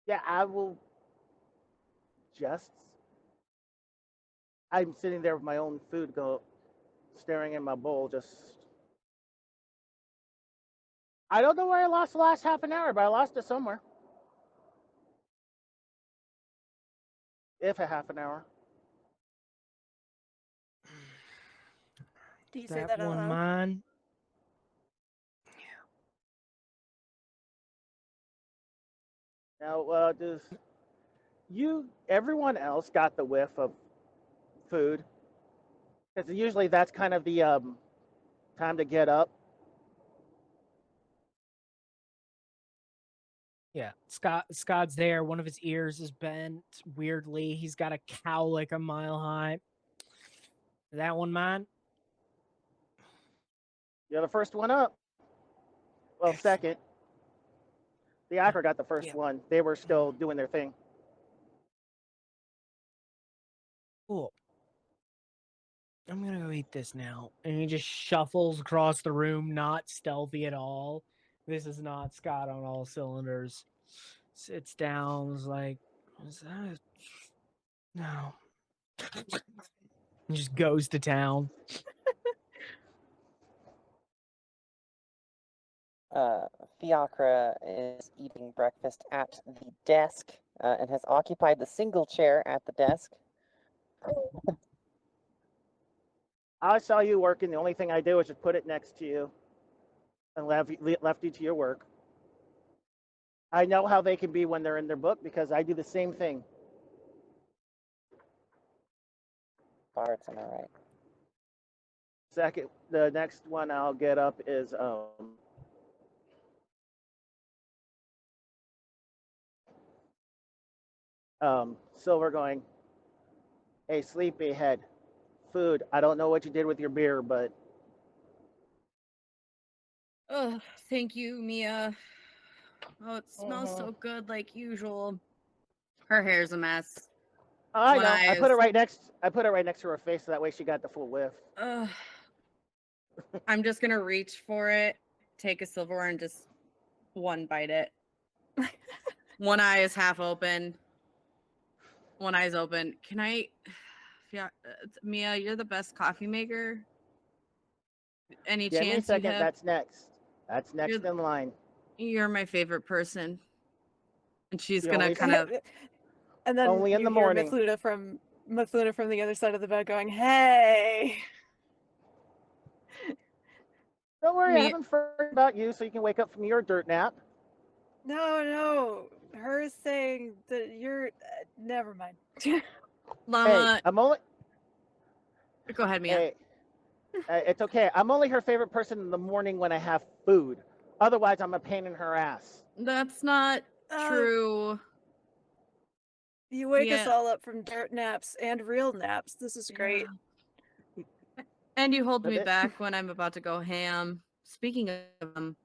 Speaker 6: Yeah, I will just. I'm sitting there with my own food, staring in my bowl. I don't know where I lost the last half an hour, but I lost it somewhere. If a half an hour.
Speaker 3: Do you say that out
Speaker 5: one
Speaker 3: loud?
Speaker 5: mine?
Speaker 6: Now, everyone else got the whiff of food? Because usually that's kind of the time to get up.
Speaker 5: Yeah, Scott's there. One of his ears is bent weirdly. He's got a cow like a mile high. Is that one mine?
Speaker 6: You're the first one up. Well, second. The Fiacre got the first one. They were still doing their thing.
Speaker 5: Cool. I'm gonna go eat this now. And he just shuffles across the room, not stealthy at all. This is not Scott on all cylinders. Sits down, is like, is that no. And just goes to town.
Speaker 4: Fiacre is eating breakfast at the desk and has occupied the single chair at the desk.
Speaker 6: I saw you working. The only thing I did was just put it next to you and left you to your work. I know how they can be when they're in their book because I do the same thing.
Speaker 4: Bards, am I right?
Speaker 6: Second, the next one I'll get up is Silver going, hey, sleepyhead, food. I don't know what you did with your beer, but
Speaker 2: Oh, thank you, Mia. Oh, it smells so good like usual. Her hair's a mess.
Speaker 6: I
Speaker 2: One
Speaker 6: know.
Speaker 2: eye
Speaker 6: I put it
Speaker 2: is-
Speaker 6: right next. I put it right next to her face, so that way she got the full whiff.
Speaker 2: Ugh. I'm just gonna reach for it, take a silverware, and just one bite it. One eye is half open. One eye's open. Can I? Yeah, Mia, you're the best coffee maker. Any
Speaker 6: Give me a
Speaker 2: chance you
Speaker 6: second.
Speaker 2: have?
Speaker 6: That's next. That's next
Speaker 2: You're-
Speaker 6: in line.
Speaker 2: You're my favorite person. And she's
Speaker 6: The
Speaker 2: gonna
Speaker 6: only-
Speaker 2: kind of.
Speaker 3: And then
Speaker 6: Only in
Speaker 3: you
Speaker 6: the
Speaker 3: hear
Speaker 6: morning.
Speaker 3: Mithluna from the other side of the bed going, "Hey."
Speaker 6: Don't worry, I
Speaker 2: Mia-
Speaker 6: haven't forgotten about you, so you can wake up from your dirt nap.
Speaker 3: No. Her saying that you're. Never mind.
Speaker 2: Llama,
Speaker 6: Hey, I'm only.
Speaker 2: go ahead, Mia.
Speaker 6: Hey, it's okay. I'm only her favorite person in the morning when I have food. Otherwise, I'm a pain in her ass.
Speaker 2: That's not true.
Speaker 3: You wake us
Speaker 2: Yeah.
Speaker 3: all up from dirt naps and real naps. This is great.
Speaker 2: Yeah. And you hold
Speaker 6: But
Speaker 2: me
Speaker 6: it-
Speaker 2: back when I'm about to go ham. Speaking of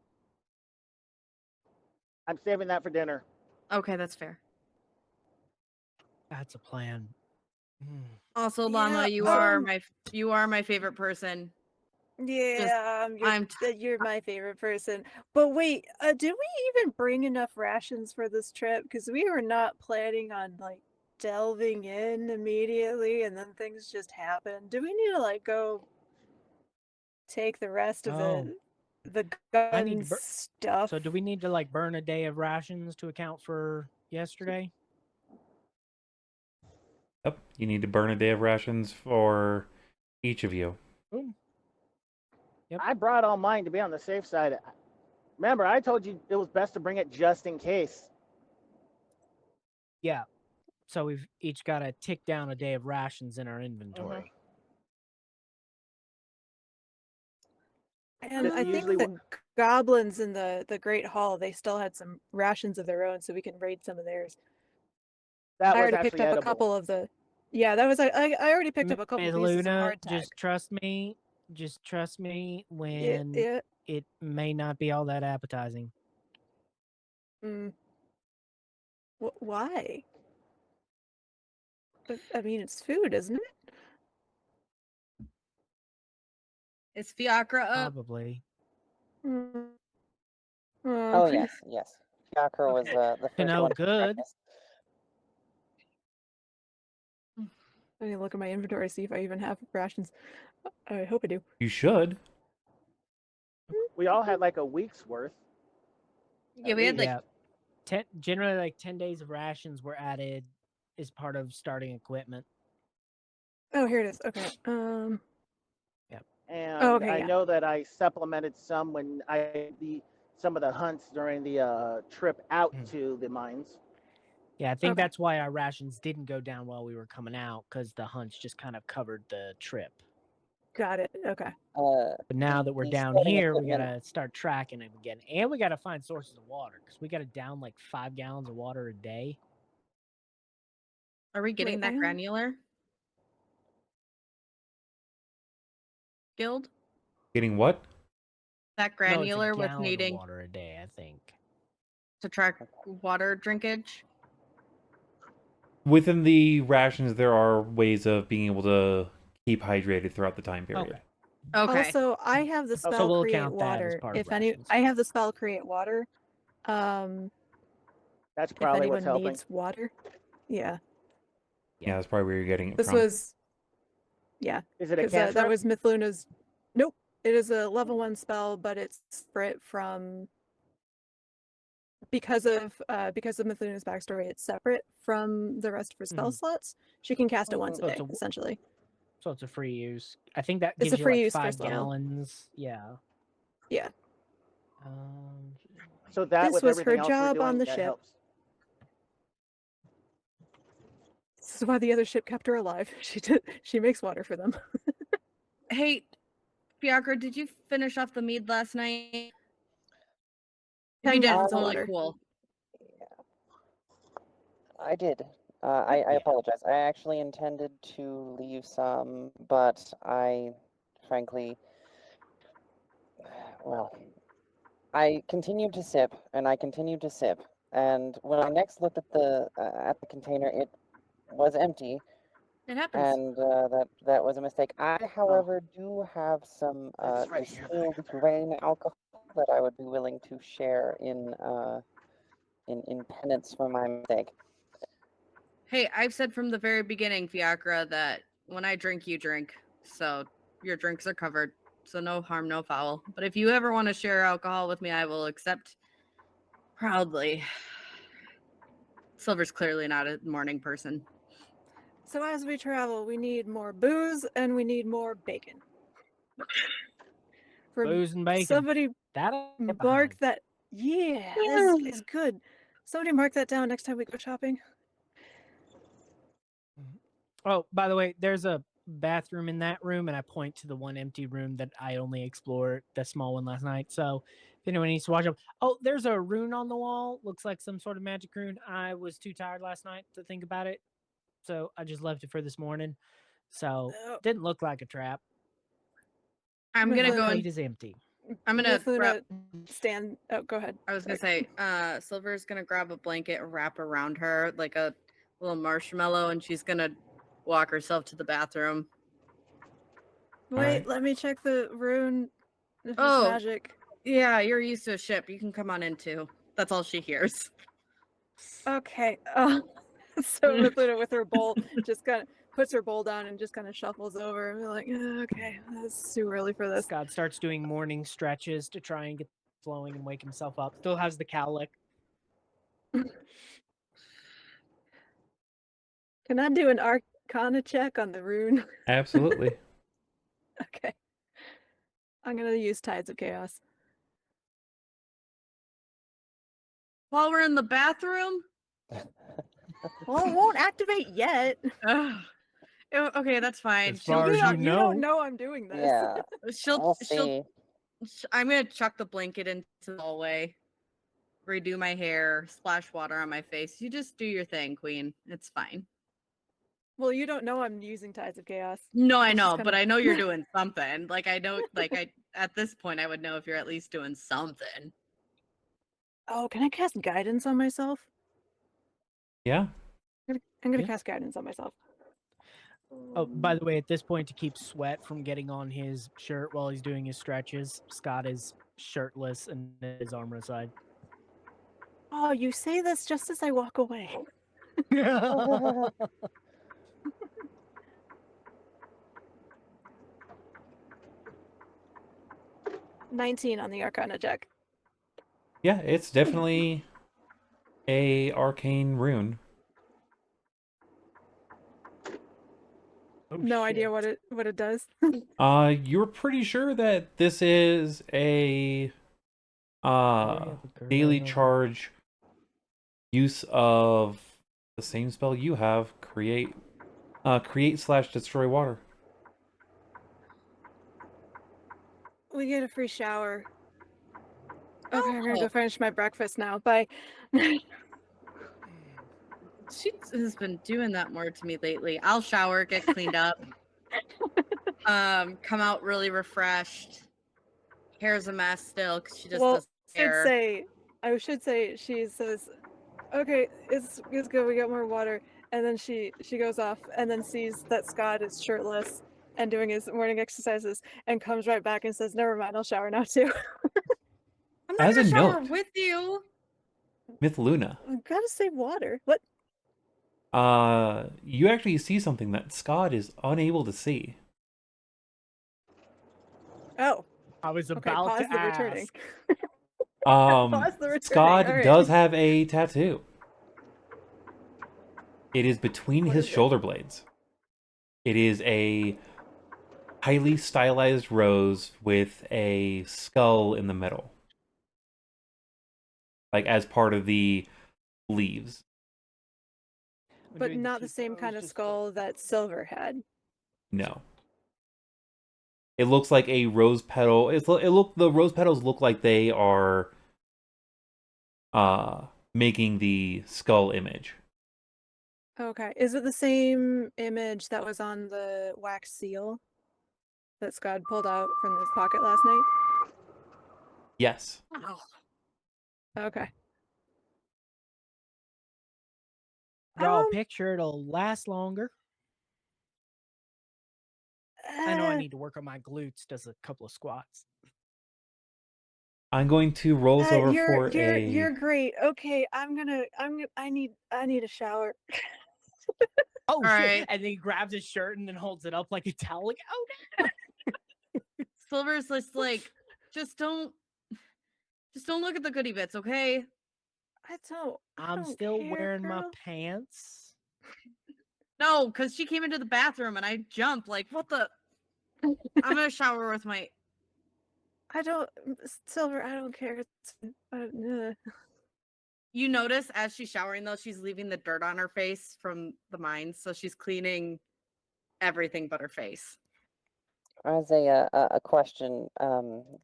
Speaker 6: I'm saving that for dinner.
Speaker 2: okay, that's fair.
Speaker 5: That's a plan.
Speaker 2: Also, Llama,
Speaker 3: Yeah,
Speaker 2: you are my favorite person.
Speaker 3: Yeah, you're my favorite person. But wait, did we even bring enough rations for this trip? Because we were not planning on like delving in immediately, and then things just happened. Do we need to like go take the rest of the
Speaker 5: I need
Speaker 3: gun
Speaker 5: to
Speaker 3: stuff?
Speaker 5: So do we need to like burn a day of rations to account for yesterday?
Speaker 1: Yep, you need to burn a day of rations for each of you.
Speaker 5: Boom. Yep.
Speaker 6: I brought all mine to be on the safe side. Remember, I told you it was best to bring it just in case.
Speaker 5: Yeah. So we've each got to tick down a day of rations in our inventory.
Speaker 3: And
Speaker 6: That's
Speaker 3: I think
Speaker 6: usually
Speaker 3: the goblins in the Great Hall, they still had some rations of their own, so we can raid some of theirs.
Speaker 6: That
Speaker 3: I
Speaker 6: was
Speaker 3: already
Speaker 6: actually
Speaker 3: picked up
Speaker 6: edible.
Speaker 3: a couple of the. Yeah, that was I already picked up a couple pieces of
Speaker 5: Mithluna,
Speaker 3: hardtack.
Speaker 5: just trust me. Just trust me when
Speaker 3: Yeah.
Speaker 5: it may not be all that appetizing.
Speaker 3: Why? I mean, it's food, isn't it?
Speaker 2: Is Fiacre up?
Speaker 5: Probably.
Speaker 3: Mm.
Speaker 4: Oh yes, yes. Fiacre was
Speaker 2: Okay.
Speaker 4: the
Speaker 5: To
Speaker 4: first
Speaker 5: no
Speaker 4: one to
Speaker 5: good.
Speaker 4: breakfast.
Speaker 3: I need to look at my inventory, see if I even have rations. I hope I do.
Speaker 1: You should.
Speaker 6: We all had like a week's worth.
Speaker 2: Yeah,
Speaker 6: at
Speaker 2: we had like
Speaker 5: Yeah. Generally, like 10 days of rations were added as part of starting equipment.
Speaker 3: Oh, here it is. Okay.
Speaker 6: And
Speaker 3: okay,
Speaker 6: I
Speaker 3: yeah.
Speaker 6: know that I supplemented some when some of the hunts during the trip out
Speaker 5: Mhm.
Speaker 6: to the mines.
Speaker 5: Yeah, I think
Speaker 3: Okay.
Speaker 5: that's why our rations didn't go down while we were coming out, because the hunts just kind of covered the trip.
Speaker 3: Got it. Okay.
Speaker 5: But now that we're
Speaker 4: the
Speaker 5: down
Speaker 4: starting
Speaker 5: here, we
Speaker 4: equipment-
Speaker 5: gotta start tracking it again, and we gotta find sources of water because we gotta down like 5 gallons of water a day.
Speaker 2: Are we getting
Speaker 3: Wait,
Speaker 2: that
Speaker 3: I am-
Speaker 2: granular? Guild?
Speaker 1: Getting what?
Speaker 2: That
Speaker 5: No,
Speaker 2: granular
Speaker 5: it's a
Speaker 2: with
Speaker 5: gallon
Speaker 2: needing
Speaker 5: of water a day, I think.
Speaker 2: to track water drinkage?
Speaker 1: Within the rations, there are ways of being able to keep hydrated throughout the time period.
Speaker 2: Okay.
Speaker 3: Also, I have the
Speaker 6: So
Speaker 3: spell
Speaker 5: we'll
Speaker 3: create
Speaker 5: count that as
Speaker 3: water.
Speaker 5: part of
Speaker 3: If any,
Speaker 5: rations.
Speaker 3: I have the spell create water.
Speaker 6: That's
Speaker 3: If
Speaker 6: probably what's
Speaker 3: anyone
Speaker 6: helping.
Speaker 3: needs water, yeah.
Speaker 1: Yeah, that's probably where you're getting it
Speaker 3: This
Speaker 1: from.
Speaker 3: was, yeah,
Speaker 6: Is it a
Speaker 3: because
Speaker 6: cantrip?
Speaker 3: that was Mithluna's. Nope, it is a level 1 spell, but it's separate from. Because of Mithluna's backstory, it's separate from the rest of her spell slots. She can cast it once a
Speaker 5: So
Speaker 3: day,
Speaker 5: it's a-
Speaker 3: essentially.
Speaker 5: So it's a free use. I think that
Speaker 3: It's
Speaker 5: gives
Speaker 3: a
Speaker 5: you
Speaker 3: free
Speaker 5: like
Speaker 3: use
Speaker 5: 5
Speaker 3: first level.
Speaker 5: gallons. Yeah.
Speaker 3: Yeah.
Speaker 6: So that
Speaker 3: This
Speaker 6: with
Speaker 3: was her
Speaker 6: everything else we're
Speaker 3: job on
Speaker 6: doing,
Speaker 3: the
Speaker 6: that
Speaker 3: ship.
Speaker 6: helps.
Speaker 3: This is why the other ship kept her alive. She makes water for them.
Speaker 2: Hey, Fiacre, did you finish off the mead last night? If
Speaker 3: 10
Speaker 2: you did,
Speaker 3: gallons
Speaker 2: it's
Speaker 3: of
Speaker 2: totally
Speaker 3: water.
Speaker 2: cool.
Speaker 4: I did. I
Speaker 5: Yeah.
Speaker 4: apologize. I actually intended to leave some, but I, frankly, well, I continued to sip, and I continued to sip, and when I next looked at the container, it was empty,
Speaker 2: It happens.
Speaker 4: and that was a mistake. I, however, do have some
Speaker 6: It's right here that I
Speaker 4: distilled grain alcohol that I would be willing to share in penance for my mistake.
Speaker 2: Hey, I've said from the very beginning, Fiacre, that when I drink, you drink. So your drinks are covered. So no harm, no foul. But if you ever want to share alcohol with me, I will accept proudly. Silver's clearly not a morning person.
Speaker 3: So as we travel, we need more booze and we need more bacon. For
Speaker 5: Booze and bacon.
Speaker 3: somebody
Speaker 5: That'll get
Speaker 3: mark
Speaker 5: behind.
Speaker 3: that. Yeah, this is good. Somebody mark that down next time we go shopping.
Speaker 5: Oh, by the way, there's a bathroom in that room, and I point to the one empty room that I only explored, the small one last night. So if anyone needs to watch up. Oh, there's a rune on the wall. Looks like some sort of magic rune. I was too tired last night to think about it, so I just left it for this morning. So
Speaker 3: Oh.
Speaker 5: didn't look like a trap.
Speaker 2: I'm gonna go
Speaker 3: Mithluna-
Speaker 2: in.
Speaker 5: Plate is empty.
Speaker 2: I'm gonna
Speaker 3: Mithluna stand. Oh, go ahead.
Speaker 2: I was gonna
Speaker 3: Sorry.
Speaker 2: say, Silver's gonna grab a blanket and wrap around her like a little marshmallow, and she's gonna walk herself to the bathroom.
Speaker 3: Wait,
Speaker 1: Alright.
Speaker 3: let me check the rune. If it's
Speaker 2: Oh.
Speaker 3: magic.
Speaker 2: Yeah, you're used to a ship. You can come on in too. That's all she hears.
Speaker 3: Okay. So Mithluna with her bowl just kind of puts her bowl down and just kind of shuffles over and be like, okay, that's too early for this.
Speaker 5: Skad starts doing morning stretches to try and get flowing and wake himself up. Still has the cowlick.
Speaker 3: Can I do an arcana check on the rune?
Speaker 1: Absolutely.
Speaker 3: Okay. I'm gonna use Tides of Chaos.
Speaker 2: While we're in the bathroom?
Speaker 3: Well, it won't activate yet.
Speaker 2: Ugh. Okay, that's fine.
Speaker 5: As far as
Speaker 3: you
Speaker 5: you
Speaker 3: don't
Speaker 5: know.
Speaker 3: know I'm doing this.
Speaker 4: Yeah,
Speaker 2: She'll
Speaker 4: we'll see.
Speaker 2: I'm gonna chuck the blanket into the hallway, redo my hair, splash water on my face. You just do your thing, Queen. It's fine.
Speaker 3: Well, you don't know I'm using Tides of Chaos.
Speaker 2: No, I
Speaker 3: It's just
Speaker 2: know, but
Speaker 3: kinda-
Speaker 2: I know you're doing something. Like I know, I at this point I would know if you're at least doing something.
Speaker 3: Oh, can I cast guidance on myself?
Speaker 1: Yeah.
Speaker 3: I'm gonna
Speaker 5: Yeah.
Speaker 3: cast guidance on myself.
Speaker 5: Oh, by the way, at this point, to keep sweat from getting on his shirt while he's doing his stretches, Scott is shirtless and his armor aside.
Speaker 3: Oh, you say this just as I walk away. 19 on the Arcana check.
Speaker 1: Yeah, it's definitely a arcane rune.
Speaker 5: Oh,
Speaker 3: No idea
Speaker 5: shit.
Speaker 3: what it does.
Speaker 1: You're pretty sure that this is a daily charge use of the same spell you have, create / destroy water.
Speaker 3: We get a free shower. Okay, I'm gonna
Speaker 2: Oh.
Speaker 3: go finish my breakfast now. Bye.
Speaker 2: She has been doing that more to me lately. I'll shower, get cleaned up, come out really refreshed. Hair's a mess still because she just doesn't care.
Speaker 3: I should say she says, "Okay, it's good. We got more water." And then she goes off and then sees that Scott is shirtless and doing his morning exercises and comes right back and says, "Never mind, I'll shower now too."
Speaker 2: I'm not
Speaker 1: As
Speaker 2: gonna
Speaker 1: a
Speaker 2: shower
Speaker 1: note-
Speaker 2: with you.
Speaker 1: Mithluna,
Speaker 3: I've gotta save water. What?
Speaker 1: you actually see something that Skad is unable to see.
Speaker 3: Oh,
Speaker 5: I was
Speaker 3: okay.
Speaker 5: about
Speaker 3: Pause
Speaker 5: to
Speaker 3: the
Speaker 5: ask.
Speaker 3: returning.
Speaker 1: Skad
Speaker 3: the returning, alright.
Speaker 1: does have a tattoo. It is between
Speaker 3: What
Speaker 1: his
Speaker 3: is it?
Speaker 1: shoulder blades. It is a highly stylized rose with a skull in the middle. Like as part of the leaves.
Speaker 5: I'm
Speaker 3: But
Speaker 5: doing
Speaker 3: not the
Speaker 5: T
Speaker 3: same
Speaker 5: pose
Speaker 3: kind of
Speaker 5: just
Speaker 3: skull that Silver had.
Speaker 1: No. It looks like a rose petal. The rose petals look like they are making the skull image.
Speaker 3: Okay. Is it the same image that was on the wax seal that Scott pulled out from his pocket last night?
Speaker 1: Yes.
Speaker 2: Oh,
Speaker 3: Okay.
Speaker 5: draw a
Speaker 3: Um,
Speaker 5: picture. It'll last longer. I know I
Speaker 3: uh,
Speaker 5: need to work on my glutes. Does a couple of squats.
Speaker 1: I'm going to roll this over for
Speaker 3: you're great. Okay, I need a shower.
Speaker 5: Oh shit!
Speaker 2: Alright.
Speaker 5: And then he grabs his shirt and then holds it up like a towel. Like, oh no!
Speaker 2: Silver's just like, just don't look at the goodie bits, okay?
Speaker 3: I don't
Speaker 5: I'm still
Speaker 3: care,
Speaker 5: wearing my
Speaker 3: girl.
Speaker 5: pants.
Speaker 2: No, because she came into the bathroom and I jumped. Like, what the? I'm gonna shower with my.
Speaker 3: I don't, Silver. I don't care.
Speaker 2: You notice as she's showering though, she's leaving the dirt on her face from the mines, so she's cleaning everything but her face.
Speaker 4: As a question,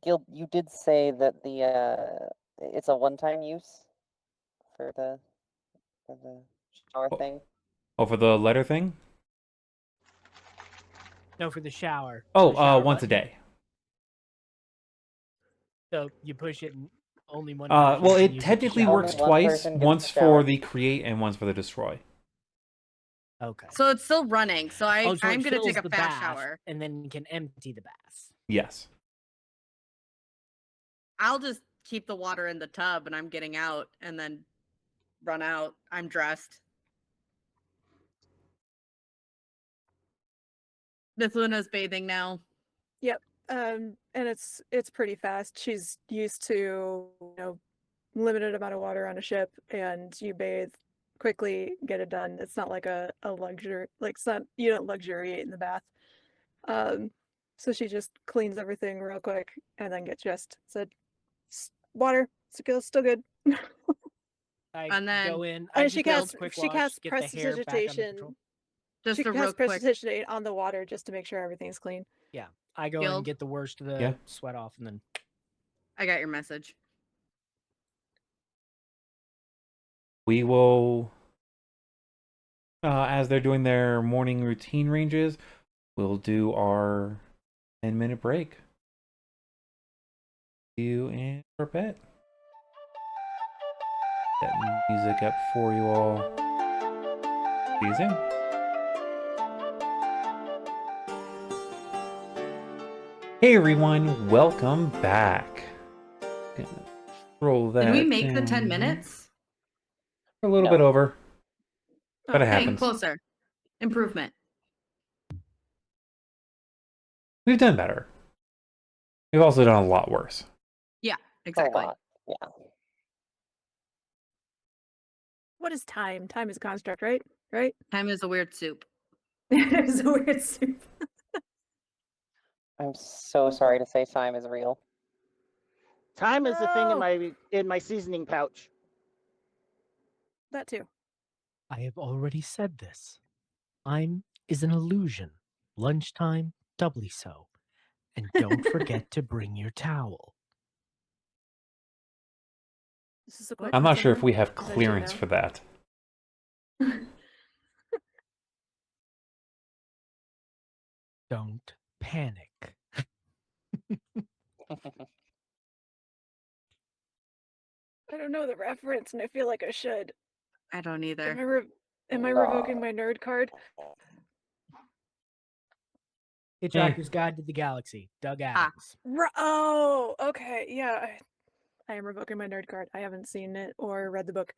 Speaker 4: Gil, you did say that it's a one-time use for the shower
Speaker 1: Oh.
Speaker 4: thing.
Speaker 1: Oh, for the letter thing?
Speaker 5: No, for the shower.
Speaker 1: Oh,
Speaker 5: The shower
Speaker 1: once a
Speaker 5: button.
Speaker 1: day.
Speaker 5: So you push it and only one.
Speaker 1: Well,
Speaker 5: person can
Speaker 1: it
Speaker 5: use to
Speaker 1: technically
Speaker 5: shower.
Speaker 1: works
Speaker 4: Only one
Speaker 1: twice.
Speaker 4: person gets
Speaker 1: Once
Speaker 4: to
Speaker 1: for
Speaker 4: shower.
Speaker 1: the create and once for the destroy.
Speaker 5: Okay.
Speaker 2: So it's still running. So
Speaker 5: so
Speaker 2: I'm
Speaker 5: it
Speaker 2: gonna take
Speaker 5: fills
Speaker 2: a
Speaker 5: the
Speaker 2: fast
Speaker 5: bath,
Speaker 2: shower.
Speaker 5: and then you can empty the bath.
Speaker 1: Yes.
Speaker 2: I'll just keep the water in the tub and I'm getting out and then run out. I'm dressed. Mithluna's bathing now.
Speaker 3: And it's pretty fast. She's used to, limited amount of water on a ship, and you bathe quickly, get it done. It's not like a luxury, like it's not, you don't luxuriate in the bath. So she just cleans everything real quick and then gets dressed. Said, water, still good.
Speaker 5: I
Speaker 2: And then-
Speaker 5: go in.
Speaker 3: And
Speaker 5: I
Speaker 3: she
Speaker 5: just
Speaker 3: casts
Speaker 5: quick
Speaker 3: she
Speaker 5: wash,
Speaker 3: casts
Speaker 5: get the hair back under
Speaker 3: prestidigitation.
Speaker 5: control.
Speaker 2: Just
Speaker 3: She
Speaker 2: a real
Speaker 3: casts
Speaker 2: quick.
Speaker 3: prestidigitate on the water just to make sure everything's clean.
Speaker 5: I go in
Speaker 2: Guild?
Speaker 5: and get the worst of the
Speaker 1: Yeah.
Speaker 5: sweat off, and then
Speaker 2: I got your message.
Speaker 1: We will, as they're doing their morning routine ranges, we'll do our 10-minute break. See you in our bit. That music up for you all. See you soon. Hey everyone, welcome back. Gonna roll that.
Speaker 2: Did we make the 10
Speaker 1: down
Speaker 2: minutes?
Speaker 1: a little
Speaker 4: No.
Speaker 1: bit over, but it
Speaker 3: Okay,
Speaker 1: happens.
Speaker 2: Closer. Improvement.
Speaker 1: We've done better. We've also done a lot worse.
Speaker 2: Yeah,
Speaker 4: A
Speaker 2: exactly.
Speaker 4: lot. Yeah.
Speaker 3: what is time? Time is a construct, right? Right?
Speaker 2: Time is a weird soup.
Speaker 3: It's a weird soup.
Speaker 4: I'm so sorry to say time is real.
Speaker 6: Time is the thing
Speaker 3: No!
Speaker 6: in my seasoning pouch.
Speaker 3: That too.
Speaker 5: I have already said this. Time is an illusion. Lunchtime, doubly so. And don't forget to bring your towel.
Speaker 3: This is a quote
Speaker 1: I'm
Speaker 3: from
Speaker 1: not sure if
Speaker 3: someone?
Speaker 1: we have
Speaker 3: Is that
Speaker 1: clearance
Speaker 3: now?
Speaker 1: for that.
Speaker 5: Don't panic.
Speaker 3: I don't know the reference, and I feel like I should.
Speaker 2: I don't
Speaker 3: Am I,
Speaker 2: either.
Speaker 3: am I revoking my nerd card?
Speaker 5: Hitchhiker's Guide to the Galaxy. Doug Adams.
Speaker 3: Oh, okay. Yeah, I am revoking my nerd card. I haven't seen it or read the book.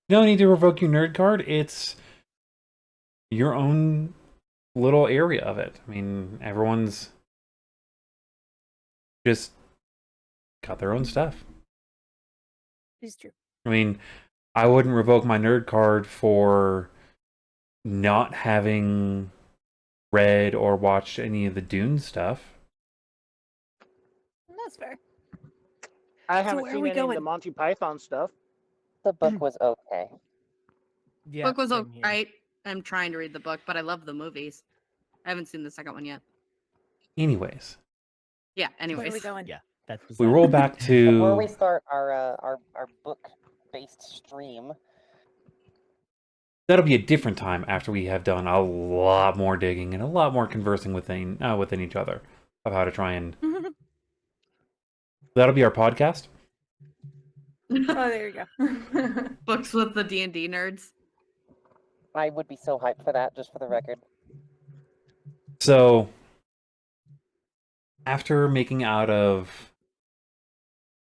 Speaker 1: You don't need to revoke your nerd card. It's your own little area of it. I mean, everyone's just got their own stuff.
Speaker 3: It's true.
Speaker 1: I mean, I wouldn't revoke my nerd card for not having read or watched any of the Dune stuff.
Speaker 3: That's fair.
Speaker 6: I
Speaker 3: So
Speaker 6: haven't
Speaker 3: where are
Speaker 6: seen
Speaker 3: we
Speaker 6: any of the
Speaker 3: going?
Speaker 6: Monty Python stuff.
Speaker 4: The book was okay.
Speaker 5: Yeah,
Speaker 2: Book was
Speaker 5: same here.
Speaker 2: alright. I'm trying to read the book, but I love the movies. I haven't seen the second one yet.
Speaker 1: Anyways,
Speaker 2: Yeah,
Speaker 3: Where are we
Speaker 2: anyways.
Speaker 3: going?
Speaker 5: Yeah, that's
Speaker 1: we roll back
Speaker 4: Before we
Speaker 1: to
Speaker 4: start our book-based stream,
Speaker 1: that'll be a different time after we have done a lot more digging and a lot more conversing within each other of how to try and. That'll be our podcast.
Speaker 3: Oh, there you go.
Speaker 2: Books with the D&D nerds.
Speaker 4: I would be so hyped for that, just for the record.
Speaker 1: So, after making out of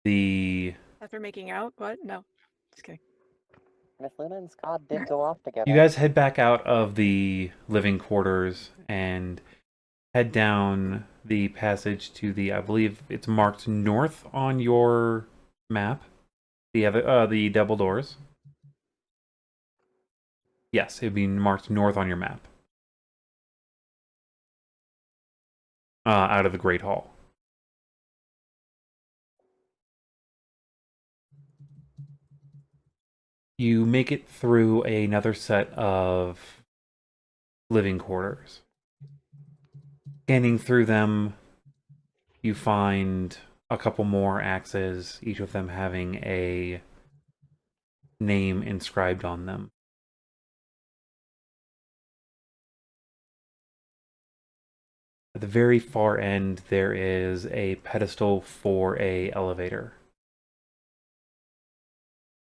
Speaker 1: the,
Speaker 3: After making out? What? No. Just kidding.
Speaker 4: Mithluna and Skad did go off together.
Speaker 1: you guys head back out of the living quarters and head down the passage to the, I believe it's marked north on your map. The double doors. Yes, it'd be marked north on your map. Out of the Great Hall. You make it through another set of living quarters. Scanning through them, you find a couple more axes, each of them having a name inscribed on them. At the very far end, there is a pedestal for a elevator.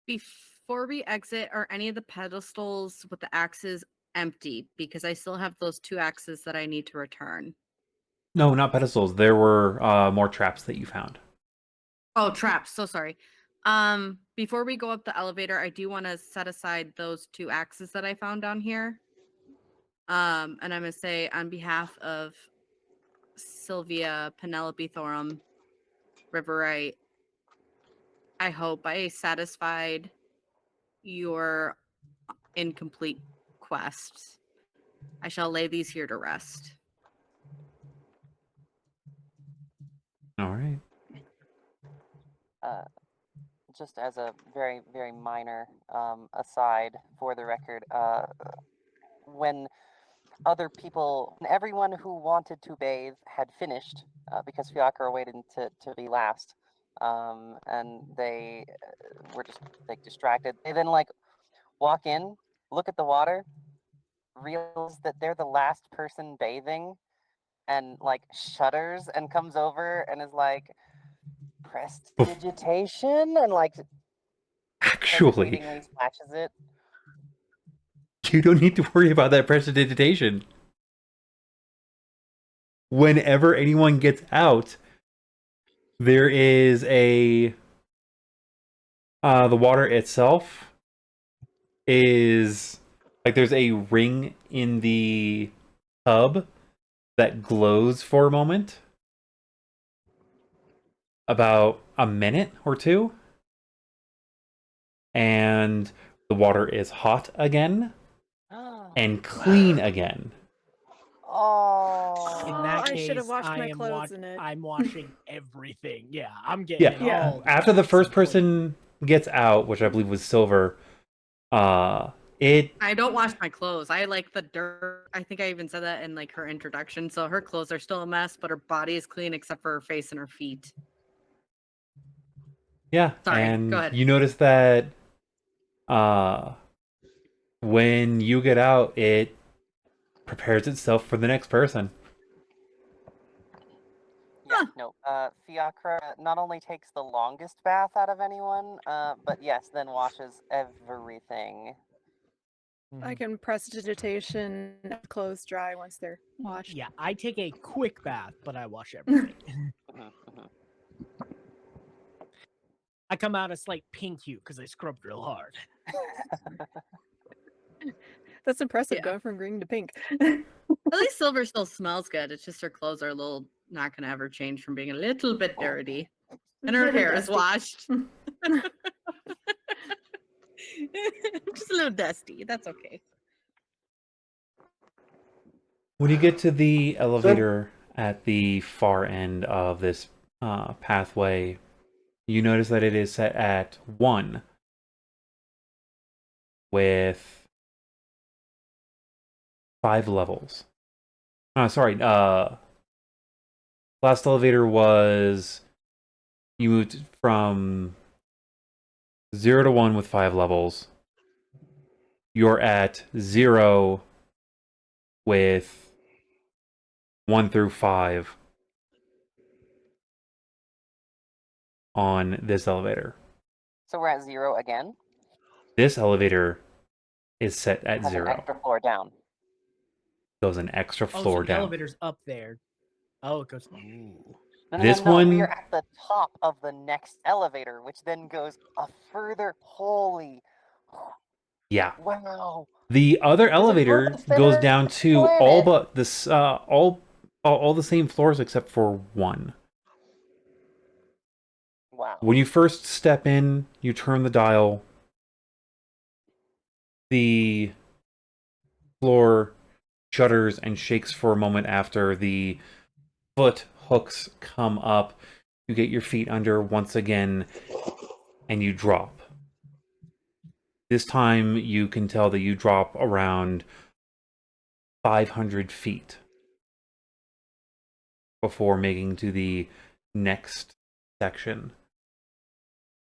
Speaker 2: Before we exit, are any of the pedestals with the axes empty? Because I still have those 2 axes that I need to return.
Speaker 1: No, not pedestals. There were more traps that you found.
Speaker 2: Oh, traps. So sorry. Before we go up the elevator, I do want to set aside those 2 axes that I found down here. And I'm gonna say on behalf of Sylvia, Penelope Thorum, Riverite, I hope I satisfied your incomplete quest. I shall lay these here to rest.
Speaker 1: All right.
Speaker 4: Just as a very, very minor aside for the record, when everyone who wanted to bathe had finished, because Fiacre waited to be last, and they were just like distracted. They then like walk in, look at the water, realize that they're the last person bathing, and like shudders and comes over and is like, prestidigitation, and like
Speaker 1: Actually,
Speaker 4: hesitatingly splashes it.
Speaker 1: you don't need to worry about that prestidigitation. whenever anyone gets out, there is the water itself is like there's a ring in the tub that glows for a moment, about a minute or two, and the water is hot again and clean again.
Speaker 4: Oh.
Speaker 5: In that
Speaker 3: I should have
Speaker 5: case,
Speaker 3: washed my clothes in it.
Speaker 5: I'm washing everything. Yeah, I'm getting it
Speaker 3: Yeah.
Speaker 5: all.
Speaker 1: After the
Speaker 5: nice
Speaker 1: first
Speaker 5: and clean.
Speaker 1: person gets out, which I believe was Silver, it
Speaker 2: I don't wash my clothes. I like the dirt. I think I even said that in like her introduction. So her clothes are still a mess, but her body is clean except for her face and her feet.
Speaker 1: yeah,
Speaker 2: Sorry,
Speaker 1: and
Speaker 2: go ahead.
Speaker 1: you notice that when you get out, it prepares itself for the next person.
Speaker 4: Yeah,
Speaker 2: Huh.
Speaker 4: no. Fiacre not only takes the longest bath out of anyone, but yes, then washes everything.
Speaker 3: I can prestidigitation clothes dry once they're washed.
Speaker 5: Yeah, I take a quick bath, but I wash everything.
Speaker 4: Mhm, mhm.
Speaker 5: I come out a slight pink hue because I scrubbed real hard.
Speaker 3: That's impressive,
Speaker 2: Yeah.
Speaker 3: going from green to pink.
Speaker 2: At least Silver still smells good. It's just her clothes are a little not gonna ever change from being a little bit dirty. And her
Speaker 3: Little
Speaker 2: hair is
Speaker 3: dusty.
Speaker 2: washed. Just a little dusty. That's okay.
Speaker 1: When you get to the elevator at the far end of this pathway, you notice that it is set at 1 with 5 levels. Sorry, last elevator was you moved from 0 to 1 with 5 levels. You're at 0 with 1 through 5 on this elevator.
Speaker 4: So we're at 0 again.
Speaker 1: This elevator is set at
Speaker 4: Has an
Speaker 1: 0.
Speaker 4: extra floor down.
Speaker 1: Goes an extra
Speaker 5: Oh,
Speaker 1: floor
Speaker 5: so the
Speaker 1: down.
Speaker 5: elevator's up there. Oh, it goes. Ooh.
Speaker 4: No,
Speaker 1: This
Speaker 4: no,
Speaker 1: one-
Speaker 4: we are at the top of the next elevator, which then goes a further. Holy,
Speaker 1: Yeah.
Speaker 4: wow!
Speaker 1: The other elevator
Speaker 4: further
Speaker 1: goes
Speaker 4: thinner
Speaker 1: down to all
Speaker 4: planet.
Speaker 1: but this all the same floors except for one.
Speaker 4: Wow.
Speaker 1: When you first step in, you turn the dial. The floor shudders and shakes for a moment after the foot hooks come up. You get your feet under once again, and you drop. This time, you can tell that you drop around 500 feet before making to the next section.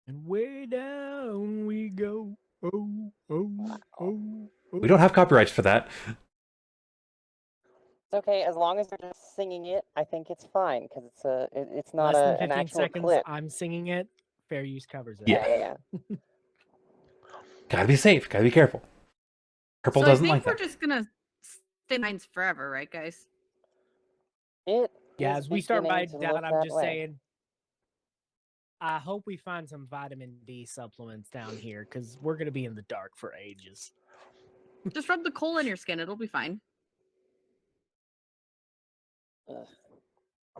Speaker 5: And way down we go. Oh, oh, oh, oh.
Speaker 1: We don't have copyrights for that.
Speaker 4: It's okay as long as they're just singing it. I think it's fine because it's not
Speaker 5: Less than
Speaker 4: an
Speaker 5: 15
Speaker 4: actual
Speaker 5: seconds.
Speaker 4: clip.
Speaker 5: I'm singing it. Fair use covers it.
Speaker 1: Yeah.
Speaker 4: Yeah.
Speaker 1: Gotta be safe. Gotta be careful. Purple
Speaker 2: So
Speaker 1: doesn't
Speaker 2: I think
Speaker 1: like
Speaker 2: we're
Speaker 1: that.
Speaker 2: just gonna stay mines forever, right, guys?
Speaker 4: It
Speaker 5: Yeah,
Speaker 4: is
Speaker 5: as we start
Speaker 4: beginning
Speaker 5: riding
Speaker 4: to
Speaker 5: down,
Speaker 4: look
Speaker 5: I'm
Speaker 4: that
Speaker 5: just
Speaker 4: way.
Speaker 5: saying, I hope we find some vitamin D supplements down here because we're going to be in the dark for ages.
Speaker 2: Just rub the coal in your skin. It'll be fine.
Speaker 4: Ugh.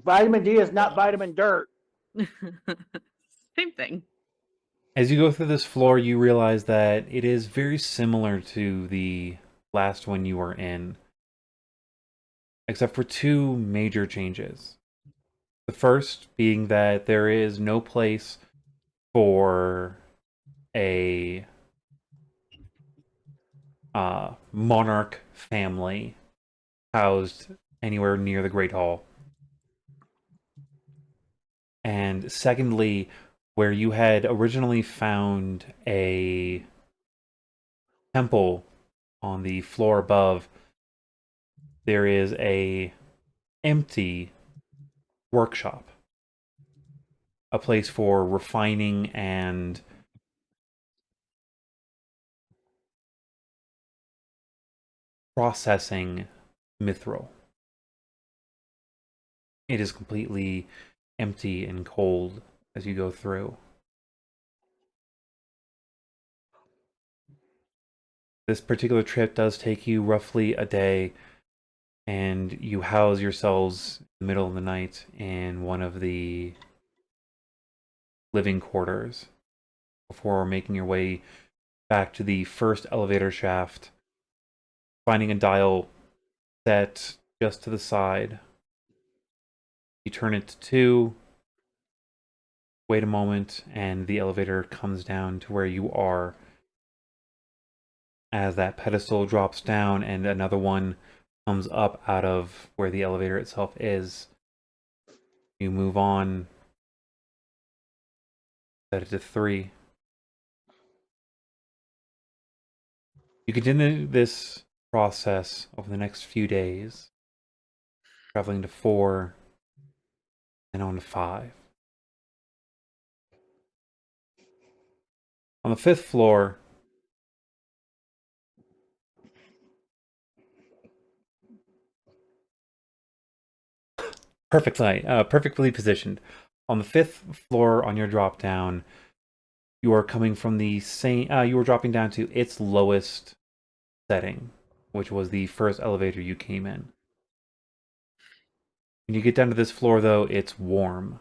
Speaker 6: Vitamin D is not vitamin dirt.
Speaker 2: Same thing.
Speaker 1: As you go through this floor, you realize that it is very similar to the last one you were in, except for 2 major changes. The first being that there is no place for a monarch family housed anywhere near the Great Hall. And secondly, where you had originally found a temple on the floor above, there is a empty workshop, a place for refining and processing mithril. it is completely empty and cold as you go through. This particular trip does take you roughly a day, and you house yourselves in the middle of the night in one of the living quarters before making your way back to the first elevator shaft, finding a dial set just to the side. You turn it to 2, wait a moment, and the elevator comes down to where you are. As that pedestal drops down and another one comes up out of where the elevator itself is, you move on, set it to 3. You continue this process over the next few days, traveling to 4 and on to 5. On the 5th floor, perfectly positioned. On the 5th floor on your drop down, you are coming from the same. You were dropping down to its lowest setting, which was the first elevator you came in. When you get down to this floor, though, it's warm.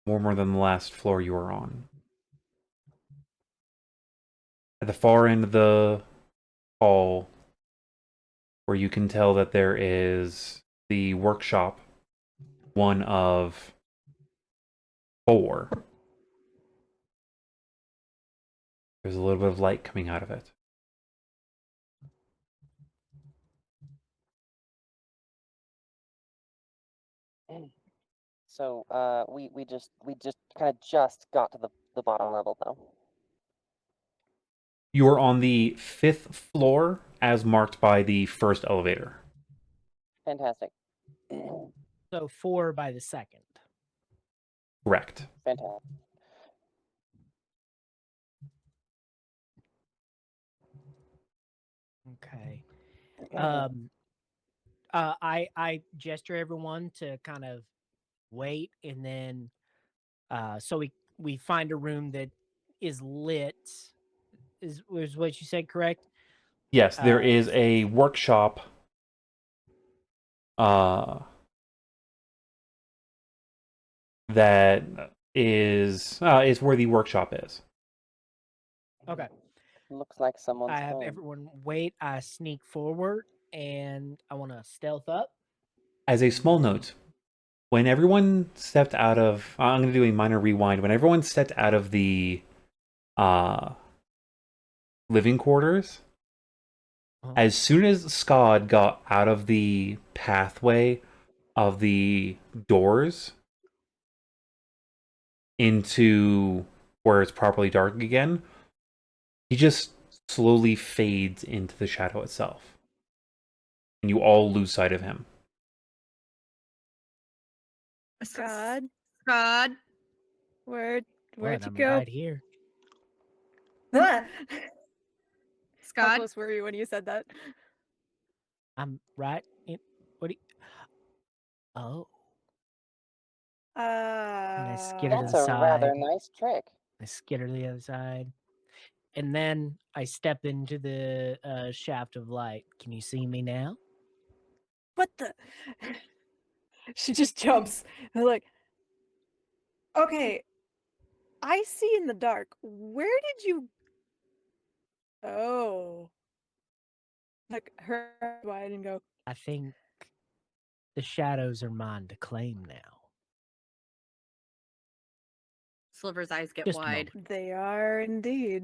Speaker 1: Warmer than the last floor you were on. At the far end of the hall, where you can tell that there is the workshop, one of 4. There's a little bit of light coming out of it.
Speaker 4: So, we just kind of just got to the bottom level though.
Speaker 1: You are on the 5th floor, as marked by the first elevator.
Speaker 4: Fantastic.
Speaker 5: So 4 by the second.
Speaker 1: Correct.
Speaker 4: Fantastic.
Speaker 5: Okay. I gesture everyone to kind of wait, and then so we find a room that is lit. Was what you said correct?
Speaker 1: Yes, there is a workshop. That is where the workshop is.
Speaker 5: Okay.
Speaker 4: Looks like someone's
Speaker 5: I have
Speaker 4: home.
Speaker 5: everyone wait. I sneak forward, and I want to stealth up.
Speaker 1: As a small note, when everyone stepped out of, I'm going to do a minor rewind. When everyone stepped out of the living quarters, as soon as Skad got out of the pathway of the doors into where it's properly dark again, he just slowly fades into the shadow itself. And you all lose sight of him.
Speaker 3: Skad,
Speaker 2: Skad.
Speaker 3: where'd you
Speaker 5: I'm
Speaker 3: go?
Speaker 5: right here.
Speaker 3: What? How
Speaker 2: Skad.
Speaker 3: close were you when you said that?
Speaker 5: I'm right in. What do you? Oh, and I skitter to
Speaker 4: That's
Speaker 5: the
Speaker 4: a rather
Speaker 5: side.
Speaker 4: nice trick.
Speaker 5: I skitter to the other side, and then I step into the shaft of light. Can you see me now?
Speaker 3: What the? She just jumps. And like, okay, I see in the dark. Where did you? Oh, like her eyes wide and go.
Speaker 5: I think the shadows are mine to claim now.
Speaker 2: Sliver's eyes get
Speaker 5: Just a
Speaker 2: wide.
Speaker 5: moment.
Speaker 3: They are indeed.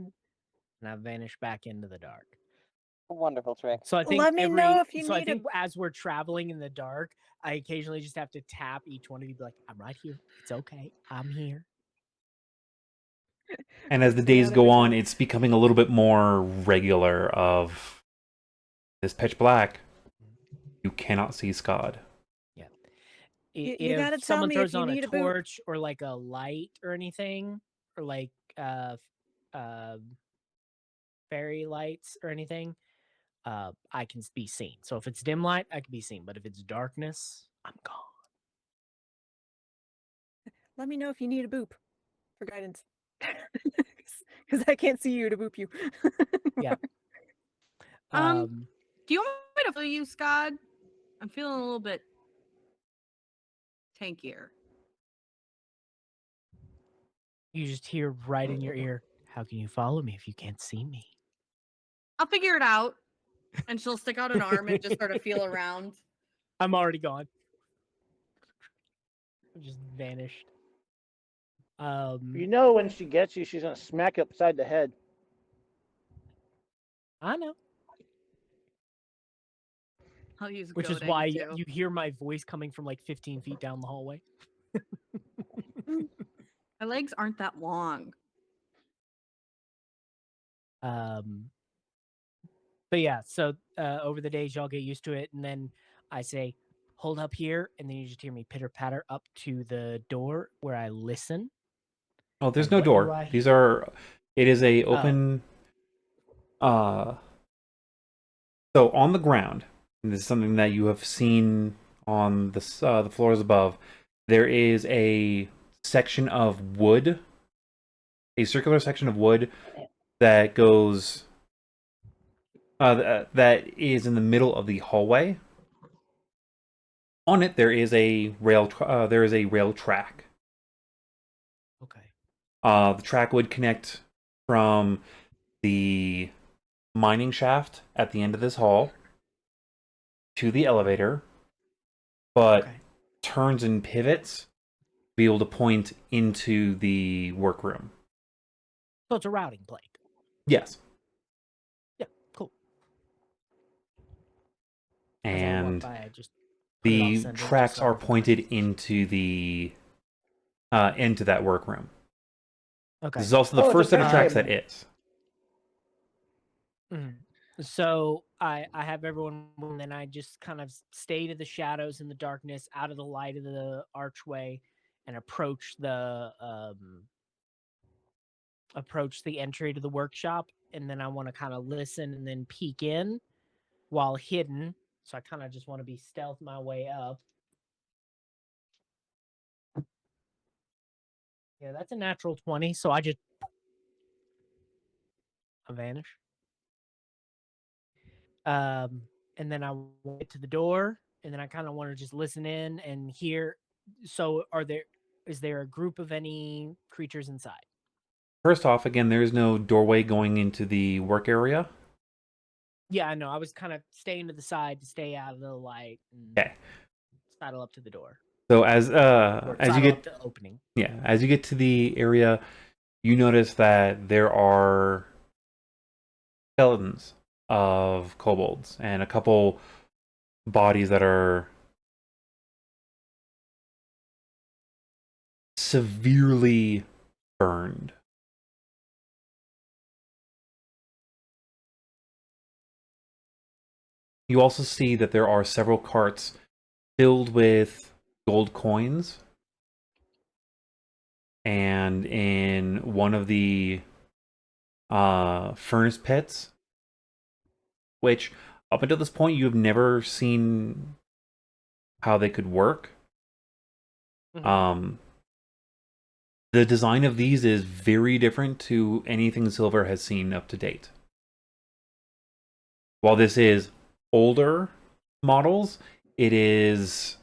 Speaker 5: And I vanish back into the dark.
Speaker 4: A wonderful trick.
Speaker 5: So I think
Speaker 3: Let me know if you
Speaker 5: so I
Speaker 3: need
Speaker 5: think as we're traveling in the dark, I occasionally just have to tap each one of you, be like, "I'm right here. It's okay. I'm here."
Speaker 1: And as the
Speaker 3: Stay
Speaker 1: days
Speaker 3: out
Speaker 1: go
Speaker 3: every
Speaker 1: on,
Speaker 3: time.
Speaker 1: it's becoming a little bit more regular of this pitch black. You cannot see Skad.
Speaker 5: Yeah.
Speaker 3: You gotta
Speaker 5: If
Speaker 3: tell
Speaker 5: someone
Speaker 3: me
Speaker 5: throws
Speaker 3: if you
Speaker 5: on a
Speaker 3: need a boot.
Speaker 5: torch or like a light or anything, or like fairy lights or anything, I can be seen. So if it's dim light, I can be seen. But if it's darkness, I'm gone.
Speaker 3: Let me know if you need a boop for guidance. Because I can't see you to boop you.
Speaker 5: Yeah.
Speaker 2: Do you want me to follow you, Skad? I'm feeling a little bit tankier.
Speaker 5: You just hear right in your ear, how can you follow me if you can't see me?
Speaker 2: I'll figure it out. And she'll stick out an arm and just sort of feel around.
Speaker 5: I'm already gone. I just vanished.
Speaker 6: You know, when she gets you, she's gonna smack you upside the head.
Speaker 5: I know.
Speaker 2: I'll use
Speaker 5: Which is
Speaker 2: goading,
Speaker 5: why
Speaker 2: too.
Speaker 5: you hear my voice coming from like 15 feet down the hallway.
Speaker 2: My legs aren't that long.
Speaker 5: But yeah, so over the days y'all get used to it, and then I say, hold up here, and then you just hear me pitter patter up to the door where I listen.
Speaker 1: Oh, there's
Speaker 5: And
Speaker 1: no
Speaker 5: what do
Speaker 1: door.
Speaker 5: I
Speaker 1: These
Speaker 5: hear?
Speaker 1: are. It is a open. So on the ground, and this is something that you have seen on the floors above. There is a section of wood, a circular section of wood that goes. That is in the middle of the hallway. On it, there is a rail. There is a rail track.
Speaker 5: Okay.
Speaker 1: The track would connect from the mining shaft at the end of this hall to the elevator, but
Speaker 5: Okay.
Speaker 1: turns and pivots to be able to point into the workroom.
Speaker 5: So it's a routing plate.
Speaker 1: Yes.
Speaker 5: Yeah, cool. As I walk
Speaker 1: And
Speaker 5: by, I just put it off
Speaker 1: the
Speaker 5: center, just
Speaker 1: tracks
Speaker 5: so I
Speaker 1: are
Speaker 5: have a
Speaker 1: pointed
Speaker 5: guide.
Speaker 1: into that workroom.
Speaker 5: Okay.
Speaker 1: This is also the
Speaker 6: Oh, it's a
Speaker 1: first set of
Speaker 6: pit
Speaker 1: tracks
Speaker 6: table.
Speaker 1: that is.
Speaker 5: Mhm. So I have everyone, and then I just kind of stay to the shadows and the darkness, out of the light of the archway, and approach the entry to the workshop. And then I want to kind of listen and then peek in while hidden. So I kind of just want to be stealth my way up. Yeah, that's a natural 20. So I vanish. And then I went to the door, and then I kind of want to just listen in and hear. So is there a group of any creatures inside?
Speaker 1: First off, again, there is no doorway going into the work area.
Speaker 5: Yeah, I know. I was kind of staying to the side to stay out of the light and
Speaker 1: Okay.
Speaker 5: sidle up to the door.
Speaker 1: So
Speaker 5: Or
Speaker 1: as you
Speaker 5: sidle
Speaker 1: get
Speaker 5: up to the opening.
Speaker 1: as you get to the area, you notice that there are skeletons of kobolds and a couple bodies that are severely burned. You also see that there are several carts filled with gold coins, and in one of the furnace pits, which up until this point you have never seen how they could work.
Speaker 5: Mhm.
Speaker 1: The design of these is very different to anything Silver has seen up to date. While this is older models, it is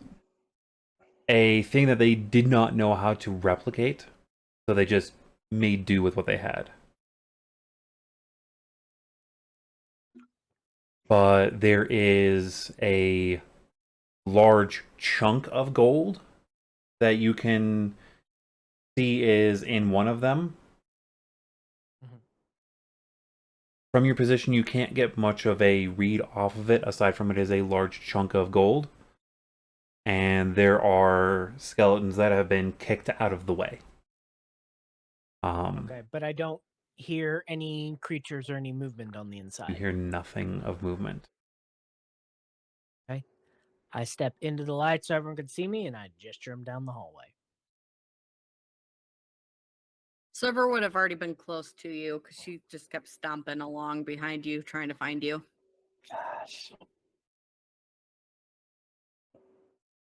Speaker 1: a thing that they did not know how to replicate, so they just made do with what they had. But there is a large chunk of gold that you can see is in one of them.
Speaker 5: Mhm.
Speaker 1: From your position, you can't get much of a read off of it, aside from it is a large chunk of gold. And there are skeletons that have been kicked out of the way.
Speaker 5: Okay, but I don't hear any creatures or any movement on the
Speaker 1: You
Speaker 5: inside.
Speaker 1: hear nothing of movement.
Speaker 5: Okay. I step into the light so everyone can see me, and I gesture them down the hallway.
Speaker 2: Silver would have already been close to you because she just kept stomping along behind you, trying to find you.
Speaker 4: Gosh.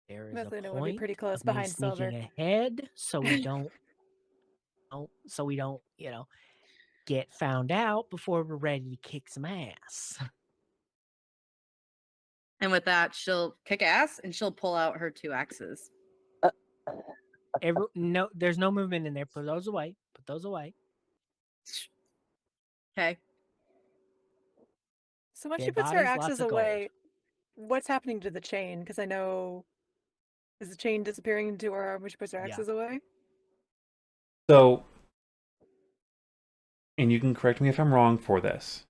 Speaker 5: There is a
Speaker 3: Mithluna would be
Speaker 5: point
Speaker 3: pretty close
Speaker 5: of me
Speaker 3: behind
Speaker 5: sneaking
Speaker 3: Silver.
Speaker 5: ahead, so we don't, get found out before we're ready to kick some ass.
Speaker 2: And with that, she'll kick ass and she'll pull out her 2 axes.
Speaker 5: No, there's no movement in there. Put those away. Put those away.
Speaker 2: Okay.
Speaker 3: So when she
Speaker 5: Dead
Speaker 3: puts her
Speaker 5: bodies, lots
Speaker 3: axes
Speaker 5: of gold.
Speaker 3: away, what's happening to the chain? Because I know, is the chain disappearing into her arm when she puts her
Speaker 5: Yeah.
Speaker 3: axes away?
Speaker 1: So, and you can correct me if I'm wrong for this.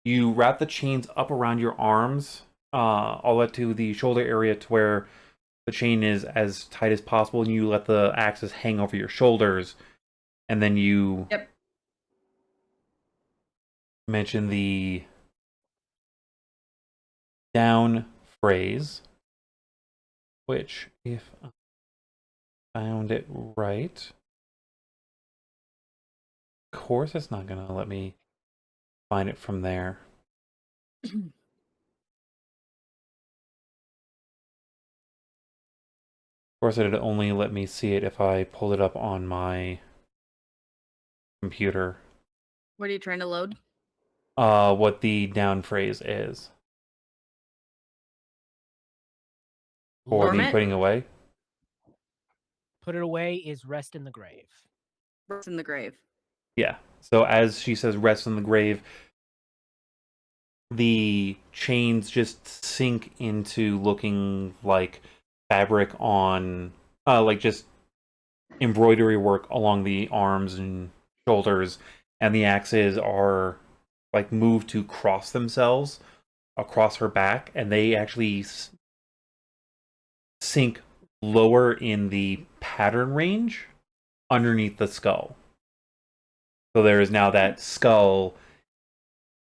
Speaker 1: You wrap the chains up around your arms, all the way to the shoulder area to where the chain is as tight as possible, and you let the axes hang over your shoulders, and then you
Speaker 2: Yep.
Speaker 1: mention the down phrase, which, if I found it right, of course it's not going to let me find it from there. Of course, it'd only let me see it if I pulled it up on my computer.
Speaker 2: What are you trying to load?
Speaker 1: What the down phrase is. For the
Speaker 2: Dormant?
Speaker 1: putting away.
Speaker 5: Put it away is rest in the grave.
Speaker 2: Rest in the grave.
Speaker 1: Yeah. So as she says, rest in the grave, the chains just sink into looking like fabric on, like just embroidery work along the arms and shoulders, and the axes are like moved to cross themselves across her back, and they actually sink lower in the pattern range underneath the skull. So there is now that skull,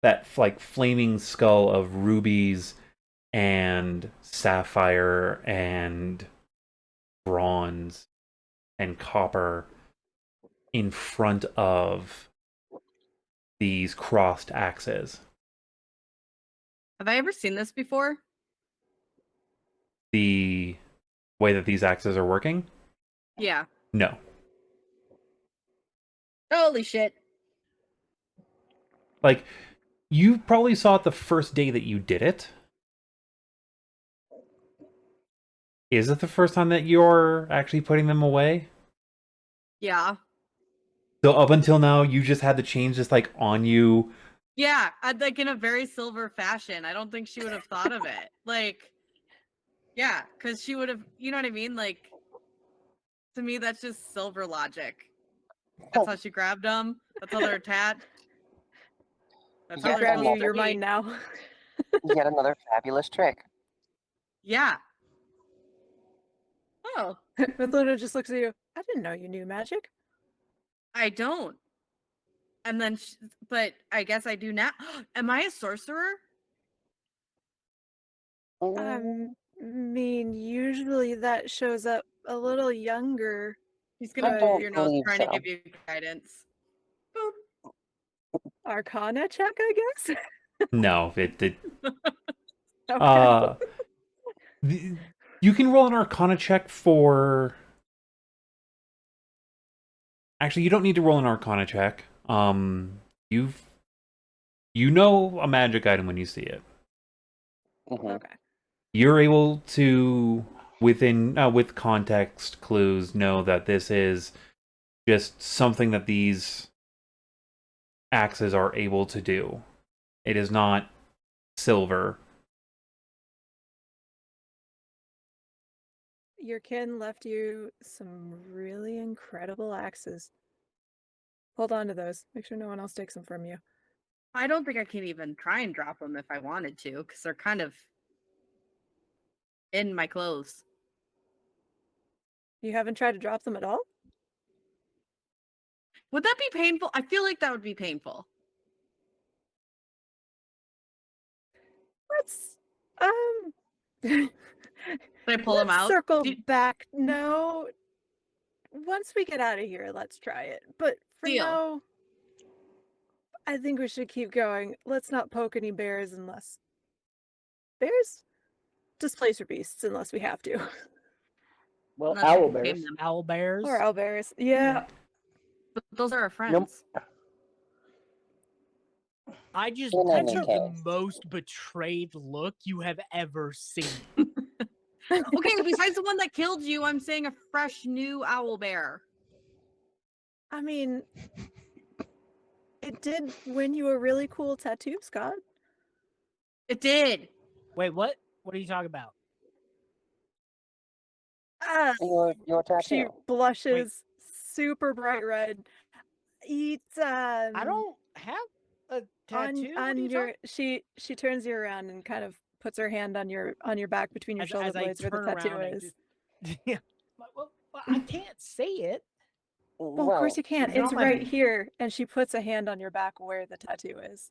Speaker 1: that like flaming skull of rubies and sapphire and bronze and copper in front of these crossed axes.
Speaker 2: Have I ever seen this before?
Speaker 1: The way that these axes are working?
Speaker 2: Yeah.
Speaker 1: No.
Speaker 2: Holy shit.
Speaker 1: Like, you probably saw it the first day that you did it. Is it the first time that you're actually putting them away?
Speaker 2: Yeah.
Speaker 1: So up until now, you just had the chains just like on you.
Speaker 2: Yeah, like in a very Silver fashion. I don't think she would have thought of it. Like, yeah, because she would have, you know what I mean? Like, to me, that's just Silver logic. That's how she grabbed them. That's how they're attached. That's how
Speaker 4: Yeah,
Speaker 3: I'll
Speaker 2: they're
Speaker 3: grab
Speaker 2: supposed
Speaker 3: you,
Speaker 2: to
Speaker 3: you're
Speaker 2: be.
Speaker 3: mine now.
Speaker 4: Yet another fabulous trick.
Speaker 2: Yeah. Oh,
Speaker 3: Mithluna just looks at you. I didn't know you knew magic.
Speaker 2: I don't. And then, but I guess I do now. Am I a sorcerer?
Speaker 3: Mean, usually that shows up a little younger.
Speaker 2: He's gonna
Speaker 3: I
Speaker 2: boop
Speaker 3: don't
Speaker 2: your nose,
Speaker 4: believe
Speaker 2: trying
Speaker 4: so.
Speaker 2: to give you guidance. Boop.
Speaker 3: Arcana check, I guess?
Speaker 1: No, it did.
Speaker 3: Okay.
Speaker 1: You can roll an Arcana check for. Actually, you don't need to roll an Arcana check. You know a magic item when you see it.
Speaker 4: Mhm.
Speaker 3: Okay.
Speaker 1: You're able to, with context clues, know that this is just something that these axes are able to do. It is not silver.
Speaker 3: Your kin left you some really incredible axes. Hold on to those. Make sure no one else takes them from you.
Speaker 2: I don't think I can even try and drop them if I wanted to, because they're kind of in my clothes.
Speaker 3: You haven't tried to drop them at all?
Speaker 2: Would that be painful? I feel like that would be painful.
Speaker 3: Let's
Speaker 2: Should I pull them
Speaker 3: let's
Speaker 2: out?
Speaker 3: circle back. No. Once we get out of here, let's try it. But for
Speaker 2: Deal.
Speaker 3: now, I think we should keep going. Let's not poke any bears unless bears? Just placer beasts, unless we have to.
Speaker 6: Well,
Speaker 2: Unless we
Speaker 6: owl
Speaker 2: can tame
Speaker 6: bears.
Speaker 2: them.
Speaker 5: Owl bears.
Speaker 3: Or owlbears. Yeah.
Speaker 2: But those are our friends.
Speaker 5: I just
Speaker 4: In
Speaker 5: that's
Speaker 4: any
Speaker 5: the
Speaker 4: case.
Speaker 5: most betrayed look you have ever seen.
Speaker 2: Okay, besides the one that killed you, I'm saying a fresh new owl bear.
Speaker 3: I mean, it did win you a really cool tattoo, Scott.
Speaker 2: It did.
Speaker 5: Wait, what? What are you talking about?
Speaker 3: Ah,
Speaker 4: Your
Speaker 3: she
Speaker 4: tattoo.
Speaker 3: blushes super bright red. It's
Speaker 5: I don't have a tattoo. What are
Speaker 3: on
Speaker 5: you
Speaker 3: your
Speaker 5: talking-
Speaker 3: she turns you around and kind of puts her hand on your back between your shoulder
Speaker 5: as I
Speaker 3: blades where the
Speaker 5: turn
Speaker 3: tattoo
Speaker 5: around, I
Speaker 3: is.
Speaker 5: just yeah. Well, I can't say it.
Speaker 3: Well, of course you can't.
Speaker 5: is it
Speaker 3: It's
Speaker 5: on my-
Speaker 3: right here, and she puts a hand on your back where the tattoo is.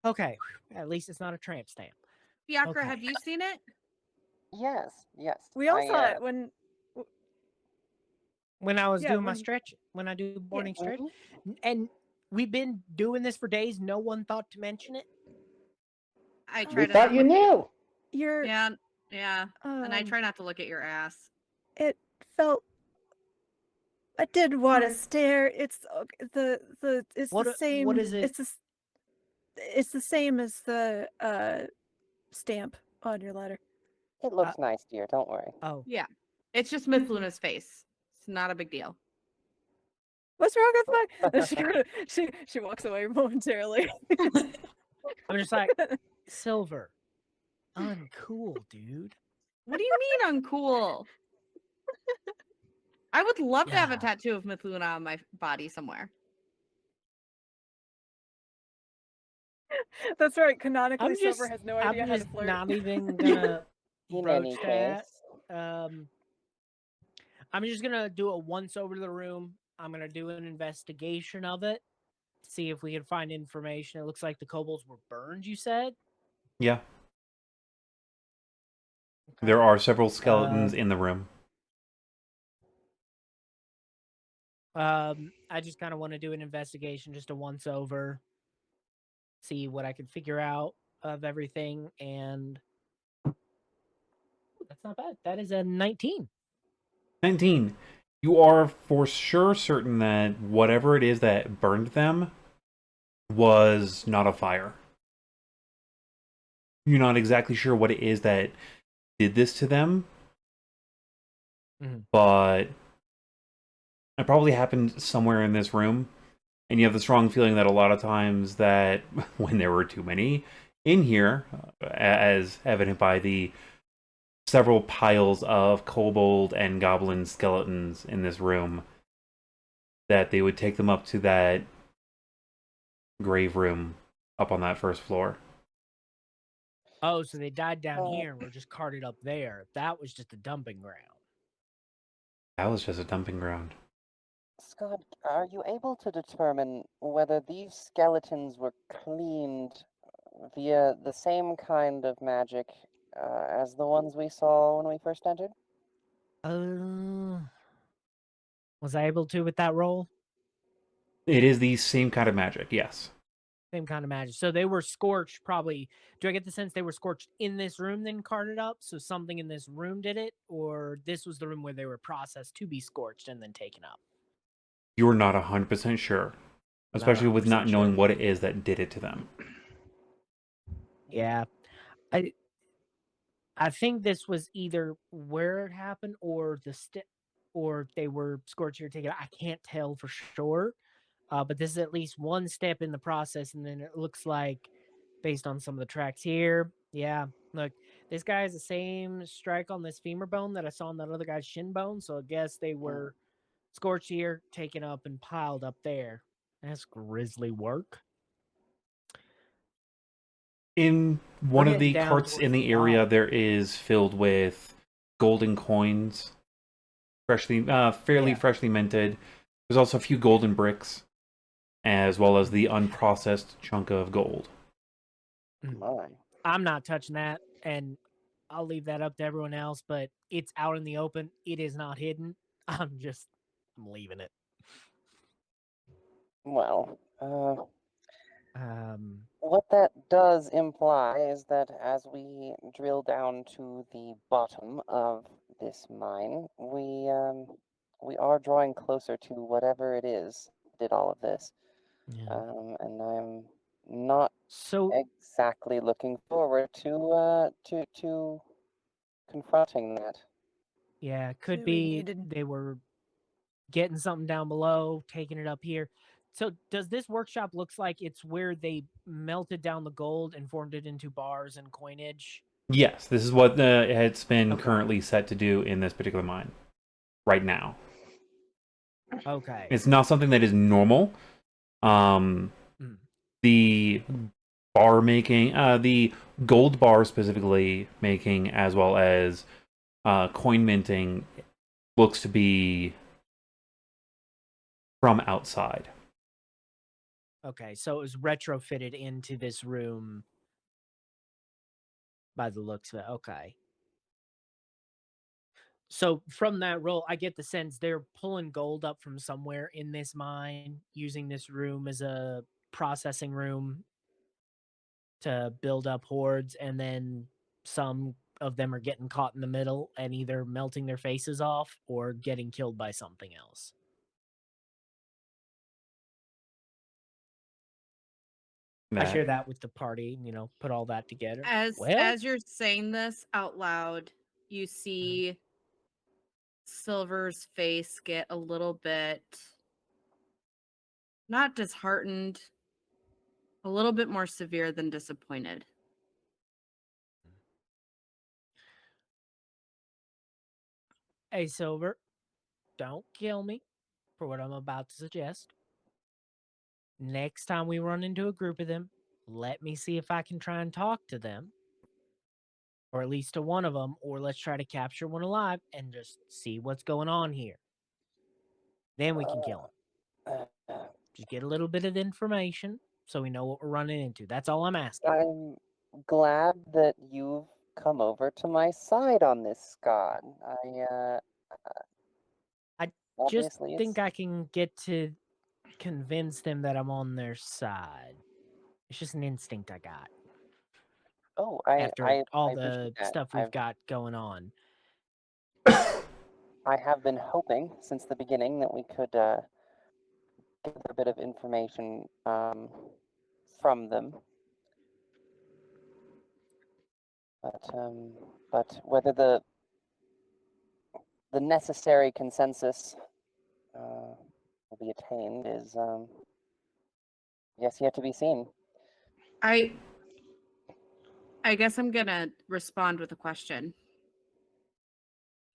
Speaker 5: Okay, at least it's not a tramp stamp.
Speaker 2: Fiacre,
Speaker 5: Okay.
Speaker 2: have you seen it?
Speaker 4: Yes.
Speaker 3: We all
Speaker 4: I,
Speaker 3: saw it when
Speaker 5: When I was
Speaker 3: Yeah,
Speaker 5: doing my
Speaker 3: when-
Speaker 5: stretch, when I do morning stretch,
Speaker 4: Mhm.
Speaker 5: and we've been doing this for days. No one thought to mention it.
Speaker 2: I
Speaker 6: We
Speaker 2: try to.
Speaker 6: thought you knew.
Speaker 3: you're
Speaker 2: Yeah, yeah. And I
Speaker 3: um,
Speaker 2: try not to look at your ass.
Speaker 3: it felt I did want to stare. It's it's
Speaker 5: What
Speaker 3: the same.
Speaker 5: what is it?
Speaker 3: It's the same as the stamp on your letter.
Speaker 4: It looks nice, dear. Don't worry.
Speaker 5: Oh,
Speaker 2: Yeah. It's just Mithluna's face. It's not a big deal.
Speaker 3: What's wrong with my? She walks away momentarily.
Speaker 5: I'm just like Silver, uncool, dude.
Speaker 2: What do you mean uncool? I would love to have a
Speaker 5: Yeah.
Speaker 2: tattoo of Mithluna on my body somewhere.
Speaker 3: That's right. Canonically,
Speaker 5: I'm
Speaker 3: Silver
Speaker 5: just,
Speaker 3: has no
Speaker 5: I'm
Speaker 3: idea how to
Speaker 5: just
Speaker 3: flirt.
Speaker 5: not even gonna
Speaker 4: In
Speaker 5: broach
Speaker 4: any
Speaker 5: that.
Speaker 4: case,
Speaker 5: I'm just gonna do a once over the room. I'm gonna do an investigation of it, see if we can find information. It looks like the kobolds were burned. You said
Speaker 1: Yeah. There are several skeletons in the room.
Speaker 5: I just kind of want to do an investigation, just a once over, see what I can figure out of everything, and that's not bad. That is a 19.
Speaker 1: 19. You are for sure certain that whatever it is that burned them was not a fire. You're not exactly sure what it is that did this to them, but it probably happened somewhere in this room. And you have the strong feeling that a lot of times that when there were too many in here, as evident by the several piles of kobold and goblin skeletons in this room, that they would take them up to that grave room up on that first floor.
Speaker 5: Oh, so they died down here and were just carted up there. That was just a dumping ground.
Speaker 1: That was just a dumping ground.
Speaker 4: Scott, are you able to determine whether these skeletons were cleaned via the same kind of magic as the ones we saw when we first entered?
Speaker 5: Was I able to with that roll?
Speaker 1: It is the same kind of magic, yes.
Speaker 5: Same kind of magic. So they were scorched probably. Do I get the sense they were scorched in this room, then carted up? So something in this room did it? Or this was the room where they were processed to be scorched and then taken up?
Speaker 1: You're not 100% sure. Especially with not
Speaker 5: 100% sure.
Speaker 1: knowing what it is that did it to them.
Speaker 5: Yeah. I think this was either where it happened or or they were scorched or taken. I can't tell for sure. But this is at least one step in the process, and then it looks like, based on some of the tracks here, yeah, look, this guy has the same strike on this femur bone that I saw on that other guy's shin bone, so I guess they were scorched here, taken up, and piled up there. That's grisly work.
Speaker 1: In one
Speaker 5: We're
Speaker 1: of the
Speaker 5: getting down
Speaker 1: carts in
Speaker 5: towards
Speaker 1: the
Speaker 5: the
Speaker 1: area,
Speaker 5: bottom.
Speaker 1: there is filled with golden coins, fairly
Speaker 5: Yeah.
Speaker 1: freshly minted. There's also a few golden bricks, as well as the unprocessed chunk of gold.
Speaker 4: My.
Speaker 5: I'm not touching that, and I'll leave that up to everyone else, but it's out in the open. It is not hidden. I'm leaving it.
Speaker 4: Well, What that does imply is that as we drill down to the bottom of this mine, we are drawing closer to whatever it is that did all of this.
Speaker 5: Yeah.
Speaker 4: And I'm not
Speaker 5: So
Speaker 4: exactly looking forward to confronting that.
Speaker 5: yeah, could
Speaker 3: So we
Speaker 5: be
Speaker 3: needed-
Speaker 5: they were getting something down below, taking it up here. So does this workshop looks like it's where they melted down the gold and formed it into bars and coinage?
Speaker 1: Yes, this is what it's been
Speaker 5: Okay.
Speaker 1: currently set to do in this particular mine right now.
Speaker 5: Okay.
Speaker 1: It's not something that is normal.
Speaker 5: Mm.
Speaker 1: The bar making, the gold bar specifically making, as well as coin minting, looks to be from outside.
Speaker 5: Okay, so it was retrofitted into this room by the looks of it. Okay. So from that roll, I get the sense they're pulling gold up from somewhere in this mine, using this room as a processing room to build up hordes, and then some of them are getting caught in the middle and either melting their faces off or getting killed by something else. I share that with the party, put all that together.
Speaker 2: As you're saying this out loud, you see Silver's face get a little bit not disheartened, a little bit more severe than disappointed.
Speaker 5: Hey, Silver, don't kill me for what I'm about to suggest. Next time we run into a group of them, let me see if I can try and talk to them, or at least to one of them, or let's try to capture one alive and just see what's going on here. Then we can kill him. Just get a little bit of information so we know what we're running into. That's all I'm asking.
Speaker 4: I'm glad that you've come over to my side on this, Scott.
Speaker 5: I just
Speaker 4: Obviously,
Speaker 5: think I can get to convince them that I'm on their side. It's just an instinct I got
Speaker 4: Oh,
Speaker 5: after all
Speaker 4: I
Speaker 5: the
Speaker 4: appreciate that.
Speaker 5: stuff we've got going on.
Speaker 4: I have been hoping since the beginning that we could get a bit of information from them. But whether the necessary consensus will be attained is, yes, yet to be seen.
Speaker 2: I guess I'm gonna respond with a question.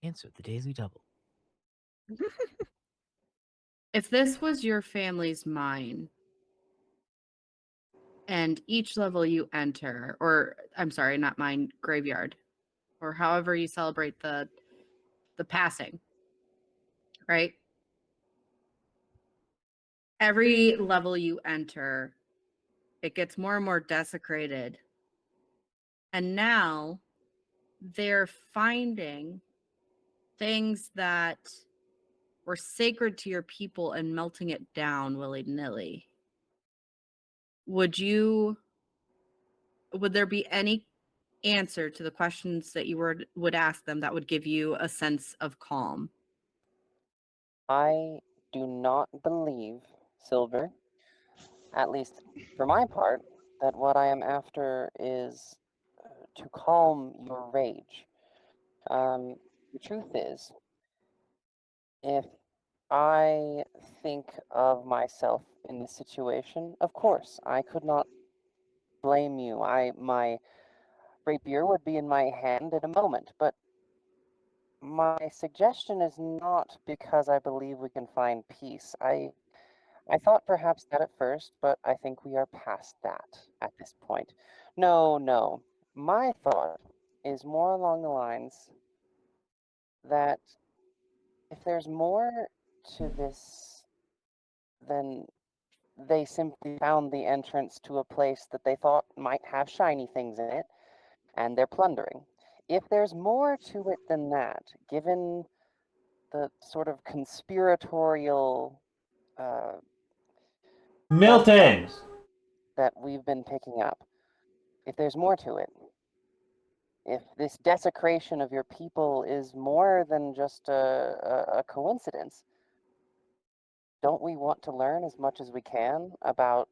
Speaker 5: Answer the Daily Double.
Speaker 2: If this was your family's mine, and each level you enter, or I'm sorry, not mine, graveyard, or however you celebrate the passing, right? Every level you enter, it gets more and more desecrated. And now they're finding things that were sacred to your people and melting it down willy-nilly. Would there be any answer to the questions that you would ask them that would give you a sense of calm?
Speaker 4: I do not believe, Silver, at least for my part, that what I am after is to calm your rage. The truth is, if I think of myself in this situation, of course, I could not blame you. My rapier would be in my hand in a moment, but my suggestion is not because I believe we can find peace. I thought perhaps that at first, but I think we are past that at this point. No. My thought is more along the lines that if there's more to this than they simply found the entrance to a place that they thought might have shiny things in it, and they're plundering. If there's more to it than that, given the sort of conspiratorial
Speaker 1: Milton!
Speaker 4: that we've been picking up, if there's more to it, if this desecration of your people is more than just a coincidence, don't we want to learn as much as we can about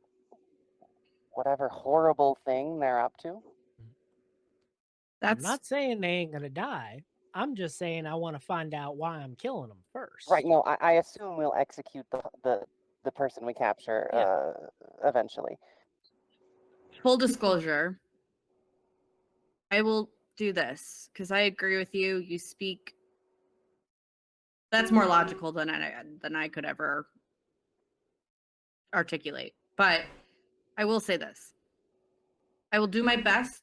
Speaker 4: whatever horrible thing they're up to?
Speaker 5: I'm
Speaker 2: That's
Speaker 5: not saying they ain't gonna die. I'm just saying I want to find out why I'm killing them first.
Speaker 4: Right, no, I assume we'll execute the person we capture eventually.
Speaker 2: full disclosure. I will do this because I agree with you. You speak. That's more logical than I could ever articulate. But I will say this. I will do my best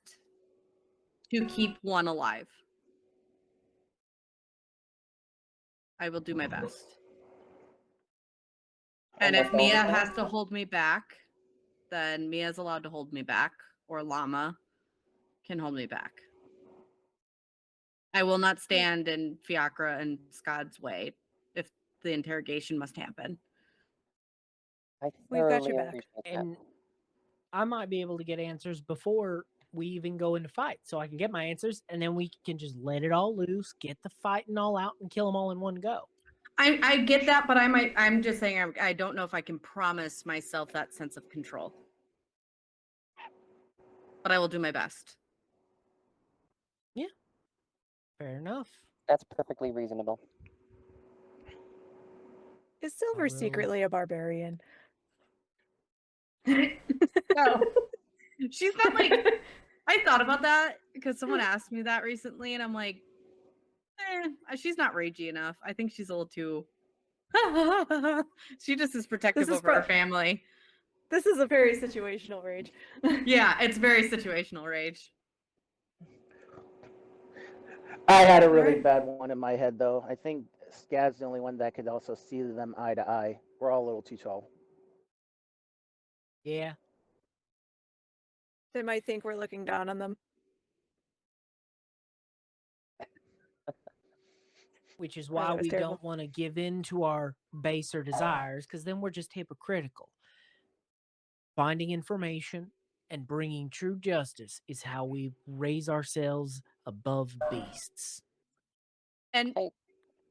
Speaker 2: to keep one alive. I will do my best. And if
Speaker 4: that's the only
Speaker 2: Mia
Speaker 4: thing?
Speaker 2: has to hold me back, then Mia's allowed to hold me back, or Llama can hold me back. I will not stand in Fiacre and Skad's way if the interrogation must happen.
Speaker 4: I
Speaker 3: We've got your
Speaker 4: thoroughly
Speaker 3: back.
Speaker 4: appreciate that.
Speaker 5: And I might be able to get answers before we even go into fight, so I can get my answers, and then we can just let it all loose, get the fighting all out, and kill them all in one go.
Speaker 2: I get that, but I'm just saying I don't know if I can promise myself that sense of control. But I will do my best.
Speaker 5: Fair enough.
Speaker 4: That's perfectly reasonable.
Speaker 3: Is Silver
Speaker 5: will-
Speaker 3: secretly a barbarian?
Speaker 2: No. She's not like I thought about that because someone asked me that recently, and I'm like, she's not ragey enough. I think she's a little too. She just is protective
Speaker 3: is
Speaker 2: over her family.
Speaker 3: This is a very situational rage.
Speaker 2: Yeah, it's very situational rage.
Speaker 6: I had a really
Speaker 3: Alright.
Speaker 6: bad one in my head, though. I think Skad's the only one that could also see them eye to eye. We're all a little too tall.
Speaker 5: Yeah.
Speaker 3: They might think we're looking down on them.
Speaker 5: Which is
Speaker 3: Oh,
Speaker 5: why
Speaker 3: that was
Speaker 5: we
Speaker 3: terrible.
Speaker 5: don't want to give in to our baser desires, because then we're just hypocritical. Finding information and bringing true justice is how we raise ourselves above beasts.
Speaker 2: And
Speaker 4: Hey.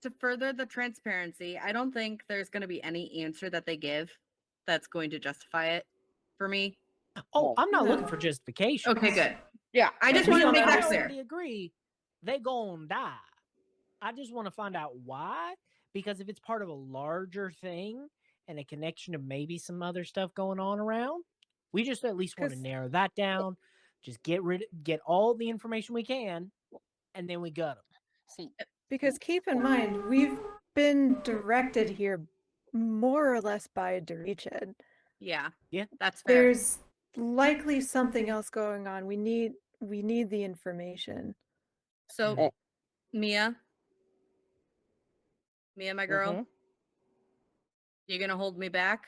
Speaker 2: to further the transparency, I don't think there's going to be any answer that they give that's going to justify it for me.
Speaker 5: Oh,
Speaker 4: No.
Speaker 5: I'm not looking
Speaker 3: No.
Speaker 5: for justification.
Speaker 2: Okay, good. Yeah, I just
Speaker 5: We
Speaker 2: wanted to make that
Speaker 5: already
Speaker 2: clear.
Speaker 5: agree they gonna die. I just want to find out why, because if it's part of a larger thing and a connection to maybe some other stuff going on around, we just at least want to
Speaker 3: 'Cause-
Speaker 5: narrow that down. Just get all the information we can, and then we gut them.
Speaker 4: See,
Speaker 3: Because keep in mind, we've been directed here more or less by a Dorichen.
Speaker 2: Yeah.
Speaker 5: Yeah.
Speaker 2: That's fair.
Speaker 3: There's likely something else going on. We need the information.
Speaker 2: So,
Speaker 4: Hey.
Speaker 2: Mia, my girl,
Speaker 6: Mhm.
Speaker 2: you gonna hold me back?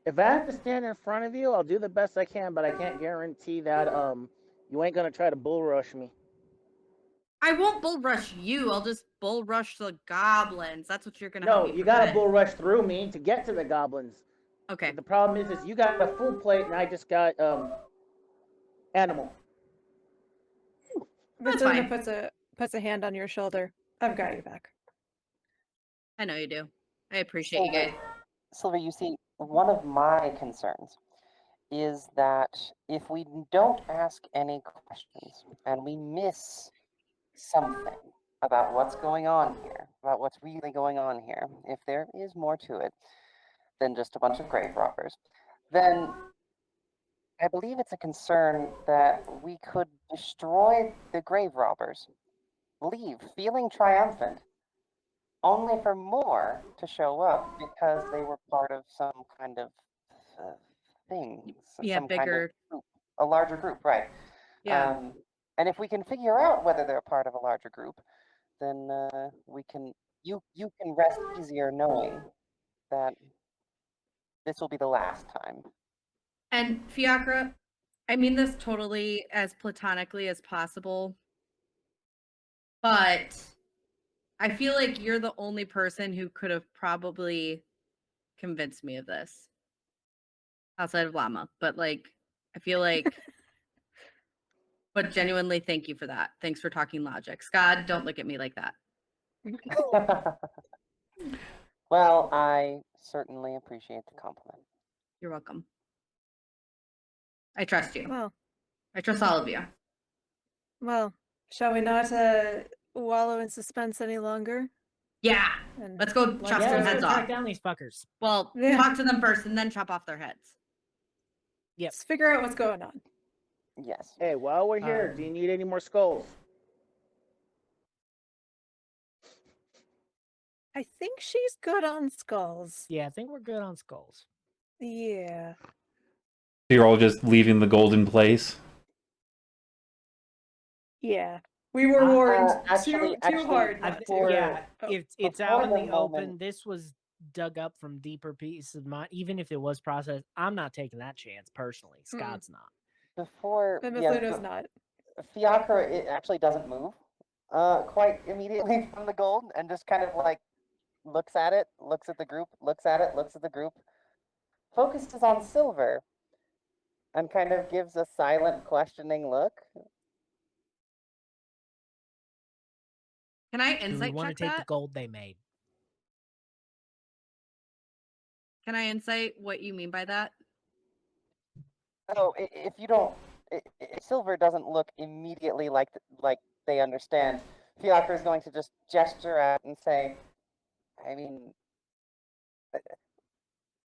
Speaker 6: If I have to stand in front of you, I'll do the best I can, but I can't guarantee that you ain't gonna try to bull rush me.
Speaker 2: I won't bull rush you. I'll just bull rush the goblins. That's what you're gonna
Speaker 6: No,
Speaker 2: help me
Speaker 6: you gotta
Speaker 2: prevent.
Speaker 6: bull rush through me to get to the goblins.
Speaker 2: Okay.
Speaker 6: But the problem is you got a full plate and I just got animal.
Speaker 2: That's
Speaker 3: Mithluna
Speaker 2: fine.
Speaker 3: puts a hand on your shoulder. I've got your back.
Speaker 2: I know you do. I appreciate you guys.
Speaker 4: Silver, you see, one of my concerns is that if we don't ask any questions and we miss something about what's going on here, about what's really going on here, if there is more to it than just a bunch of grave robbers, then I believe it's a concern that we could destroy the grave robbers, leave feeling triumphant, only for more to show up because they were part of some kind of thing,
Speaker 2: Yeah,
Speaker 4: some kind of
Speaker 2: bigger.
Speaker 4: group, a larger group, right?
Speaker 2: Yeah.
Speaker 4: And if we can figure out whether they're part of a larger group, then you can rest easier knowing that this will be the last time.
Speaker 2: And Fiacre, I mean this totally as platonically as possible, but I feel like you're the only person who could have probably convinced me of this. outside of llama, but like I feel like but genuinely thank you for that. Thanks for talking logic. Skad, don't look at me like that.
Speaker 4: Well, I certainly appreciate the compliment.
Speaker 2: You're welcome. I trust you.
Speaker 3: Well,
Speaker 2: I trust all of you.
Speaker 3: well, shall we not wallow in suspense any longer?
Speaker 2: Yeah.
Speaker 3: And
Speaker 2: Let's go
Speaker 3: Like,
Speaker 2: chop
Speaker 5: Yeah,
Speaker 2: some
Speaker 5: let's go
Speaker 2: heads
Speaker 5: track
Speaker 2: off.
Speaker 5: down these fuckers.
Speaker 2: Well,
Speaker 3: Yeah.
Speaker 2: talk to them first and then chop off their heads.
Speaker 5: Yep.
Speaker 3: let's figure out what's going on.
Speaker 4: Yes.
Speaker 6: Hey, while we're here, do you need any more skulls?
Speaker 3: I think she's good on skulls.
Speaker 5: Yeah, I think we're good on skulls.
Speaker 3: Yeah.
Speaker 1: So you're all just leaving the gold in place?
Speaker 3: Yeah. We were warned
Speaker 4: actually-
Speaker 3: too hard
Speaker 5: I
Speaker 3: not
Speaker 5: th-
Speaker 3: to.
Speaker 5: yeah,
Speaker 3: Oh,
Speaker 5: it's
Speaker 4: before
Speaker 5: out in
Speaker 4: the
Speaker 5: the open.
Speaker 4: moment-
Speaker 5: This was dug up from deeper pieces of mine. Even if it was processed, I'm not taking that chance personally. Scott's not.
Speaker 4: Before,
Speaker 3: But
Speaker 4: yes,
Speaker 3: Mithluna's not.
Speaker 4: Fiacre, it actually doesn't move quite immediately from the gold and just kind of like looks at it, looks at the group, looks at it, looks at the group, focuses on Silver, and kind of gives a silent, questioning look.
Speaker 2: Can I
Speaker 5: Do we
Speaker 2: insight
Speaker 5: want
Speaker 2: check
Speaker 5: to take the
Speaker 2: that?
Speaker 5: gold they made?
Speaker 2: Can I insight what you mean by that?
Speaker 4: So if you don't, if Silver doesn't look immediately like they understand, Fiacre is going to just gesture at and say, I mean,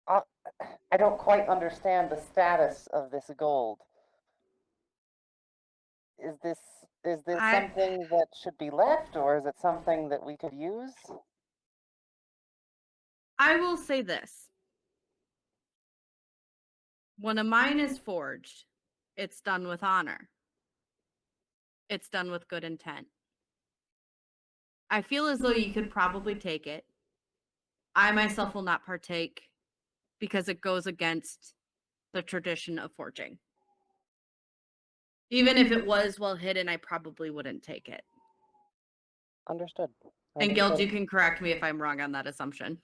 Speaker 4: I don't quite understand the status of this gold. Is this something that should be left, or is it something that we could use?
Speaker 2: I will say this. When a mine is forged, it's done with honor. It's done with good intent. I feel as though you could probably take it. I myself will not partake because it goes against the tradition of forging. Even if it was well hidden, I probably wouldn't take it.
Speaker 4: Understood.
Speaker 2: And Guild, you
Speaker 4: Understood.
Speaker 2: can correct me if I'm wrong on that assumption.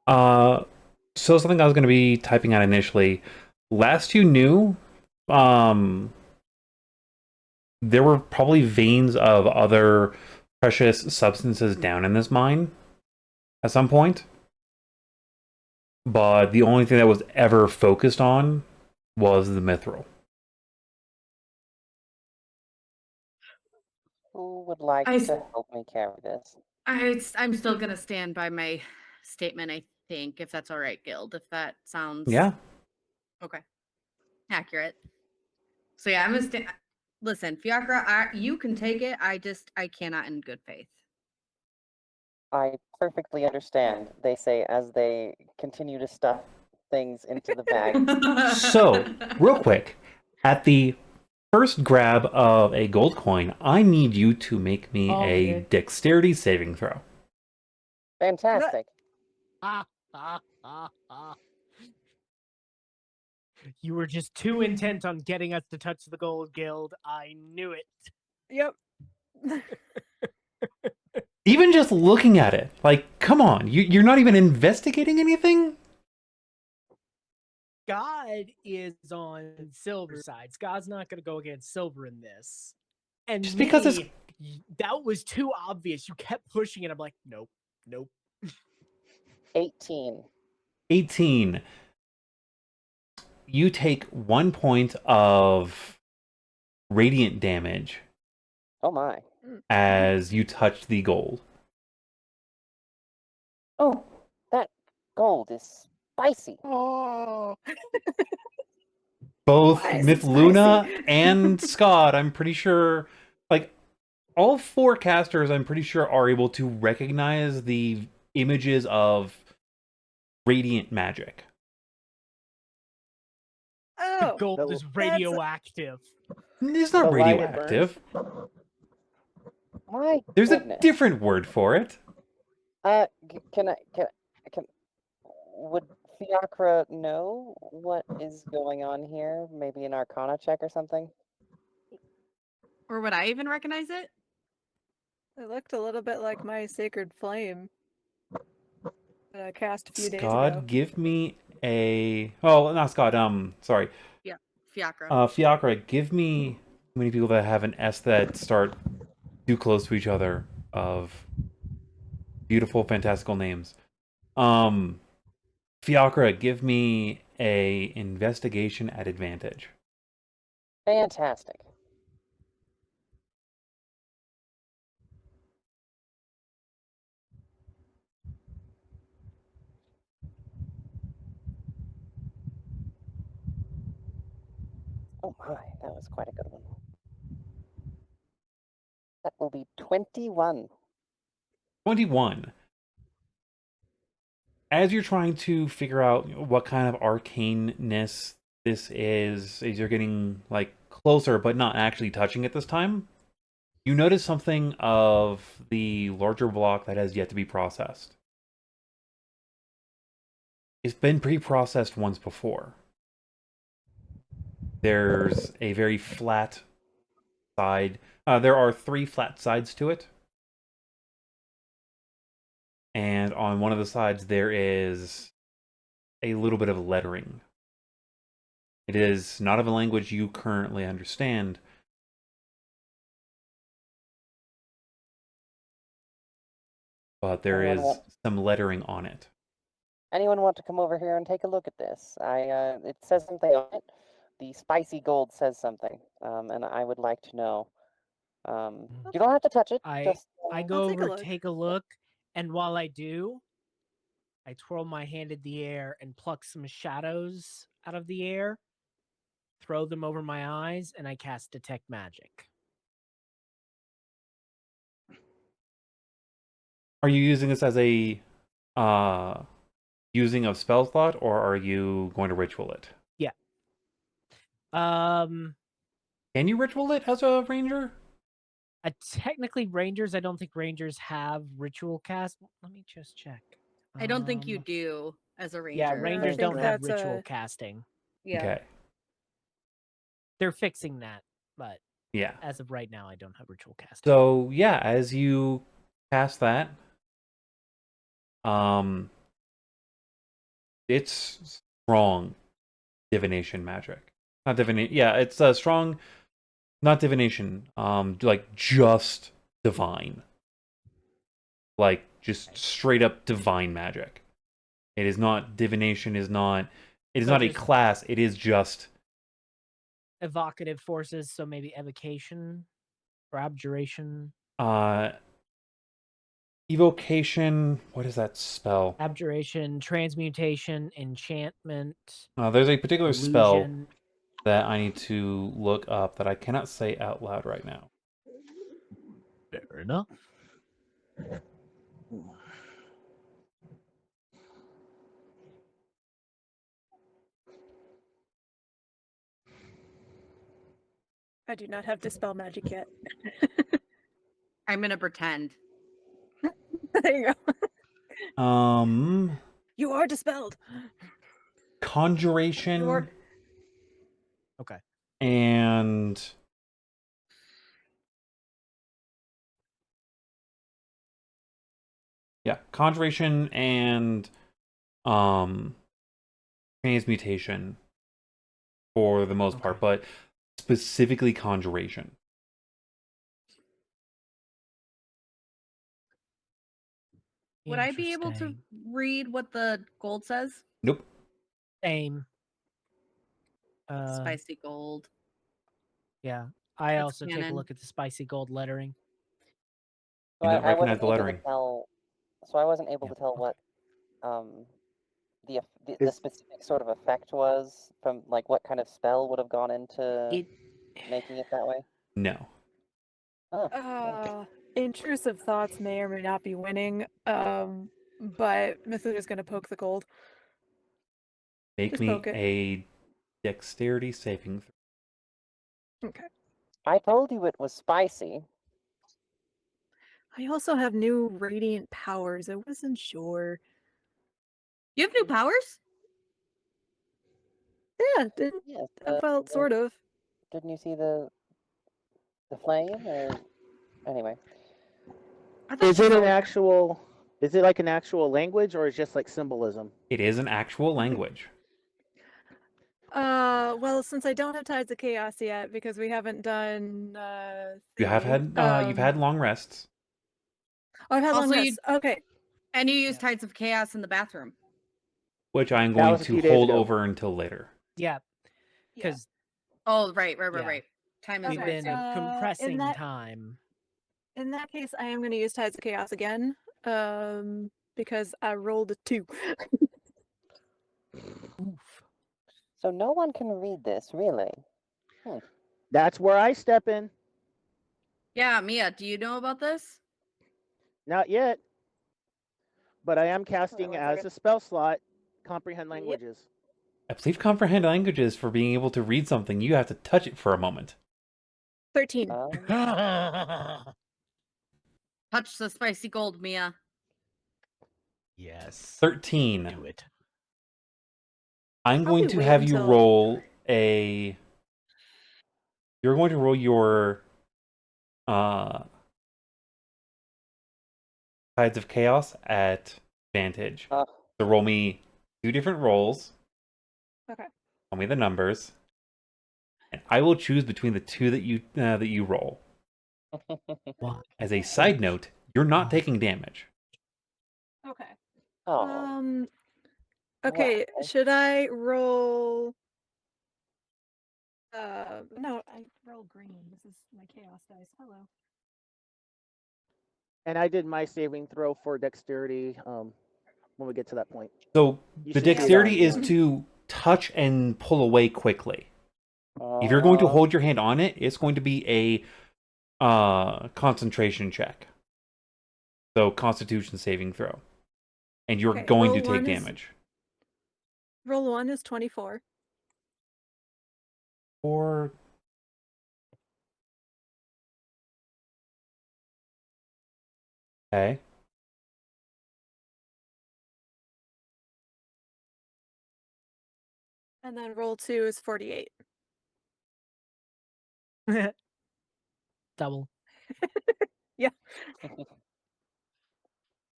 Speaker 1: So something I was going to be typing out initially. Last you knew, there were probably veins of other precious substances down in this mine at some point. But the only thing that was ever focused on was the mithril.
Speaker 4: Who would like
Speaker 2: I-
Speaker 4: to help me carry this?
Speaker 2: I'm still going to stand by my statement, I think, if that's all right, Guild. If that sounds
Speaker 1: Yeah.
Speaker 2: okay, accurate. So yeah, I'm going to stand. Listen, Fiacre, you can take it. I cannot in good faith.
Speaker 4: I perfectly understand, they say as they continue to stuff things into the bag.
Speaker 1: So, real quick, at the first grab of a gold coin, I need you to make me
Speaker 5: Oh,
Speaker 1: a
Speaker 5: good.
Speaker 1: dexterity saving throw.
Speaker 4: Fantastic.
Speaker 5: You were just too intent on getting us to touch the gold, Guild. I knew it.
Speaker 3: Yep.
Speaker 1: Even just looking at it, like, come on, you're not even investigating anything?
Speaker 5: God is on Silver's side. Scott's not going to go against Silver in this. And
Speaker 1: Just because it's-
Speaker 5: that was too obvious. You kept pushing it. I'm like, nope, nope.
Speaker 4: 18.
Speaker 1: 18. You take 1 point of radiant damage
Speaker 4: Oh my.
Speaker 1: as you touch the gold.
Speaker 4: Oh, that gold is spicy.
Speaker 3: Oh.
Speaker 1: Both
Speaker 3: Why is it
Speaker 1: Mithluna
Speaker 3: spicy?
Speaker 1: and Skad, I'm pretty sure, like, all four casters, I'm pretty sure, are able to recognize the images of radiant magic.
Speaker 3: Oh.
Speaker 5: The gold
Speaker 6: the-
Speaker 5: is radioactive.
Speaker 1: It's not
Speaker 6: The light it
Speaker 1: radioactive.
Speaker 4: My
Speaker 1: There's a
Speaker 4: goodness.
Speaker 1: different word for it.
Speaker 4: Can would Fiacre know what is going on here? Maybe an Arcana check or something?
Speaker 2: Or would I even recognize it?
Speaker 3: It looked a little bit like my sacred flame that I cast a few days
Speaker 1: Skad,
Speaker 3: ago.
Speaker 1: give me a... Oh, not Scott, sorry.
Speaker 2: Fiacre.
Speaker 1: Fiacre, give me how many people that have an S that start too close to each other of beautiful, fantastical names. Fiacre, give me a investigation at advantage.
Speaker 4: Fantastic. Oh my, that was quite a good one. That will be 21.
Speaker 1: 21. As you're trying to figure out what kind of arcaneness this is, as you're getting like closer but not actually touching it this time, you notice something of the larger block that has yet to be processed. It's been pre-processed once before. There's a very flat side. There are 3 flat sides to it. And on one of the sides there is a little bit of lettering. It is not of a language you currently understand. But there is some lettering on it.
Speaker 4: Anyone want to come over here and take a look at this? It says something on it. The spicy gold says something, and I would like to know. You don't have to touch it.
Speaker 5: I
Speaker 3: I'll
Speaker 5: go
Speaker 3: take a
Speaker 5: over,
Speaker 3: look.
Speaker 5: take a look, and while I do, I twirl my hand in the air and pluck some shadows out of the air, throw them over my eyes, and I cast Detect Magic.
Speaker 1: Are you using this as a using of spell slot, or are you going to ritual it?
Speaker 5: Yeah.
Speaker 1: Can you ritual it as a ranger?
Speaker 5: Technically, rangers. I don't think rangers have ritual cast. Let me just check.
Speaker 2: I don't think you do as a ranger.
Speaker 5: Yeah,
Speaker 3: I
Speaker 5: rangers
Speaker 3: think
Speaker 5: don't have
Speaker 3: that's
Speaker 5: ritual
Speaker 3: a-
Speaker 5: casting.
Speaker 2: Yeah.
Speaker 1: Okay.
Speaker 5: They're fixing that, but
Speaker 1: Yeah.
Speaker 5: as of right now, I don't have ritual casting.
Speaker 1: So yeah, as you cast that, it's strong divination magic. Not divination. Yeah, it's a strong, not divination. Like just divine. Like just straight up divine magic. It is not divination. Is not. It is
Speaker 5: So
Speaker 1: not a
Speaker 5: just-
Speaker 1: class. It is just
Speaker 5: Evocative forces, so maybe evocation or abjuration.
Speaker 1: Evocation. What is that spell?
Speaker 5: Abjuration, transmutation, enchantment.
Speaker 1: There's a particular spell
Speaker 5: illusion.
Speaker 1: that I need to look up that I cannot say out loud right now.
Speaker 5: Fair enough.
Speaker 3: I do not have Dispel Magic yet.
Speaker 2: I'm gonna pretend.
Speaker 3: There you go.
Speaker 1: Um,
Speaker 3: You are dispelled.
Speaker 1: Conjuration
Speaker 3: You are...
Speaker 5: Okay.
Speaker 1: and yeah, conjuration and transmutation for the most part, but specifically conjuration.
Speaker 2: Would I be able to
Speaker 5: Interesting.
Speaker 2: read what the gold says?
Speaker 1: Nope.
Speaker 5: Same.
Speaker 2: Spicy gold.
Speaker 5: Yeah. I
Speaker 2: That's
Speaker 5: also take a
Speaker 2: canon.
Speaker 5: look at the spicy gold lettering.
Speaker 1: Do not
Speaker 4: I
Speaker 1: recognize
Speaker 4: wasn't
Speaker 1: the
Speaker 4: able
Speaker 1: lettering.
Speaker 4: to tell. So I wasn't able
Speaker 5: Yeah,
Speaker 4: to tell
Speaker 5: okay.
Speaker 4: what the specific sort of effect was from, like, what kind of spell would have gone into making it that way.
Speaker 1: No.
Speaker 4: Oh,
Speaker 3: Intrusive thoughts may or may not be winning. But Mithluna's gonna poke the gold.
Speaker 1: Make
Speaker 3: Just
Speaker 1: me
Speaker 3: poke it.
Speaker 1: a dexterity saving throw.
Speaker 3: Okay.
Speaker 4: I told you it was spicy.
Speaker 3: I also have new radiant powers. I wasn't sure.
Speaker 2: You have new powers?
Speaker 3: Yeah, didn't
Speaker 4: Yes.
Speaker 3: I felt sort of.
Speaker 4: Didn't you see the flame? Or anyway,
Speaker 2: I thought
Speaker 6: Is
Speaker 2: you
Speaker 6: it an
Speaker 2: were-
Speaker 6: actual Is it like an actual language or is it just like symbolism?
Speaker 1: It is an actual language.
Speaker 3: Well, since I don't have Tides of Chaos yet, because we haven't done
Speaker 1: You have
Speaker 3: thingy,
Speaker 1: had you've had long rests.
Speaker 3: Oh, I've had long
Speaker 2: Also, you-
Speaker 3: rests. Okay.
Speaker 2: And you use Tides of Chaos in the bathroom.
Speaker 1: Which I'm
Speaker 6: That
Speaker 1: going
Speaker 6: was a
Speaker 1: to
Speaker 6: few days
Speaker 1: hold
Speaker 6: ago.
Speaker 1: over until later.
Speaker 5: Yeah,
Speaker 3: Yeah.
Speaker 5: because
Speaker 2: Oh, right.
Speaker 5: Yeah.
Speaker 2: Time is
Speaker 5: we've
Speaker 3: Okay,
Speaker 5: been
Speaker 2: racing.
Speaker 5: compressing
Speaker 3: that-
Speaker 5: time.
Speaker 3: In that case, I am going to use Tides of Chaos again, because I rolled a 2.
Speaker 5: Oof.
Speaker 4: So no one can read this, really.
Speaker 6: That's where I step in.
Speaker 2: Yeah, Mia, do you know about this?
Speaker 6: Not yet. But I am casting
Speaker 3: one
Speaker 6: as
Speaker 3: second.
Speaker 6: a spell slot comprehend languages.
Speaker 1: I believe comprehend languages for being able to read something. You have to touch it for a moment.
Speaker 3: 13.
Speaker 2: Touch the spicy gold, Mia.
Speaker 5: Yes.
Speaker 1: 13.
Speaker 5: Do it.
Speaker 1: I'm
Speaker 3: Probably
Speaker 1: going to
Speaker 3: wait
Speaker 1: have you
Speaker 3: until-
Speaker 1: roll a. You're going to roll your Tides of Chaos at advantage.
Speaker 4: Uh,
Speaker 1: So roll me 2 different rolls.
Speaker 3: Okay.
Speaker 1: Tell me the numbers, and I will choose between the 2 that you roll.
Speaker 5: What?
Speaker 1: As a side note, you're not taking damage.
Speaker 3: Okay.
Speaker 4: oh,
Speaker 3: Okay,
Speaker 4: Well.
Speaker 3: should I roll... no, I roll green. This is my chaos dice. Hello.
Speaker 6: And I did my saving throw for dexterity when we get to that point.
Speaker 1: So
Speaker 6: You
Speaker 1: the
Speaker 6: should see it
Speaker 1: dexterity
Speaker 6: on
Speaker 1: is
Speaker 6: here.
Speaker 1: to touch and pull away quickly. If you're going to hold your hand on it, it's going to be a concentration check. So Constitution saving throw, and you're
Speaker 3: Okay,
Speaker 1: going to
Speaker 3: roll
Speaker 1: take
Speaker 3: one is-
Speaker 1: damage.
Speaker 3: Roll 1 is 24.
Speaker 1: Or okay,
Speaker 3: And then roll 2 is 48.
Speaker 5: Double.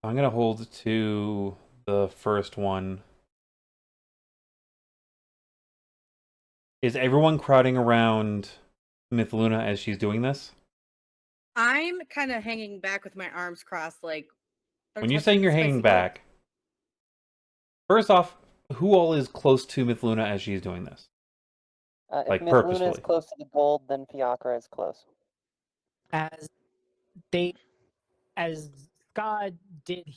Speaker 1: I'm gonna hold to the first one. Is everyone crowding around Mithluna as she's doing this?
Speaker 2: I'm kind of hanging back with my arms crossed, like. they're
Speaker 1: When you're
Speaker 2: touching
Speaker 1: saying you're
Speaker 2: the
Speaker 1: hanging
Speaker 2: spicy gold.
Speaker 1: back, first off, who all is close to Mithluna as she's doing this?
Speaker 4: If
Speaker 1: like,
Speaker 4: Mithluna is
Speaker 1: purposefully.
Speaker 4: close to the gold, then Fiacre is close.
Speaker 5: As Skad did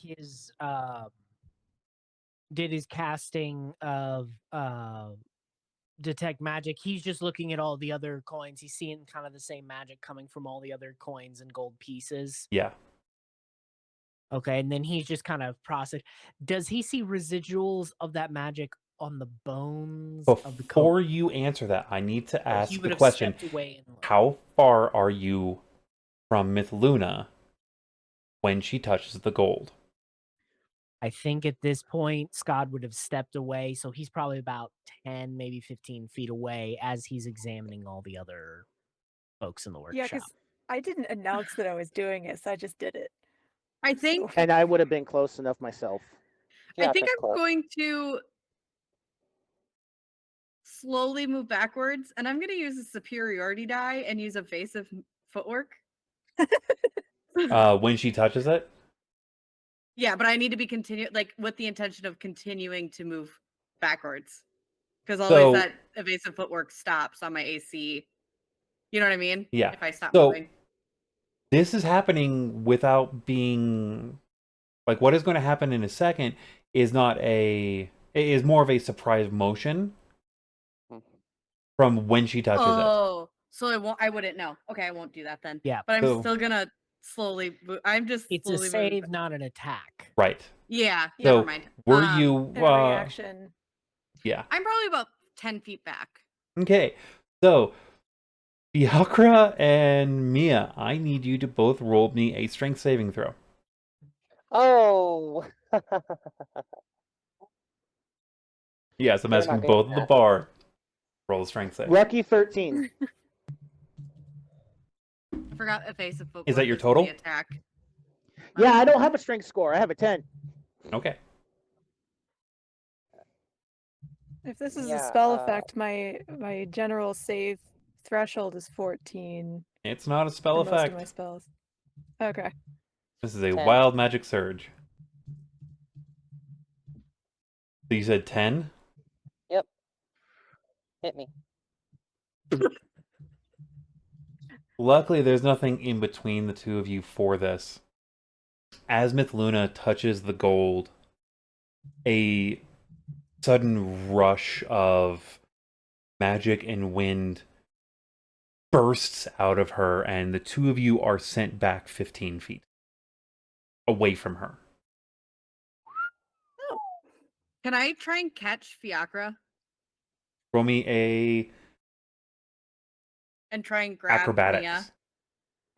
Speaker 5: his casting of detect magic, he's just looking at all the other coins. He's seeing kind of the same magic coming from all the other coins and gold pieces.
Speaker 1: Yeah.
Speaker 5: Okay, and then he's just kind of process. Does he see residuals of that magic on the bones of the
Speaker 1: Before
Speaker 5: coin?
Speaker 1: you answer that, I need to
Speaker 5: Or
Speaker 1: ask
Speaker 5: he would
Speaker 1: the
Speaker 5: have
Speaker 1: question:
Speaker 5: stepped away and looked?
Speaker 1: how far are you from Mithluna when she touches the gold?
Speaker 5: I think at this point, Skad would have stepped away, so he's probably about 10, maybe 15 feet away as he's examining all the other folks in the
Speaker 3: Yeah,
Speaker 5: workshop.
Speaker 3: because I didn't announce that I was doing it, so I just did it.
Speaker 2: I think
Speaker 3: So-
Speaker 6: And I would have been close enough myself.
Speaker 2: I think
Speaker 4: Fiacre's
Speaker 2: I'm
Speaker 4: close.
Speaker 2: going to slowly move backwards, and I'm going to use a superiority die and use evasive footwork.
Speaker 1: When she touches it?
Speaker 2: Yeah, but I need to be with the intention of continuing to move backwards, because always
Speaker 1: So-
Speaker 2: that evasive footwork stops on my AC. You know what I mean?
Speaker 1: Yeah.
Speaker 2: If I stop
Speaker 1: So-
Speaker 2: moving.
Speaker 1: This is happening without being like what is going to happen in a second is not a it is more of a surprise motion from when she touches it.
Speaker 2: Oh, so I wouldn't know. Okay, I won't do that then.
Speaker 5: Yeah.
Speaker 2: But I'm
Speaker 1: So-
Speaker 2: still gonna slowly. I'm just.
Speaker 5: It's a
Speaker 2: slowly
Speaker 5: save,
Speaker 2: moving.
Speaker 5: not an attack.
Speaker 1: Right.
Speaker 2: Yeah.
Speaker 1: So
Speaker 2: Never mind.
Speaker 1: were
Speaker 2: Um,
Speaker 1: you
Speaker 3: And a reaction.
Speaker 1: yeah.
Speaker 2: I'm probably about 10 feet back.
Speaker 1: Okay. So Fiacre and Mia, I need you to both roll me a strength saving throw.
Speaker 4: Oh!
Speaker 1: Yes, I'm
Speaker 4: They're
Speaker 1: asking
Speaker 4: not good
Speaker 1: both
Speaker 4: at
Speaker 1: of the
Speaker 4: that.
Speaker 1: bar. Roll a strength save.
Speaker 6: Lucky 13.
Speaker 2: I forgot evasive footwork.
Speaker 1: Is that your
Speaker 2: is only
Speaker 1: total?
Speaker 2: attack?
Speaker 6: Yeah, I don't have a strength score. I have a 10.
Speaker 1: Okay.
Speaker 3: If this is a
Speaker 4: Yeah,
Speaker 3: spell effect, my general save threshold is 14
Speaker 1: It's not a spell
Speaker 3: for most of my
Speaker 1: effect.
Speaker 3: spells. Okay.
Speaker 1: This is a
Speaker 4: 10.
Speaker 1: wild magic surge. So you said 10?
Speaker 4: Yep. Hit me.
Speaker 1: Luckily, there's nothing in between the two of you for this. As Mithluna touches the gold, a sudden rush of magic and wind bursts out of her, and the two of you are sent back 15 feet away from her.
Speaker 2: Can I try and catch Fiacre
Speaker 1: Roll me a
Speaker 2: and try and grab
Speaker 1: acrobatics.
Speaker 2: Mia?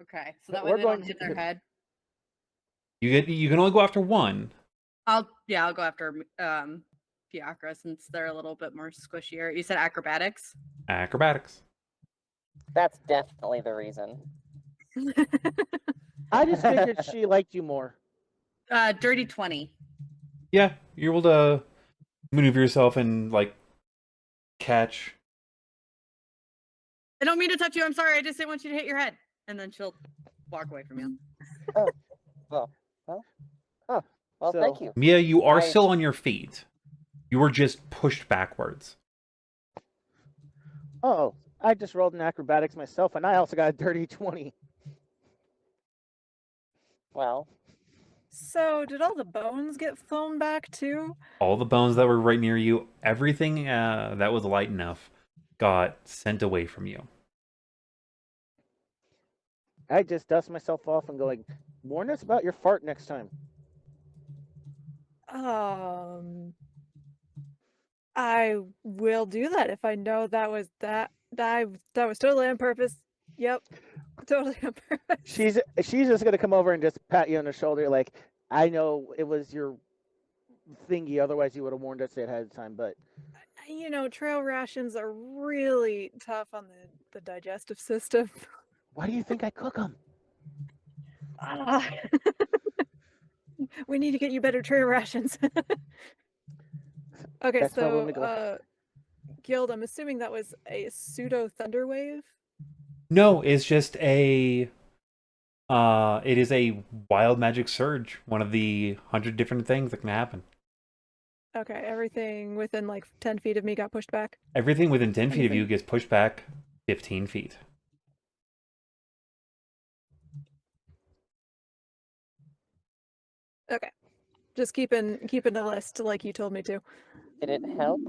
Speaker 2: Okay, so that
Speaker 6: We're
Speaker 2: way they
Speaker 6: going
Speaker 2: don't hit
Speaker 6: to-
Speaker 2: their head.
Speaker 1: You can only go after one.
Speaker 2: I'll go after Fiacre since they're a little bit more squishier. You said acrobatics.
Speaker 1: Acrobatics.
Speaker 4: That's definitely the reason.
Speaker 6: I just figured she liked you more.
Speaker 2: Dirty 20.
Speaker 1: Yeah, you're able to maneuver yourself and like catch.
Speaker 2: I don't mean to touch you. I'm sorry. I just didn't want you to hit your head. And then she'll walk away from you.
Speaker 4: Well,
Speaker 6: So-
Speaker 4: thank you.
Speaker 1: Mia, you are
Speaker 4: I-
Speaker 1: still on your feet. You were just pushed backwards.
Speaker 6: Oh, I just rolled an acrobatics myself, and I also got a dirty 20.
Speaker 4: Well,
Speaker 3: So, did all the bones get flown back too?
Speaker 1: All the bones that were right near you, everything that was light enough, got sent away from you.
Speaker 6: I just dust myself off and go like, warn us about your fart next time.
Speaker 3: I will do that if I know that was that was totally on purpose. Yep. Totally on purpose.
Speaker 6: She's just gonna come over and just pat you on the shoulder, like, I know it was your thingy, otherwise you would have warned us ahead of time. But
Speaker 3: You know, trail rations are really tough on the digestive system.
Speaker 6: why do you think I cook them?
Speaker 3: Ah. We need to get you better trail rations. Okay,
Speaker 6: That's where
Speaker 3: so
Speaker 6: we go.
Speaker 3: Guild, I'm assuming that was a pseudo thunder wave.
Speaker 1: No, it's just a it is a wild magic surge, one of the 100 different things that can happen.
Speaker 3: Okay, everything within like 10 feet of me got pushed back.
Speaker 1: Everything within 10 feet of you
Speaker 3: Anything?
Speaker 1: gets pushed back 15 feet.
Speaker 3: Okay, just keeping the list like you told me to.
Speaker 4: did it help?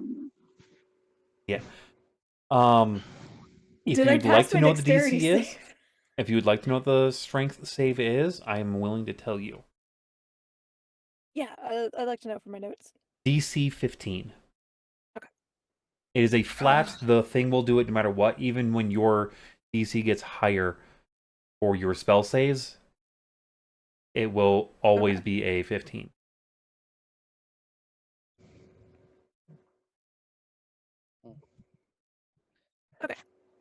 Speaker 1: Yeah. If
Speaker 3: Did I
Speaker 1: you'd
Speaker 3: pass
Speaker 1: like to
Speaker 3: my
Speaker 1: know what the
Speaker 3: dexterity
Speaker 1: DC is,
Speaker 3: save?
Speaker 1: if you would like to know what the strength save is, I am willing to tell you.
Speaker 3: Yeah, I'd like to know for my notes.
Speaker 1: DC 15.
Speaker 3: Okay.
Speaker 1: It is a flat, the thing will do it no matter what, even when your DC gets higher for your spell saves, it will always
Speaker 3: Okay.
Speaker 1: be a 15.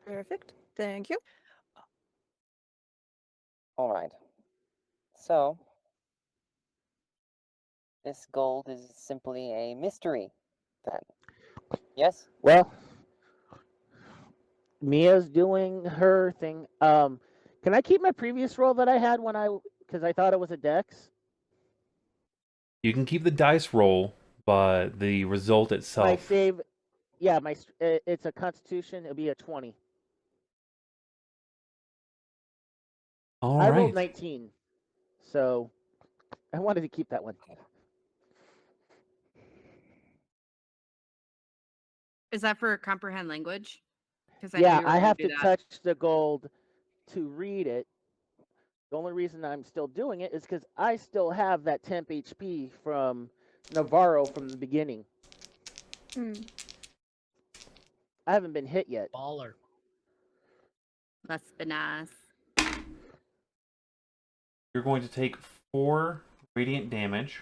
Speaker 3: Perfect. Thank you.
Speaker 4: All right. So, this gold is simply a mystery, then. Yes?
Speaker 6: Well, Mia's doing her thing. Can I keep my previous roll that I had because I thought it was a dex?
Speaker 1: You can keep the dice roll, but the result
Speaker 6: My
Speaker 1: itself.
Speaker 6: save, yeah, it's a Constitution. It'll be a 20.
Speaker 1: All
Speaker 6: I
Speaker 1: right.
Speaker 6: rolled 19, so I wanted to keep that one.
Speaker 2: Is that for comprehend language? Because
Speaker 6: Yeah, I have to touch the gold to read it. The only reason I'm still doing it is because I still have that temp HP from Navarro from the beginning.
Speaker 3: Mm.
Speaker 6: I haven't been hit yet.
Speaker 5: Baller.
Speaker 2: Must be nice.
Speaker 1: You're going to take 4 radiant damage.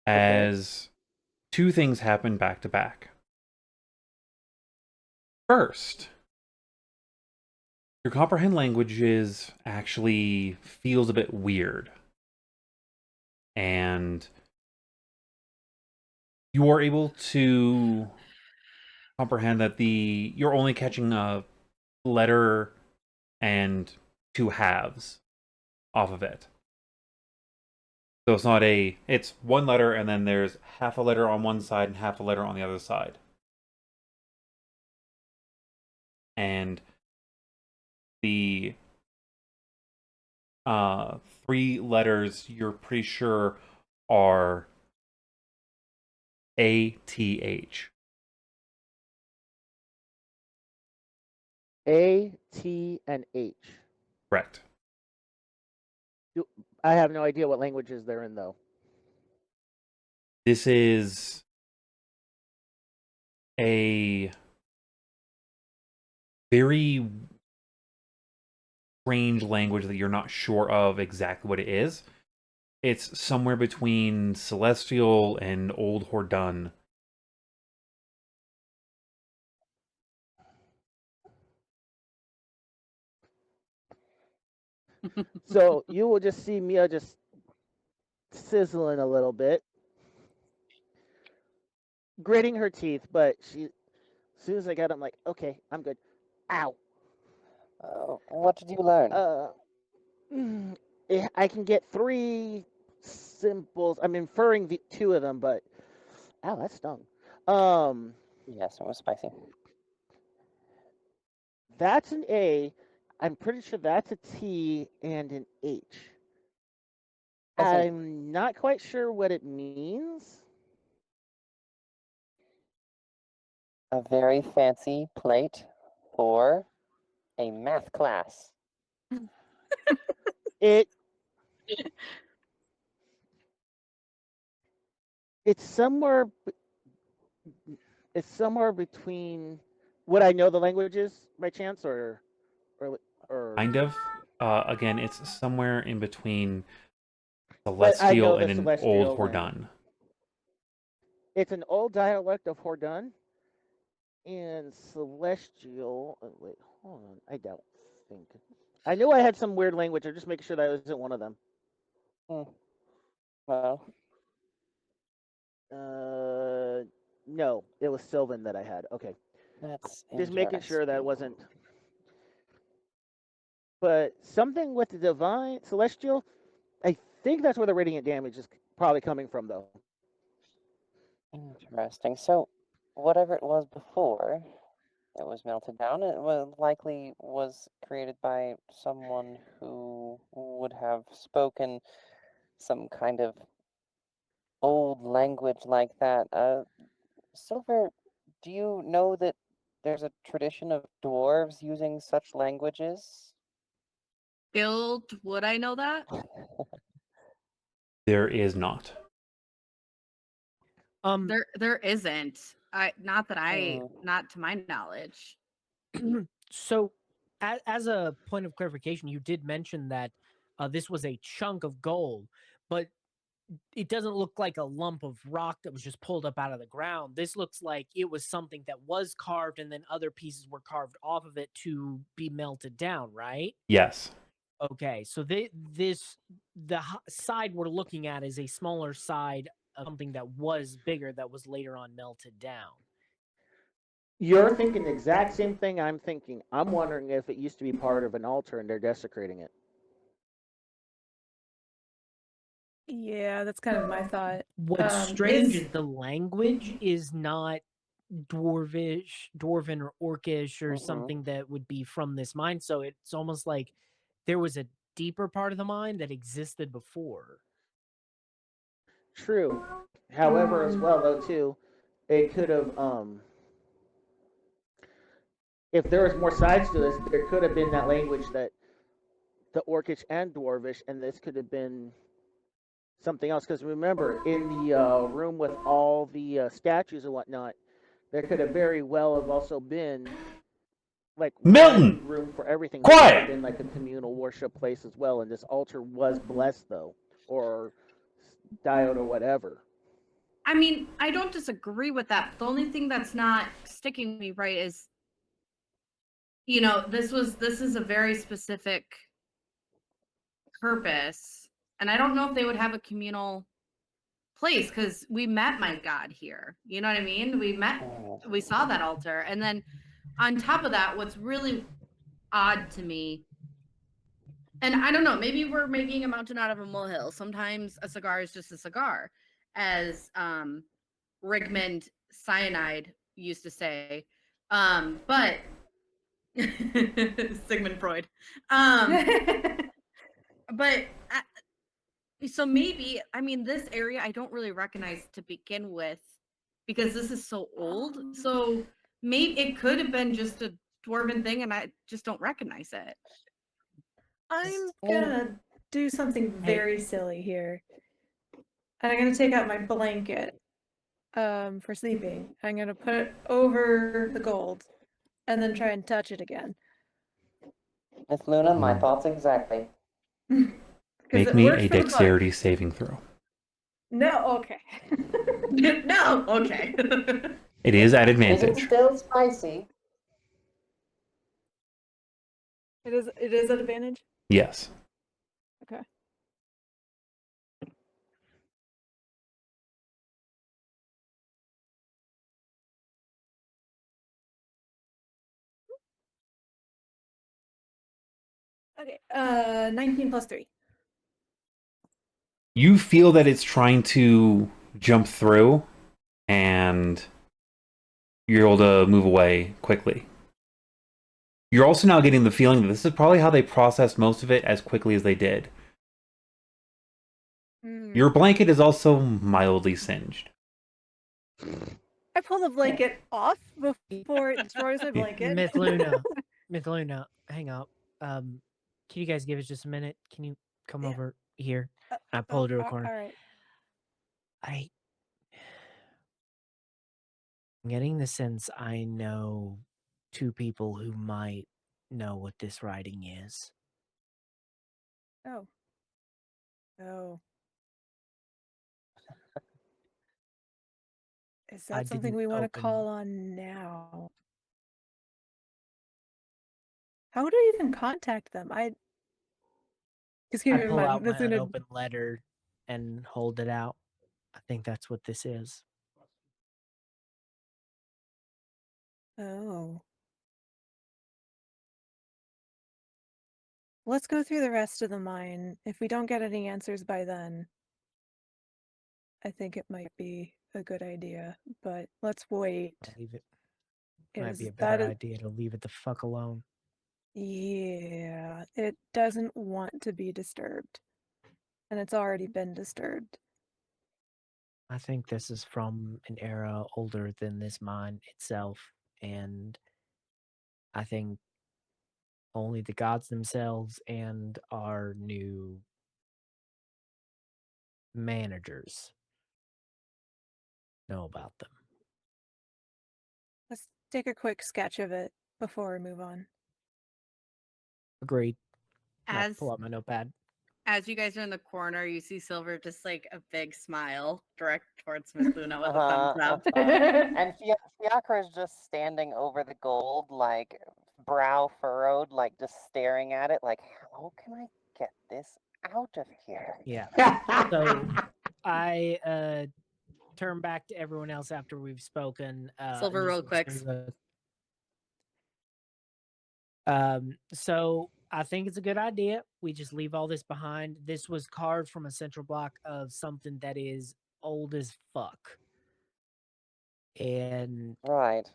Speaker 1: As 2 things happen back to back. First, Your comprehend languages actually feels a bit weird. And you are able to comprehend that you're only catching a letter and two halves off of it. So it's one letter and then there's half a letter on one side and half a letter on the other side. And the three letters you're pretty sure are ATH.
Speaker 6: A, T, and H.
Speaker 1: Correct.
Speaker 6: I have no idea what languages they're in, though.
Speaker 1: This is a very strange language that you're not sure of exactly what it is. It's somewhere between Celestial and Old Hordun.
Speaker 6: So you will just see Mia just sizzling a little bit, gritting her teeth, but as soon as I got it, I'm like, okay, I'm good. Ow.
Speaker 4: What did you learn?
Speaker 6: I can get 3 symbols. I'm inferring the 2 of them, but ow, that stung.
Speaker 4: Yes, it was spicy.
Speaker 6: That's an A. I'm pretty sure that's a T and an H. I'm not quite sure what it means.
Speaker 4: A very fancy plate for a math class.
Speaker 6: It's somewhere. It's somewhere between. Would I know the languages by chance, or?
Speaker 1: Kind of. Again, it's somewhere in between
Speaker 6: But I know
Speaker 1: Celestial
Speaker 6: the
Speaker 1: and an Old
Speaker 6: Celestial and-
Speaker 1: Hordun.
Speaker 6: It's an old dialect of Hordun and Celestial. Oh, wait, hold on. I don't think. I knew I had some weird language. I'm just making sure that wasn't one of them.
Speaker 4: Well,
Speaker 6: No, it was Sylvane that I had. Okay,
Speaker 4: that's
Speaker 6: just making sure that
Speaker 4: interesting.
Speaker 6: wasn't. But something with the divine celestial, I think that's where the radiant damage is probably coming from, though.
Speaker 4: Interesting. So, whatever it was before it was melted down, it likely was created by someone who would have spoken some kind of old language like that. Silver, do you know that there's a tradition of dwarves using such languages?
Speaker 2: Guild, would I know that?
Speaker 1: There is not.
Speaker 2: There isn't. Not to my knowledge.
Speaker 5: So, as a point of clarification, you did mention that this was a chunk of gold, but it doesn't look like a lump of rock that was just pulled up out of the ground. This looks like it was something that was carved and then other pieces were carved off of it to be melted down, right?
Speaker 1: Yes.
Speaker 5: Okay, so side we're looking at is a smaller side of something that was bigger that was later on melted down.
Speaker 6: You're thinking the exact same thing I'm thinking. I'm wondering if it used to be part of an altar and they're desecrating it.
Speaker 3: Yeah, that's kind of my thought.
Speaker 5: What's strange is the language is not dwarven or orcish or something that would be from this mine. So it's almost like there was a deeper part of the mine that existed before.
Speaker 6: True. However, as well though too, it could have if there was more sides to this, there could have been that language that the Orcish and Dwarvish, and this could have been something else. Because remember, in the room with all the statues and whatnot, there could have very well have also been like
Speaker 1: Milton!
Speaker 6: one room for everything.
Speaker 1: Quiet!
Speaker 6: Could have been like a communal worship place as well, and this altar was blessed though, or diode or whatever.
Speaker 2: I mean, I don't disagree with that. The only thing that's not sticking with me right is, you know, this is a very specific purpose, and I don't know if they would have a communal place because we met my God here. You know what I mean? We saw that altar, and then on top of that, what's really odd to me, and I don't know, maybe we're making a mountain out of a molehill. Sometimes a cigar is just a cigar, as Rigmond Cyanide used to say. But Sigmund Freud. But so maybe, I mean, this area I don't really recognize to begin with because this is so old. So maybe it could have been just a dwarven thing and I just don't recognize it.
Speaker 3: I'm gonna do something very silly here. And I'm gonna take out my blanket for sleeping. I'm gonna put it over the gold and then try and touch it again.
Speaker 4: Mithluna, my thoughts exactly.
Speaker 1: Make me a dexterity saving throw.
Speaker 3: No, okay.
Speaker 2: No, okay.
Speaker 1: It is at
Speaker 4: It is
Speaker 1: advantage.
Speaker 4: still spicy.
Speaker 3: It is at advantage?
Speaker 1: Yes.
Speaker 3: Okay. Okay, 19 plus 3.
Speaker 1: You feel that it's trying to jump through, and you're able to move away quickly. You're also now getting the feeling that this is probably how they processed most of it as quickly as they did. Your blanket is also mildly singed.
Speaker 3: I pull the blanket off before it destroys my blanket.
Speaker 5: Mithluna, hang up. Can you guys give us just a minute? Can you come over here? I pull her to a corner.
Speaker 3: All right.
Speaker 5: I'm getting the sense I know two people who might know what this writing is.
Speaker 3: Oh. Oh. Is that something we want to call on now? How would I even contact them? Just keep
Speaker 5: I
Speaker 3: in
Speaker 5: pull
Speaker 3: mind,
Speaker 5: out my
Speaker 3: that's gonna...
Speaker 5: unopened letter and hold it out. I think that's what this is.
Speaker 3: Oh. Let's go through the rest of the mine. If we don't get any answers by then, I think it might be a good idea, but let's wait.
Speaker 5: Leave it. Might be a better idea to leave it the fuck alone.
Speaker 3: Yeah, it doesn't want to be disturbed. And it's already been disturbed.
Speaker 5: I think this is from an era older than this mine itself, and I think only the gods themselves and our new managers know about them.
Speaker 3: Let's take a quick sketch of it before we move on.
Speaker 5: Agreed.
Speaker 2: As
Speaker 5: pull out my notepad.
Speaker 2: As you guys are in the corner, you see Silver just like a big smile direct towards Mithluna with a thumbs up.
Speaker 4: And Fiacre is just standing over the gold, like brow furrowed, like just staring at it, like, how can I get this out of here?
Speaker 5: Yeah. So I turn back to everyone else after we've spoken.
Speaker 2: Silver real quick.
Speaker 5: So I think it's a good idea. We just leave all this behind. This was carved from a central block of something that is old as fuck. And
Speaker 4: right.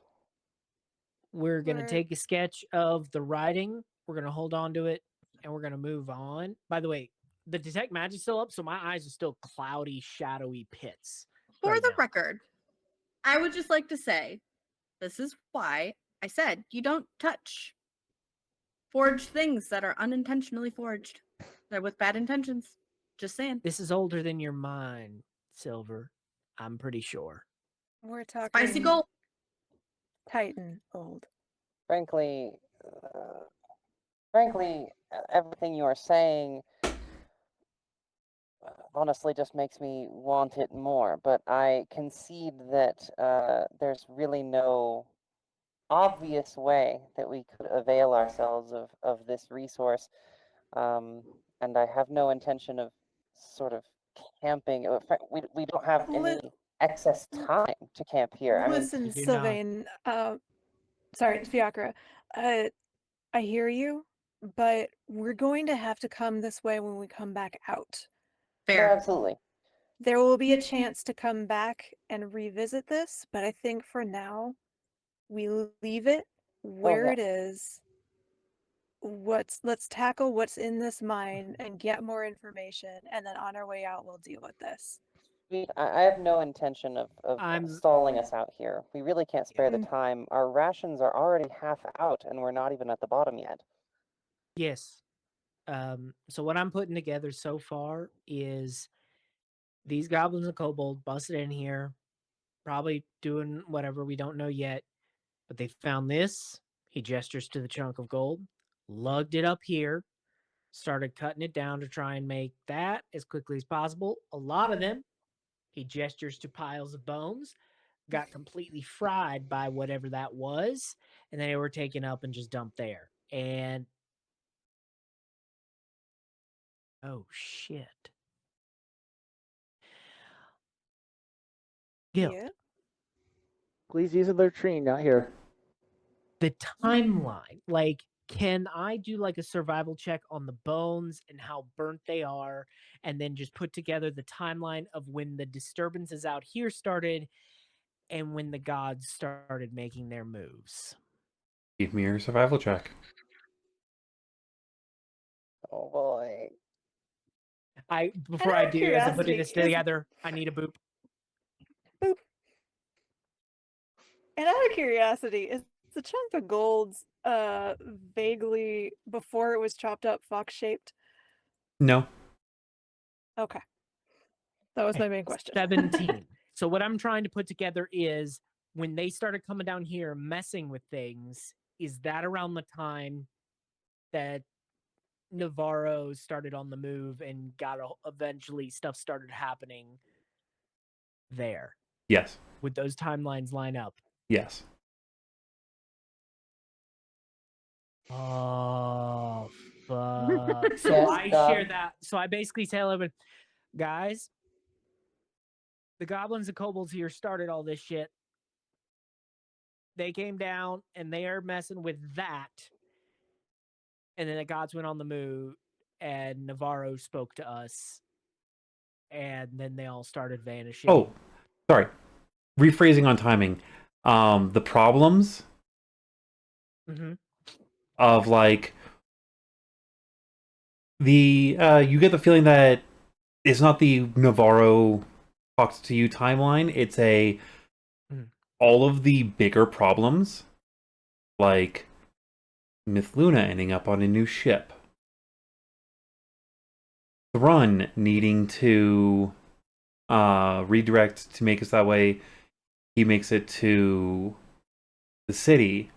Speaker 5: We're going to take a sketch of the writing. We're going to hold on to it and we're going to move on. By the way, the detect magic's still up, so my eyes are still cloudy, shadowy pits.
Speaker 2: For the record, I would just like to say, this is why I said you don't touch forged things that are unintentionally forged. They're with bad intentions. Just saying.
Speaker 5: This is older than your mind, Silver. I'm pretty sure.
Speaker 3: We're talking
Speaker 2: Spicy gold.
Speaker 3: Titan old.
Speaker 4: Frankly, everything you are saying honestly just makes me want it more. But I concede that there's really no obvious way that we could avail ourselves of this resource. And I have no intention of sort of camping. We don't have any excess time to camp here. I mean,
Speaker 3: Listen,
Speaker 5: You do not.
Speaker 3: Sylvane, sorry, Fiacre. I hear you, but we're going to have to come this way when we come back out.
Speaker 4: no,
Speaker 2: Fair.
Speaker 4: absolutely.
Speaker 3: There will be a chance to come back and revisit this, but I think for now, we leave it where
Speaker 4: yeah.
Speaker 3: it is. Let's tackle what's in this mine and get more information, and then on our way out, we'll deal with this.
Speaker 4: I have no intention of
Speaker 5: I'm-
Speaker 4: stalling us out here. We really can't spare the
Speaker 3: Mm.
Speaker 4: time. Our rations are already half out, and we're not even at the bottom yet.
Speaker 5: Yes. So what I'm putting together so far is these goblins and kobolds busted in here, probably doing whatever we don't know yet, but they found this. He gestures to the chunk of gold, lugged it up here, started cutting it down to try and make that as quickly as possible. A lot of them, he gestures to piles of bones, got completely fried by whatever that was, and then they were taken up and just dumped there. And oh shit. Guild.
Speaker 3: Yeah.
Speaker 6: Please use a latrine, not here.
Speaker 5: The timeline, like, can I do like a survival check on the bones and how burnt they are, and then just put together the timeline of when the disturbances out here started and when the gods started making their moves?
Speaker 1: Give me your survival check.
Speaker 4: Oh boy.
Speaker 5: Before
Speaker 3: out
Speaker 5: I
Speaker 3: of
Speaker 5: do, as I'm putting
Speaker 3: curiosity,
Speaker 5: this
Speaker 3: is-
Speaker 5: together, I need a boop.
Speaker 3: Boop. And out of curiosity, is the chunk of gold's vaguely before it was chopped up fox shaped?
Speaker 1: No.
Speaker 3: Okay. That was my main question.
Speaker 5: 17. So what I'm trying to put together is when they started coming down here messing with things, is that around the time that Navarro started on the move and eventually stuff started happening there?
Speaker 1: Yes.
Speaker 5: Would those timelines line up?
Speaker 1: Yes.
Speaker 5: Oh, fuck. So
Speaker 4: Yes,
Speaker 5: I
Speaker 4: God.
Speaker 5: share that. So I basically tell everyone, guys, the goblins and kobolds here started all this shit. They came down and they are messing with that. And then the gods went on the move and Navarro spoke to us. And then they all started vanishing.
Speaker 1: Oh, sorry. Rephrasing on timing. The problems
Speaker 5: Mm-hmm.
Speaker 1: of like the you get the feeling that it's not the Navarro talks to you timeline. It's a all of the bigger problems, like Mithluna ending up on a new ship, Thrun needing to redirect to make us that way. He makes it to the city,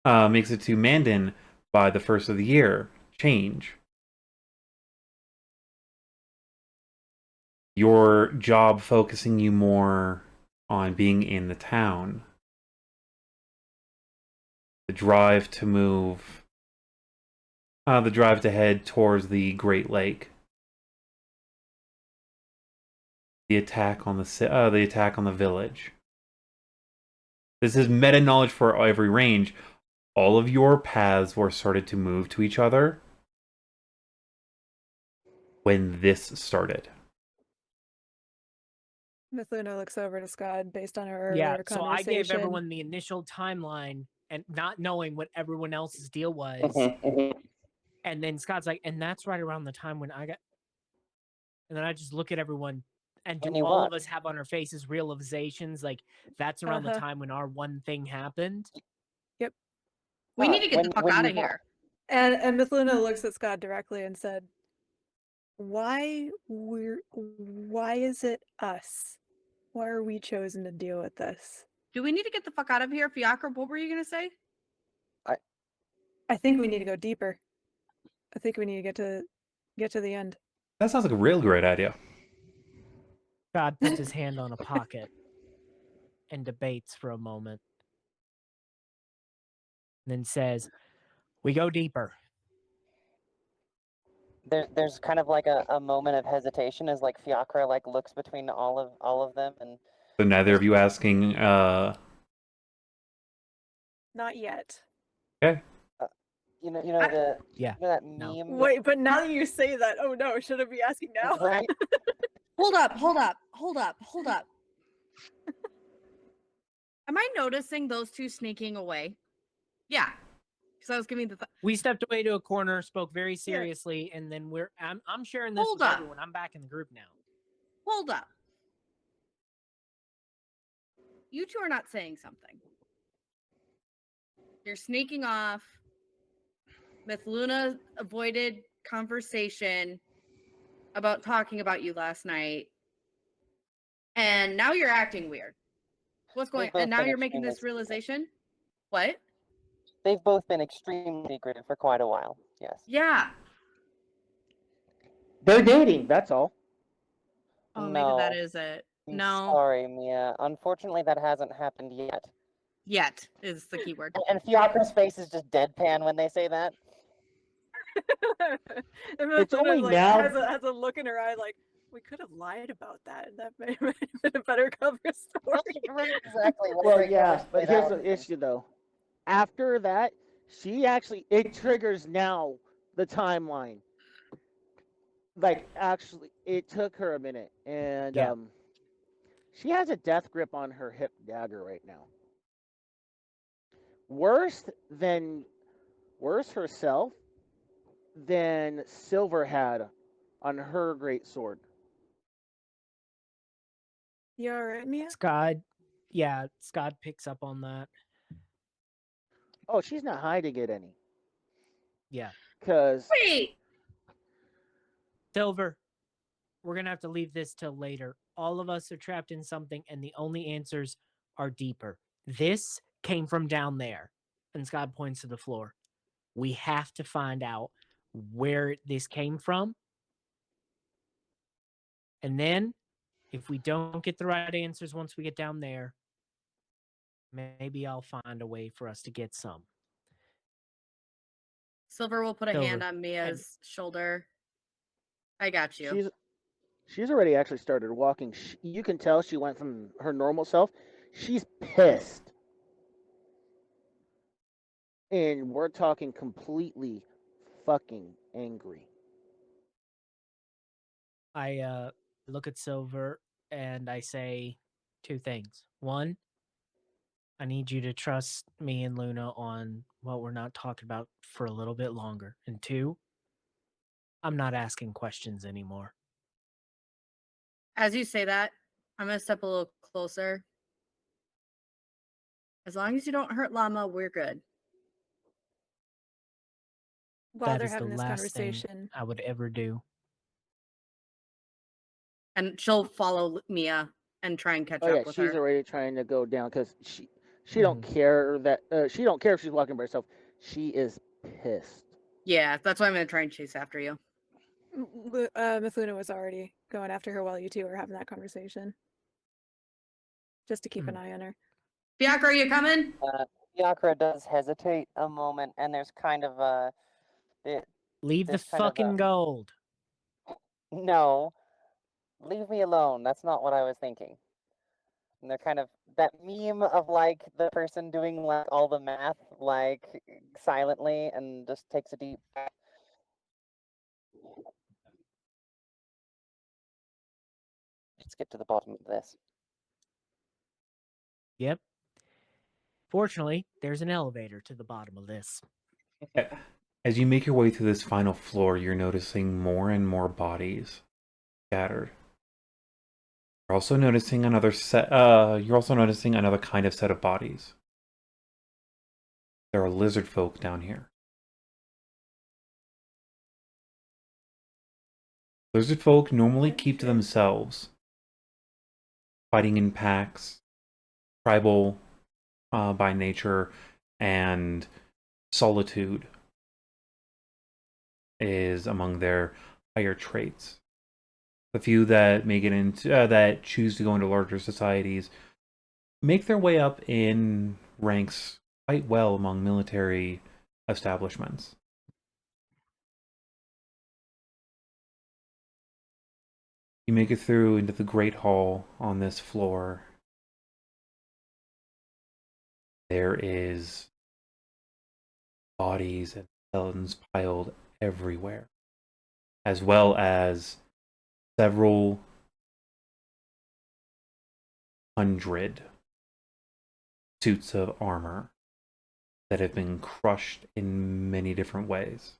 Speaker 1: makes it to Mandan by the first of the year. Change. Your job focusing you more on being in the town. The drive to move. The drive to head towards the Great Lake. The attack on the village. This is meta knowledge for every range. All of your paths were started to move to each other when this started.
Speaker 3: Mithluna looks over to Skad based on her
Speaker 5: Yeah,
Speaker 3: earlier
Speaker 5: so I
Speaker 3: conversation.
Speaker 5: gave everyone the initial timeline and not knowing what everyone else's deal was. And then Scott's like, and that's right around the time when I got. And then I just look at everyone, and do
Speaker 4: When you
Speaker 5: all
Speaker 4: what?
Speaker 5: of us have on our faces realizations? Like, that's around the
Speaker 3: Uh-huh.
Speaker 5: time when our one thing happened.
Speaker 2: We need to get the fuck
Speaker 4: when
Speaker 2: out
Speaker 4: you
Speaker 2: of
Speaker 4: what?
Speaker 2: here.
Speaker 3: And Mithluna looks at Skad directly and said, why is it us? Why are we chosen to deal with this?
Speaker 2: Do we need to get the fuck out of here? Fiacre, what were you gonna say?
Speaker 3: I think we need to go deeper. I think we need to get to the end.
Speaker 1: That sounds like a real great idea.
Speaker 5: God puts his hand on a pocket and debates for a moment. then says, "We go deeper."
Speaker 4: There's kind of like a moment of hesitation as like Fiacre like looks between all of them and
Speaker 1: So neither of you asking,
Speaker 3: Not yet.
Speaker 1: okay.
Speaker 4: you know
Speaker 5: Yeah,
Speaker 4: you know that
Speaker 5: no.
Speaker 4: meme
Speaker 3: Wait, but now that you say that, oh no, should I be asking now?
Speaker 4: right?
Speaker 2: Hold up, hold up, hold up, hold up. Am I noticing those two sneaking away? Yeah. Because I was giving the
Speaker 5: We stepped away to a corner, spoke very seriously, and then I'm sharing this
Speaker 2: Hold
Speaker 5: with
Speaker 2: up.
Speaker 5: everyone. I'm back in the group now.
Speaker 2: hold up. You two are not saying something. You're sneaking off. Mithluna avoided conversation about talking about you last night. And now you're acting weird. What's going
Speaker 4: They've
Speaker 2: And
Speaker 4: both
Speaker 2: now
Speaker 4: been
Speaker 2: you're making
Speaker 4: extremely
Speaker 2: this
Speaker 4: secretive.
Speaker 2: realization? What?
Speaker 4: They've both been extremely secretive for quite a while. Yes.
Speaker 2: Yeah.
Speaker 6: They're dating. That's all.
Speaker 2: Oh, maybe that
Speaker 4: No.
Speaker 2: is it.
Speaker 4: I'm
Speaker 2: No.
Speaker 4: sorry, Mia. Unfortunately, that hasn't happened yet.
Speaker 2: Yet is the key word.
Speaker 4: And Fiacre's face is just deadpan when they say that.
Speaker 3: And
Speaker 6: It's
Speaker 3: Mithluna,
Speaker 6: only
Speaker 3: like,
Speaker 6: now-
Speaker 3: has a look in her eye like, we could have lied about that. That may have been a better cover story.
Speaker 4: Right, exactly. What a
Speaker 6: Well,
Speaker 4: great
Speaker 6: yeah,
Speaker 4: cover
Speaker 6: but
Speaker 4: story that
Speaker 6: here's the
Speaker 4: would've been.
Speaker 6: issue though. After that, it triggers now the timeline. Like actually, it took her a minute, and
Speaker 5: Yeah.
Speaker 6: she has a death grip on her hip dagger right now. Worse herself than Silver had on her great sword.
Speaker 3: You alright, Mia?
Speaker 5: Skad picks up on that.
Speaker 6: Oh, she's not hiding it any.
Speaker 5: Yeah.
Speaker 6: Because
Speaker 2: Wait.
Speaker 5: Silver, we're going to have to leave this till later. All of us are trapped in something, and the only answers are deeper. This came from down there. And Scott points to the floor. We have to find out where this came from. And then, if we don't get the right answers once we get down there, maybe I'll find a way for us to get some.
Speaker 2: Silver will put a hand
Speaker 5: Silver,
Speaker 2: on Mia's shoulder. I got you.
Speaker 6: she's already actually started walking. You can tell she went from her normal self. She's pissed. And we're talking completely fucking angry.
Speaker 5: I look at Silver and I say two things. One, I need you to trust me and Luna on what we're not talking about for a little bit longer. And two, I'm not asking questions anymore.
Speaker 2: As you say that, I'm going to step a little closer. As long as you don't hurt Llama, we're good.
Speaker 3: While
Speaker 5: That
Speaker 3: they're
Speaker 5: is the
Speaker 3: having this
Speaker 5: last
Speaker 3: conversation.
Speaker 5: thing I would ever do.
Speaker 2: And she'll follow Mia and try and catch
Speaker 6: Oh
Speaker 2: up
Speaker 6: yeah,
Speaker 2: with
Speaker 6: she's
Speaker 2: her.
Speaker 6: already trying to go down because she don't care that she don't care if she's walking by herself. She is pissed.
Speaker 2: Yeah, that's why I'm going to try and chase after you.
Speaker 3: Mithluna was already going after her while you two were having that conversation. Just to keep an eye on her.
Speaker 2: Fiacre, are you coming?
Speaker 4: Fiacre does hesitate a moment, and there's kind of
Speaker 5: Leave the
Speaker 4: there's kind of
Speaker 5: fucking gold.
Speaker 4: no, leave me alone. That's not what I was thinking. And they're kind of that meme of like the person doing like all the math like silently and just takes a deep breath. Let's get to the bottom of this.
Speaker 5: Yep. Fortunately, there's an elevator to the bottom of this.
Speaker 1: As you make your way through this final floor, you're noticing more and more bodies scattered. You're also noticing another kind of set of bodies. There are lizard folk down here. Lizard folk normally keep to themselves, fighting in packs, tribal by nature, and solitude is among their higher traits. The few that may get into that choose to go into larger societies make their way up in ranks quite well among military establishments. You make it through into the Great Hall on this floor. There is bodies and skeletons piled everywhere, as well as several hundred suits of armor that have been crushed in many different ways.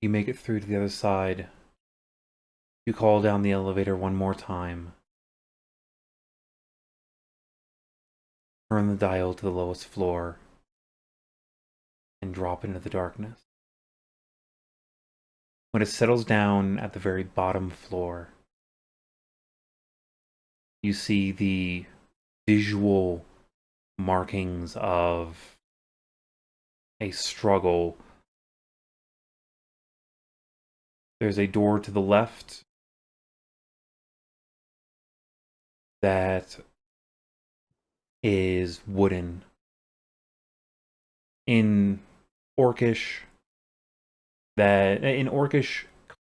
Speaker 1: You make it through to the other side. You call down the elevator one more time. Turn the dial to the lowest floor and drop into the darkness. When it settles down at the very bottom floor, you see the visual markings of a struggle. There's a door to the left that is wooden. In orcish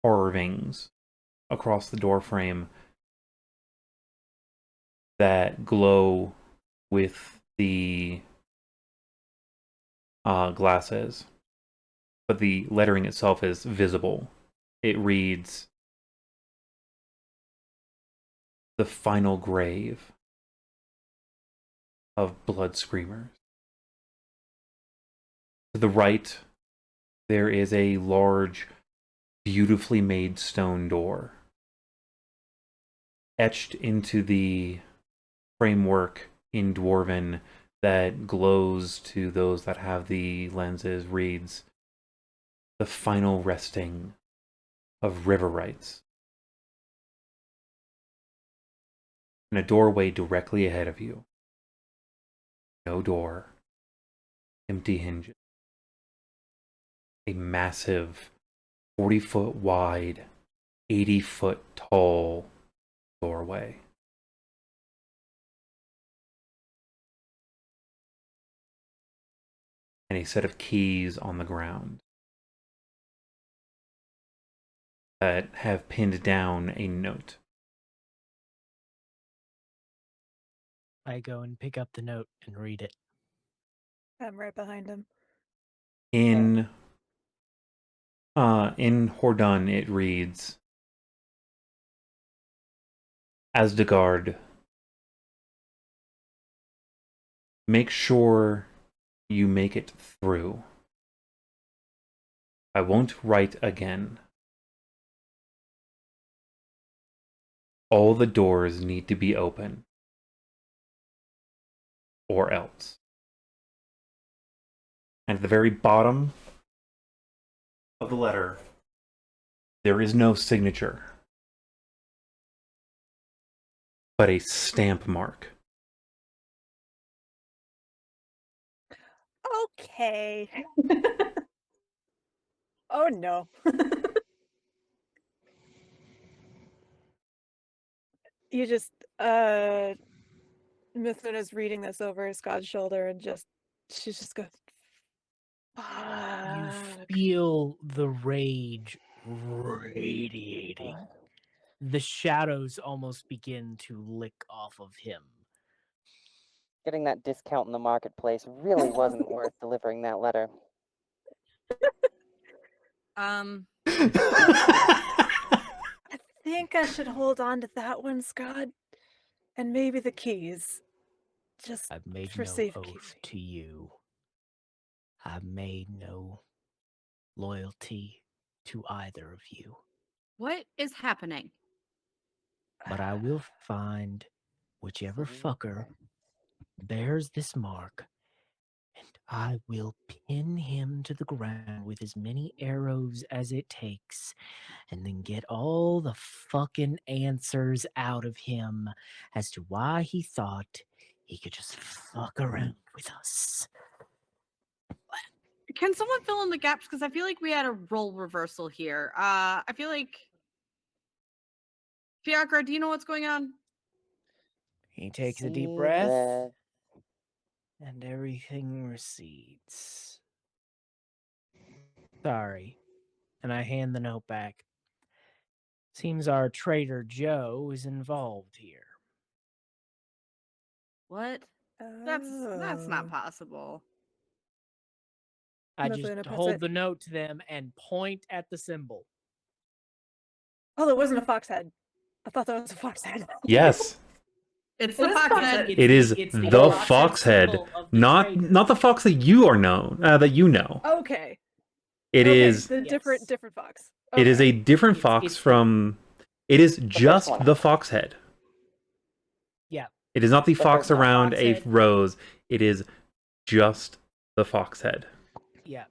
Speaker 1: carvings across the doorframe that glow with the glasses, but the lettering itself is visible. It reads, "The Final Grave of Blood Screamers." To the right, there is a large, beautifully made stone door. Etched into the framework in Dwarven that glows to those that have the lenses reads, "The Final Resting of Riverites." In a doorway directly ahead of you. No door. Empty hinges. A massive 40-foot wide, 80-foot tall doorway. And a set of keys on the ground that have pinned down a note.
Speaker 5: I go and pick up the note and read it.
Speaker 3: I'm right behind him.
Speaker 1: In Hordun, it reads, "Asdegard, make sure you make it through. I won't write again. All the doors need to be open. Or else." And at the very bottom of the letter, there is no signature, but a stamp mark.
Speaker 3: Okay. Oh no. You just Mithluna's reading this over Scott's shoulder and she just goes,
Speaker 5: You
Speaker 3: fuck.
Speaker 5: feel the rage radiating. The shadows almost begin to lick off of him.
Speaker 4: Getting that discount in the marketplace really wasn't worth delivering that letter.
Speaker 3: I think I should hold on to that one, Scott. And maybe the keys. Just
Speaker 5: I've made
Speaker 3: for
Speaker 5: no
Speaker 3: safekeeping.
Speaker 5: oath to you. I've made no loyalty to either of you.
Speaker 2: What is happening?
Speaker 5: But I will find whichever fucker bears this mark, and I will pin him to the ground with as many arrows as it takes, and then get all the fucking answers out of him as to why he thought he could just fuck around with us.
Speaker 2: Can someone fill in the gaps? Because I feel like we had a role reversal here. I feel like Fiacre, do you know what's going on?
Speaker 5: He takes a deep
Speaker 4: Deep
Speaker 5: breath,
Speaker 4: breath.
Speaker 5: and everything recedes. Sorry. And I hand the note back. Seems our traitor Joe is involved here.
Speaker 2: What? That's not
Speaker 3: Oh.
Speaker 2: possible.
Speaker 5: I just
Speaker 3: Mithluna puts
Speaker 5: hold
Speaker 3: it.
Speaker 5: the note to them and point at the symbol.
Speaker 3: Oh, it wasn't a fox head. I thought that was a fox head.
Speaker 1: Yes,
Speaker 2: It's
Speaker 3: It
Speaker 2: the
Speaker 3: is
Speaker 2: fox
Speaker 3: fox
Speaker 2: head.
Speaker 3: head.
Speaker 1: it is
Speaker 5: it's
Speaker 1: the
Speaker 5: fox
Speaker 1: fox head,
Speaker 5: symbol of the
Speaker 1: not
Speaker 5: traitor.
Speaker 1: the fox that you are known that you know.
Speaker 3: Okay.
Speaker 1: It
Speaker 3: okay.
Speaker 1: is
Speaker 3: The
Speaker 5: Yes.
Speaker 3: different fox.
Speaker 1: it is
Speaker 3: Okay.
Speaker 1: a different
Speaker 5: It's-
Speaker 1: fox
Speaker 5: it's the-
Speaker 1: from. It is
Speaker 4: first
Speaker 1: just
Speaker 4: one.
Speaker 1: the fox head.
Speaker 5: Yeah.
Speaker 1: It is not the
Speaker 4: The
Speaker 1: fox
Speaker 4: first one.
Speaker 1: around
Speaker 5: Fox
Speaker 1: a
Speaker 5: head.
Speaker 1: rose. It is just the fox head.
Speaker 5: Yeah.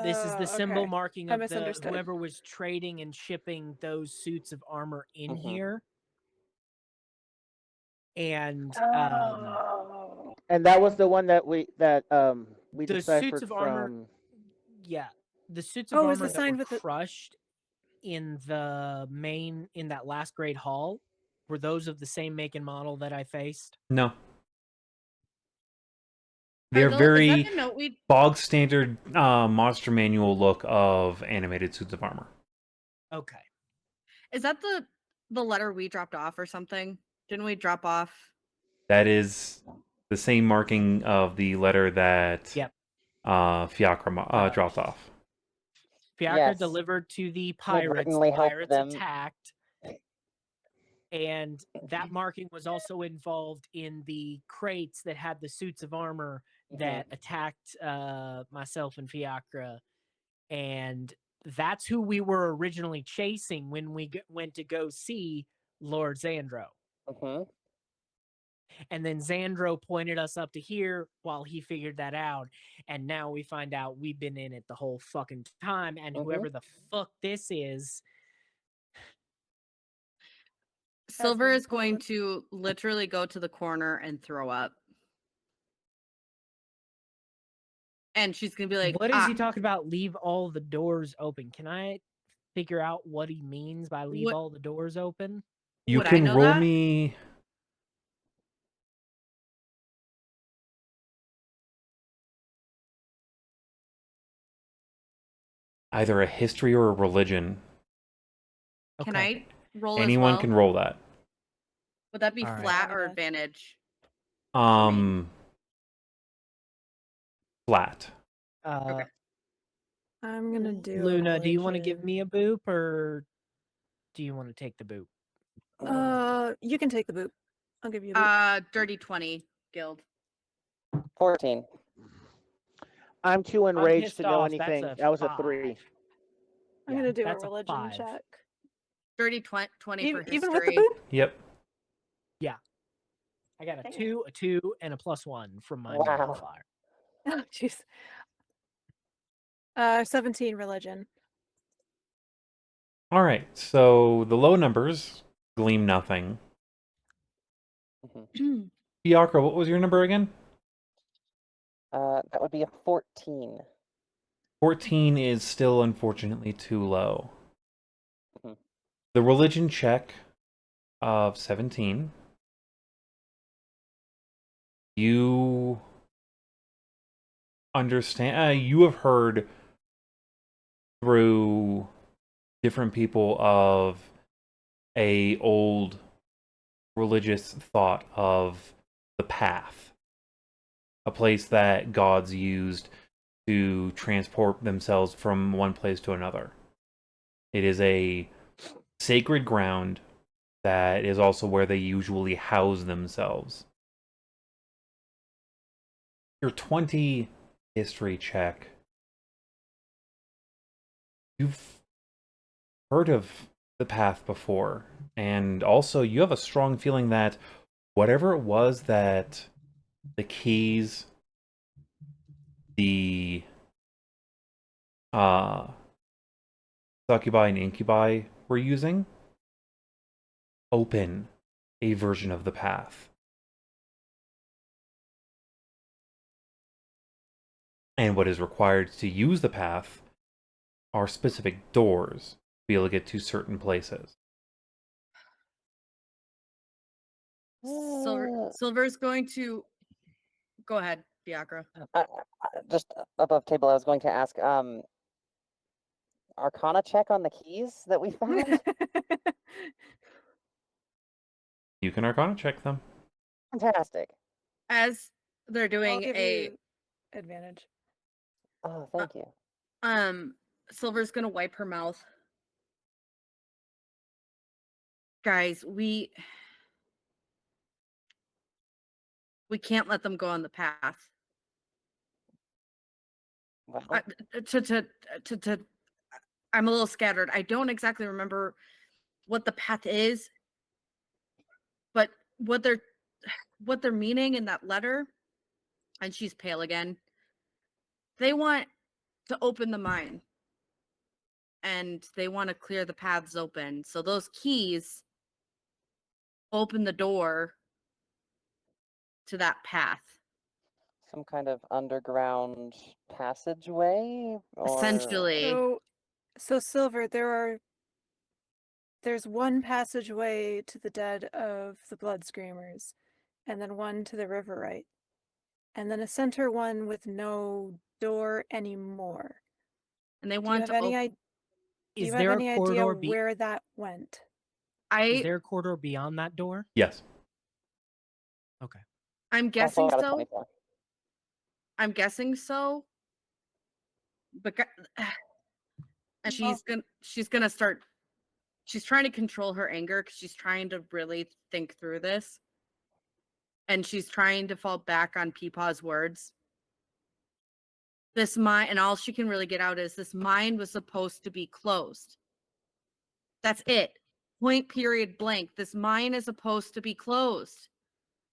Speaker 5: This is the symbol
Speaker 3: Okay.
Speaker 5: marking
Speaker 3: I
Speaker 5: of the
Speaker 3: misunderstood.
Speaker 5: whoever was trading and shipping those suits of armor in
Speaker 4: Mhm.
Speaker 5: here. And
Speaker 3: Oh.
Speaker 6: And that was the one that we
Speaker 5: the
Speaker 6: deciphered
Speaker 5: suits of armor,
Speaker 6: from.
Speaker 5: yeah, the suits of
Speaker 3: Oh, is
Speaker 5: armor
Speaker 3: the
Speaker 5: that
Speaker 3: sign
Speaker 5: were
Speaker 3: with the-
Speaker 5: crushed in that last great hall were those of the same make and model that I faced.
Speaker 1: No, they're
Speaker 2: Is that
Speaker 1: very
Speaker 2: the note we?
Speaker 1: bog standard monster manual look of animated suits of armor.
Speaker 5: Okay.
Speaker 2: Is that the letter we dropped off or something? Didn't we drop off?
Speaker 1: That is the same marking of the letter that
Speaker 5: Yep.
Speaker 1: Fiacre dropped off.
Speaker 5: Fiacre
Speaker 4: Yes.
Speaker 5: delivered to the pirates.
Speaker 4: Inadvertently
Speaker 5: The
Speaker 4: helped
Speaker 5: pirates
Speaker 4: them.
Speaker 5: attacked. And that marking was also involved in the crates that had the suits of armor that attacked myself and Fiacre. And that's who we were originally chasing when we went to go see Lord Xandro.
Speaker 4: Mhm.
Speaker 5: And then Xandro pointed us up to here while he figured that out. And now we find out we've been in it the whole fucking time. And whoever the fuck this is.
Speaker 2: Silver
Speaker 3: been
Speaker 2: is going
Speaker 3: pulled.
Speaker 2: to literally go to the corner and throw up. And she's going to be like,
Speaker 5: What is he talking about? Leave all the doors open. Can I figure out what he means by leave
Speaker 2: What-
Speaker 5: all the doors open?
Speaker 1: You
Speaker 2: Would I
Speaker 1: can
Speaker 2: know
Speaker 1: roll
Speaker 2: that?
Speaker 1: me either a history or a religion.
Speaker 2: Can
Speaker 5: Okay.
Speaker 2: I roll
Speaker 1: Anyone
Speaker 2: as well?
Speaker 1: can roll that.
Speaker 2: Would that be
Speaker 5: All right.
Speaker 2: flat or advantage?
Speaker 1: Flat.
Speaker 2: Okay.
Speaker 3: I'm gonna do.
Speaker 5: Luna, do you want to give
Speaker 3: religion.
Speaker 5: me a boop or do you want to take the boop?
Speaker 3: You can take the boot. I'll give you the boot.
Speaker 2: Dirty 20 guild.
Speaker 4: 14.
Speaker 6: I'm too
Speaker 5: I'm
Speaker 6: enraged
Speaker 5: pissed
Speaker 6: to know
Speaker 5: off. That's
Speaker 6: anything.
Speaker 5: a
Speaker 6: That was a
Speaker 5: 5.
Speaker 6: 3.
Speaker 3: I'm
Speaker 5: Yeah,
Speaker 3: gonna do a
Speaker 5: that's
Speaker 3: religion
Speaker 5: 5.
Speaker 3: check.
Speaker 2: Dirty 20 for history.
Speaker 3: Even with the boot?
Speaker 1: Yep.
Speaker 5: I got a
Speaker 3: Dang it.
Speaker 5: 2, a 2, and a +1 from my
Speaker 4: Wow.
Speaker 5: modifier.
Speaker 3: Oh, jeez. 17 religion.
Speaker 1: All right. So the low numbers gleam nothing. Fiacre, what was your number again?
Speaker 4: That would be a 14.
Speaker 1: 14 is still unfortunately too low.
Speaker 4: Mhm.
Speaker 1: The religion check of 17. You understand, you have heard through different people of a old religious thought of the path, a place that gods used to transport themselves from one place to another. It is a sacred ground that is also where they usually house themselves. Your 20 history check. You've heard of the path before, and also you have a strong feeling that whatever it was that the keys, the succubi and incubi were using, open a version of the path. And what is required to use the path are specific doors to be able to get to certain places.
Speaker 2: Silver's going to go ahead, Fiacre.
Speaker 4: Just above table, I was going to ask, Arcana check on the keys that we found?
Speaker 1: You can Arcana check them.
Speaker 4: Fantastic.
Speaker 2: As they're
Speaker 3: I'll
Speaker 2: doing
Speaker 3: give
Speaker 2: a
Speaker 3: you advantage.
Speaker 4: Oh, thank you.
Speaker 2: Silver's gonna wipe her mouth. Guys, we can't let them go on the path.
Speaker 4: Well,
Speaker 2: I'm a little scattered. I don't exactly remember what the path is, but what they're meaning in that letter, and she's pale again. They want to open the mine, and they want to clear the paths open. So those keys open the door to that path.
Speaker 4: some kind of underground passageway? Or...
Speaker 2: Essentially.
Speaker 3: So Silver, there's one passageway to the dead of the Blood Screamers, and then one to the river right, and then a center one with no door anymore.
Speaker 2: And they
Speaker 3: Do you
Speaker 2: want
Speaker 3: have
Speaker 2: to
Speaker 3: any,
Speaker 2: open.
Speaker 3: do you
Speaker 5: Is
Speaker 3: have
Speaker 5: there
Speaker 3: any
Speaker 5: a
Speaker 3: idea
Speaker 5: corridor?
Speaker 3: where that went?
Speaker 5: Is there a corridor beyond that door?
Speaker 1: Yes.
Speaker 5: Okay.
Speaker 2: I'm guessing
Speaker 4: out of
Speaker 2: so.
Speaker 4: 24.
Speaker 2: I'm guessing so. But and she's gonna start. She's trying to control her anger because she's trying to really think through this, and she's trying to fall back on Peepaw's words. This mine, and all she can really get out is this mine was supposed to be closed. That's it. Point period blank. This mine is supposed to be closed,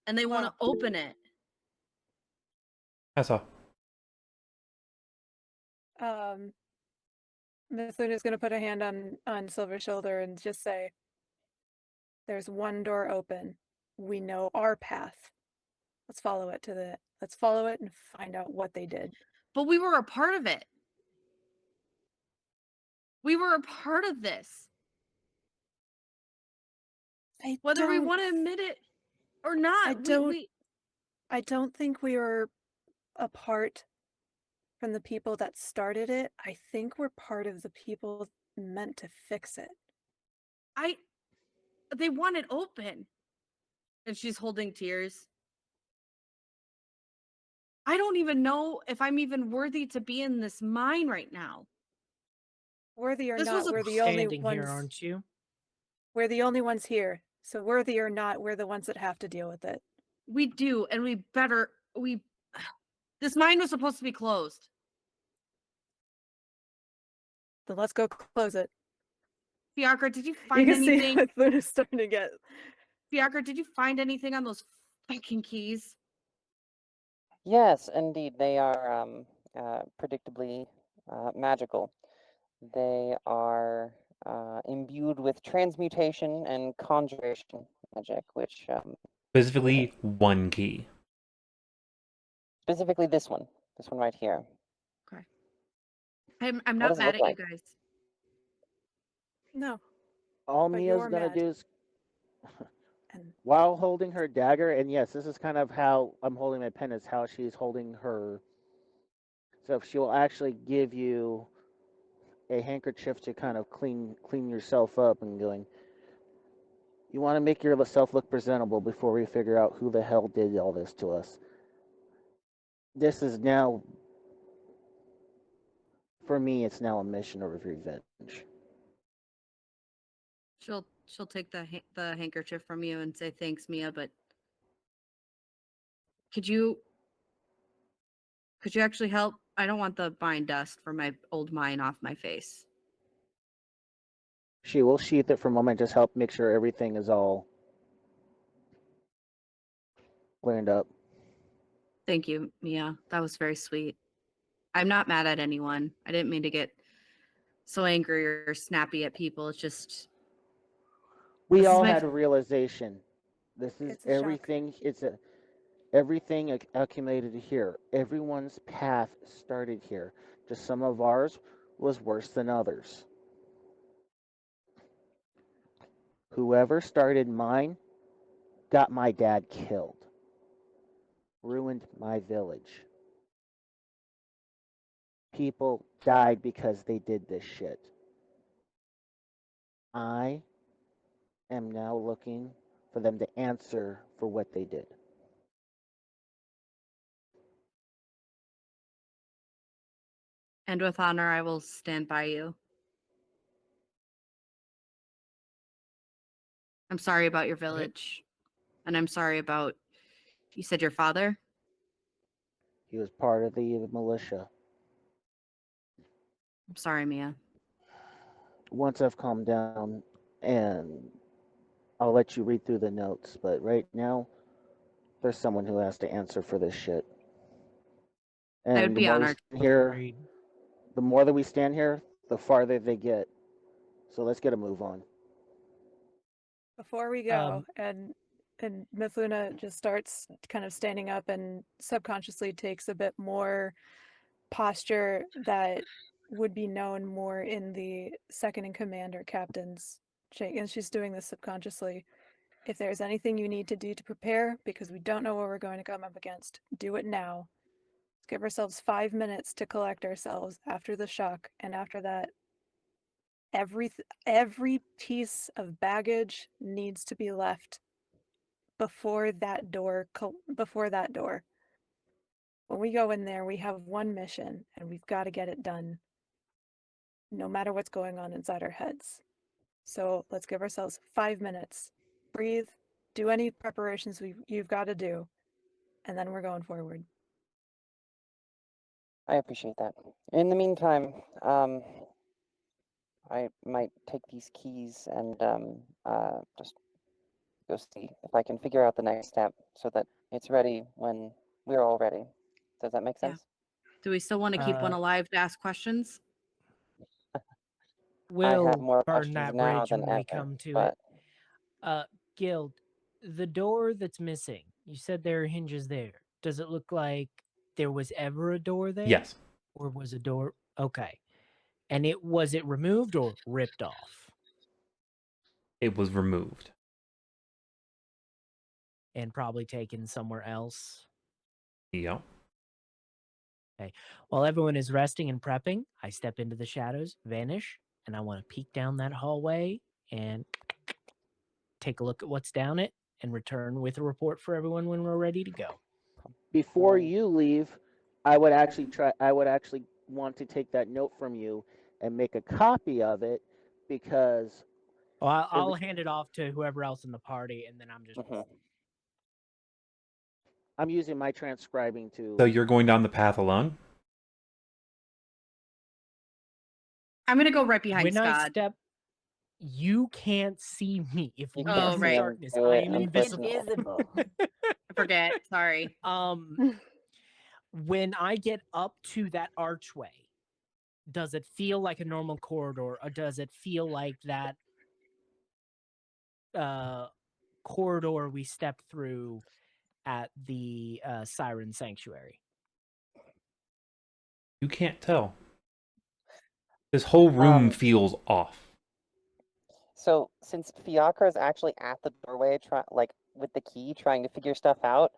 Speaker 2: and they want to open it.
Speaker 1: I saw.
Speaker 3: Mithluna's gonna put a hand on Silver's shoulder and just say, "There's one door open. We know our path. Let's follow it and find out what they did."
Speaker 2: But we were a part of it. We were a part of this. Whether we want to admit it or not,
Speaker 3: I don't think we were apart from the people that started it. I think we're part of the people meant to fix it.
Speaker 2: They want it open. And she's holding tears. I don't even know if I'm even worthy to be in this mine right now.
Speaker 3: Worthy or
Speaker 2: This
Speaker 3: not,
Speaker 2: was a
Speaker 3: we're the only
Speaker 5: Standing
Speaker 3: ones
Speaker 5: here, aren't you?
Speaker 3: We're the only ones here. So worthy or not, we're the ones that have to deal with it.
Speaker 2: We do, and this mine was supposed to be closed.
Speaker 3: Then let's go close it.
Speaker 2: Fiacre, did you find anything?
Speaker 3: You can see Luna's starting to get...
Speaker 2: Fiacre, did you find anything on those fucking keys?
Speaker 4: Yes, indeed. They are predictably magical. They are imbued with transmutation and conjuration magic, which...
Speaker 1: Specifically, one key.
Speaker 4: Specifically this one. This one right here.
Speaker 2: Okay. I'm not mad at you guys.
Speaker 3: No.
Speaker 6: All
Speaker 3: But
Speaker 6: Mia's
Speaker 3: you're
Speaker 6: gonna
Speaker 3: mad.
Speaker 6: do is,
Speaker 3: And
Speaker 6: while holding her dagger, and yes, this is kind of how I'm holding my pen, is how she's holding her. So she will actually give you a handkerchief to kind of clean yourself up and going. You want to make yourself look presentable before we figure out who the hell did all this to us. This is now, for me, it's now a mission of revenge.
Speaker 2: She'll take the handkerchief from you and say thanks, Mia, but could you actually help? I don't want the mine dust from my old mine off my face.
Speaker 6: She will sheath it for a moment, just help make sure everything is all cleaned up.
Speaker 2: Thank you, Mia. That was very sweet. I'm not mad at anyone. I didn't mean to get so angry or snappy at people. It's just
Speaker 6: we all had a realization. This is
Speaker 3: It's a shock.
Speaker 6: everything. Everything accumulated here. Everyone's path started here. Just some of ours was worse than others. Whoever started mine got my dad killed, ruined my village. People died because they did this shit. I am now looking for them to answer for what they did.
Speaker 2: And with honor, I will stand by you. I'm sorry about your village. And I'm sorry about, you said your father?
Speaker 6: He was part of the militia.
Speaker 2: I'm sorry, Mia.
Speaker 6: Once I've calmed down, and I'll let you read through the notes, but right now, there's someone who has to answer for this shit.
Speaker 2: I would
Speaker 6: And
Speaker 2: be honored.
Speaker 6: here,
Speaker 5: Agreed.
Speaker 6: the more that we stand here, the farther they get. So let's get a move on.
Speaker 3: Before we go, and Mithluna just starts kind of standing up and subconsciously takes a bit more posture that would be known more in the second in command or captain's shake, and she's doing this subconsciously. If there's anything you need to do to prepare, because we don't know what we're going to come up against, do it now. Let's give ourselves 5 minutes to collect ourselves after the shock, and after that, every piece of baggage needs to be left before that door. When we go in there, we have one mission, and we've got to get it done, no matter what's going on inside our heads. So let's give ourselves 5 minutes. Breathe. Do any preparations you've got to do, and then we're going forward.
Speaker 4: I appreciate that. In the meantime, I might take these keys and just go see if I can figure out the next step so that it's ready when we're all ready. Does that make
Speaker 2: Yeah.
Speaker 4: sense?
Speaker 2: Do we still want to keep one alive to ask questions?
Speaker 5: We'll
Speaker 4: more
Speaker 5: burn
Speaker 4: questions
Speaker 5: that
Speaker 4: now
Speaker 5: bridge
Speaker 4: than
Speaker 5: when we
Speaker 4: ever,
Speaker 5: come to
Speaker 4: but
Speaker 5: it. Guild, the door that's missing, you said there are hinges there. Does it look like there was ever a door there?
Speaker 1: Yes.
Speaker 5: Or was a door? Okay. And was it removed or ripped off?
Speaker 1: It was removed.
Speaker 5: And probably taken somewhere else?
Speaker 1: Yep.
Speaker 5: Okay. While everyone is resting and prepping, I step into the shadows, vanish, and I want to peek down that hallway and take a look at what's down it and return with a report for everyone when we're ready to go.
Speaker 6: Before you leave, I would actually want to take that note from you and make a copy of it, because
Speaker 5: Well, I'll hand it off to whoever else in the party, and then I'm just.
Speaker 6: I'm using my transcribing to.
Speaker 1: So you're going down the path alone?
Speaker 2: I'm going to go right behind
Speaker 5: When I
Speaker 2: Skad.
Speaker 5: step, you can't see me. If we
Speaker 2: can't
Speaker 5: are
Speaker 2: see
Speaker 5: in
Speaker 2: him,
Speaker 5: darkness, I am invisible.
Speaker 2: I forget. Sorry.
Speaker 5: When I get up to that archway, does it feel like a normal corridor, or does it feel like that corridor we stepped through at the Siren Sanctuary?
Speaker 1: You can't tell. This whole room feels off.
Speaker 4: So since Fiacre is actually at the doorway, with the key, trying to figure stuff out,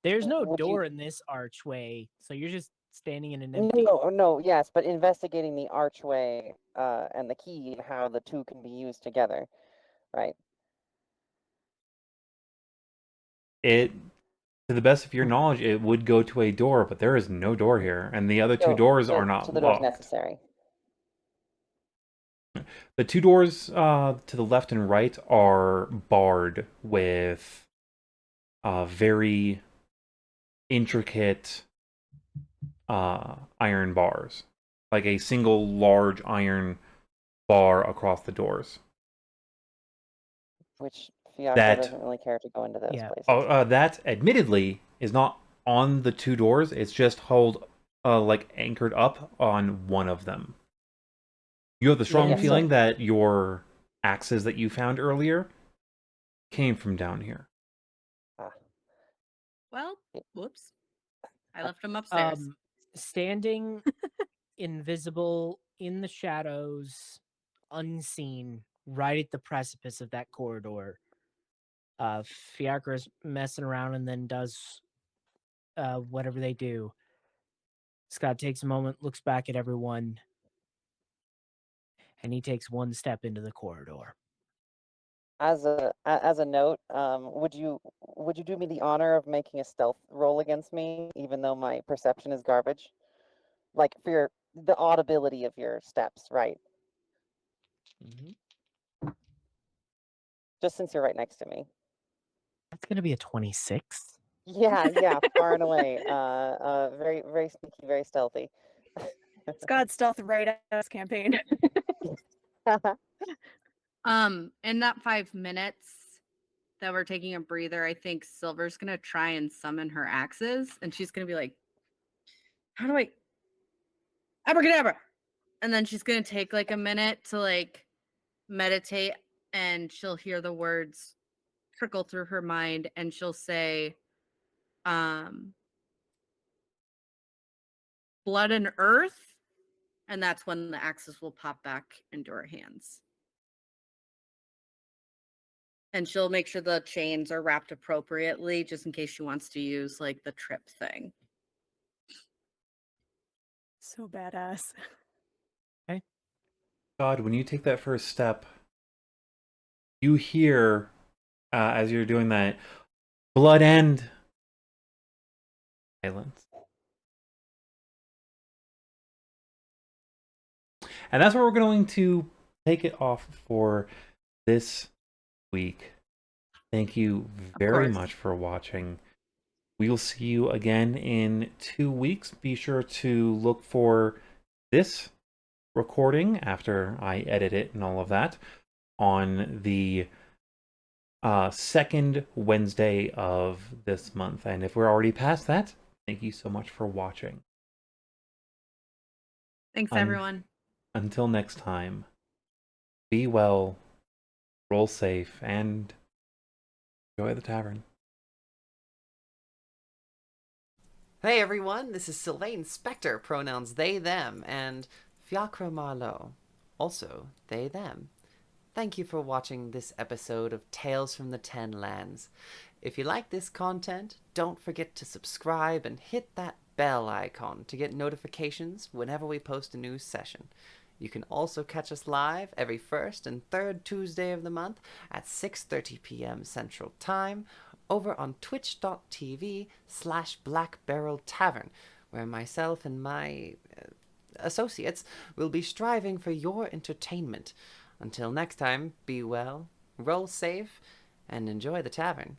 Speaker 5: there's no
Speaker 4: would
Speaker 5: door
Speaker 4: you-
Speaker 5: in this archway, so you're just standing in an empty.
Speaker 4: No, yes, but investigating the archway and the key and how the two can be used together, right?
Speaker 1: It, to the best of your knowledge, it would go to a door, but there is no door here, and the other two doors are not
Speaker 4: So the door's
Speaker 1: locked.
Speaker 4: necessary.
Speaker 1: The two doors to the left and right are barred with very intricate iron bars, like a single large iron bar across the doors.
Speaker 4: Which Fiacre
Speaker 1: That-
Speaker 4: doesn't really care to go into those
Speaker 5: Yeah.
Speaker 4: places.
Speaker 1: That admittedly is not on the two doors. It's just held like anchored up on one of them. You have the strong
Speaker 4: Yes,
Speaker 1: feeling
Speaker 4: so-
Speaker 1: that your axes that you found earlier came from down here.
Speaker 2: Well, whoops. I left him upstairs.
Speaker 5: Standing invisible in the shadows, unseen, right at the precipice of that corridor. Fiacre is messing around and then does whatever they do. Scott takes a moment, looks back at everyone, and he takes one step into the corridor.
Speaker 4: As a note, would you do me the honor of making a stealth roll against me, even though my perception is garbage? Like for the audibility of your steps, right? Just since you're right next to me.
Speaker 5: That's going to be a 26.
Speaker 4: Yeah, far and away. Very, very sneaky, very stealthy.
Speaker 3: Skad stealth right out of his campaign.
Speaker 2: In that 5 minutes that we're taking a breather, I think Silver's gonna try and summon her axes, and she's gonna be like, how do I abracadabra? And then she's gonna take like a minute to like meditate, and she'll hear the words trickle through her mind, and she'll say, blood and earth, and that's when the axes will pop back into her hands. And she'll make sure the chains are wrapped appropriately, just in case she wants to use like the trip thing.
Speaker 3: So badass.
Speaker 1: God, when you take that first step, you hear, as you're doing that, blood and silence. And that's where we're going to take it off for this week. Thank you very
Speaker 2: course.
Speaker 1: much for watching. We will see you again in 2 weeks. Be sure to look for this recording after I edit it and all of that on the second Wednesday of this month. And if we're already past that, thank you so much for watching.
Speaker 2: Thanks, everyone.
Speaker 1: Until next time, be well, roll safe, and enjoy the tavern.
Speaker 7: Hey everyone, this is Sylvane Spectre, pronouns they, them, and Fiacre Marlowe, also they, them. Thank you for watching this episode of Tales from the Ten Lands. If you like this content, don't forget to subscribe and hit that bell icon to get notifications whenever we post a new session. You can also catch us live every first and third Tuesday of the month at 6:30 p.m. Central Time over on twitch.tv/BlackBarrelTavern, where myself and my associates will be striving for your entertainment. Until next time, be well, roll safe, and enjoy the tavern.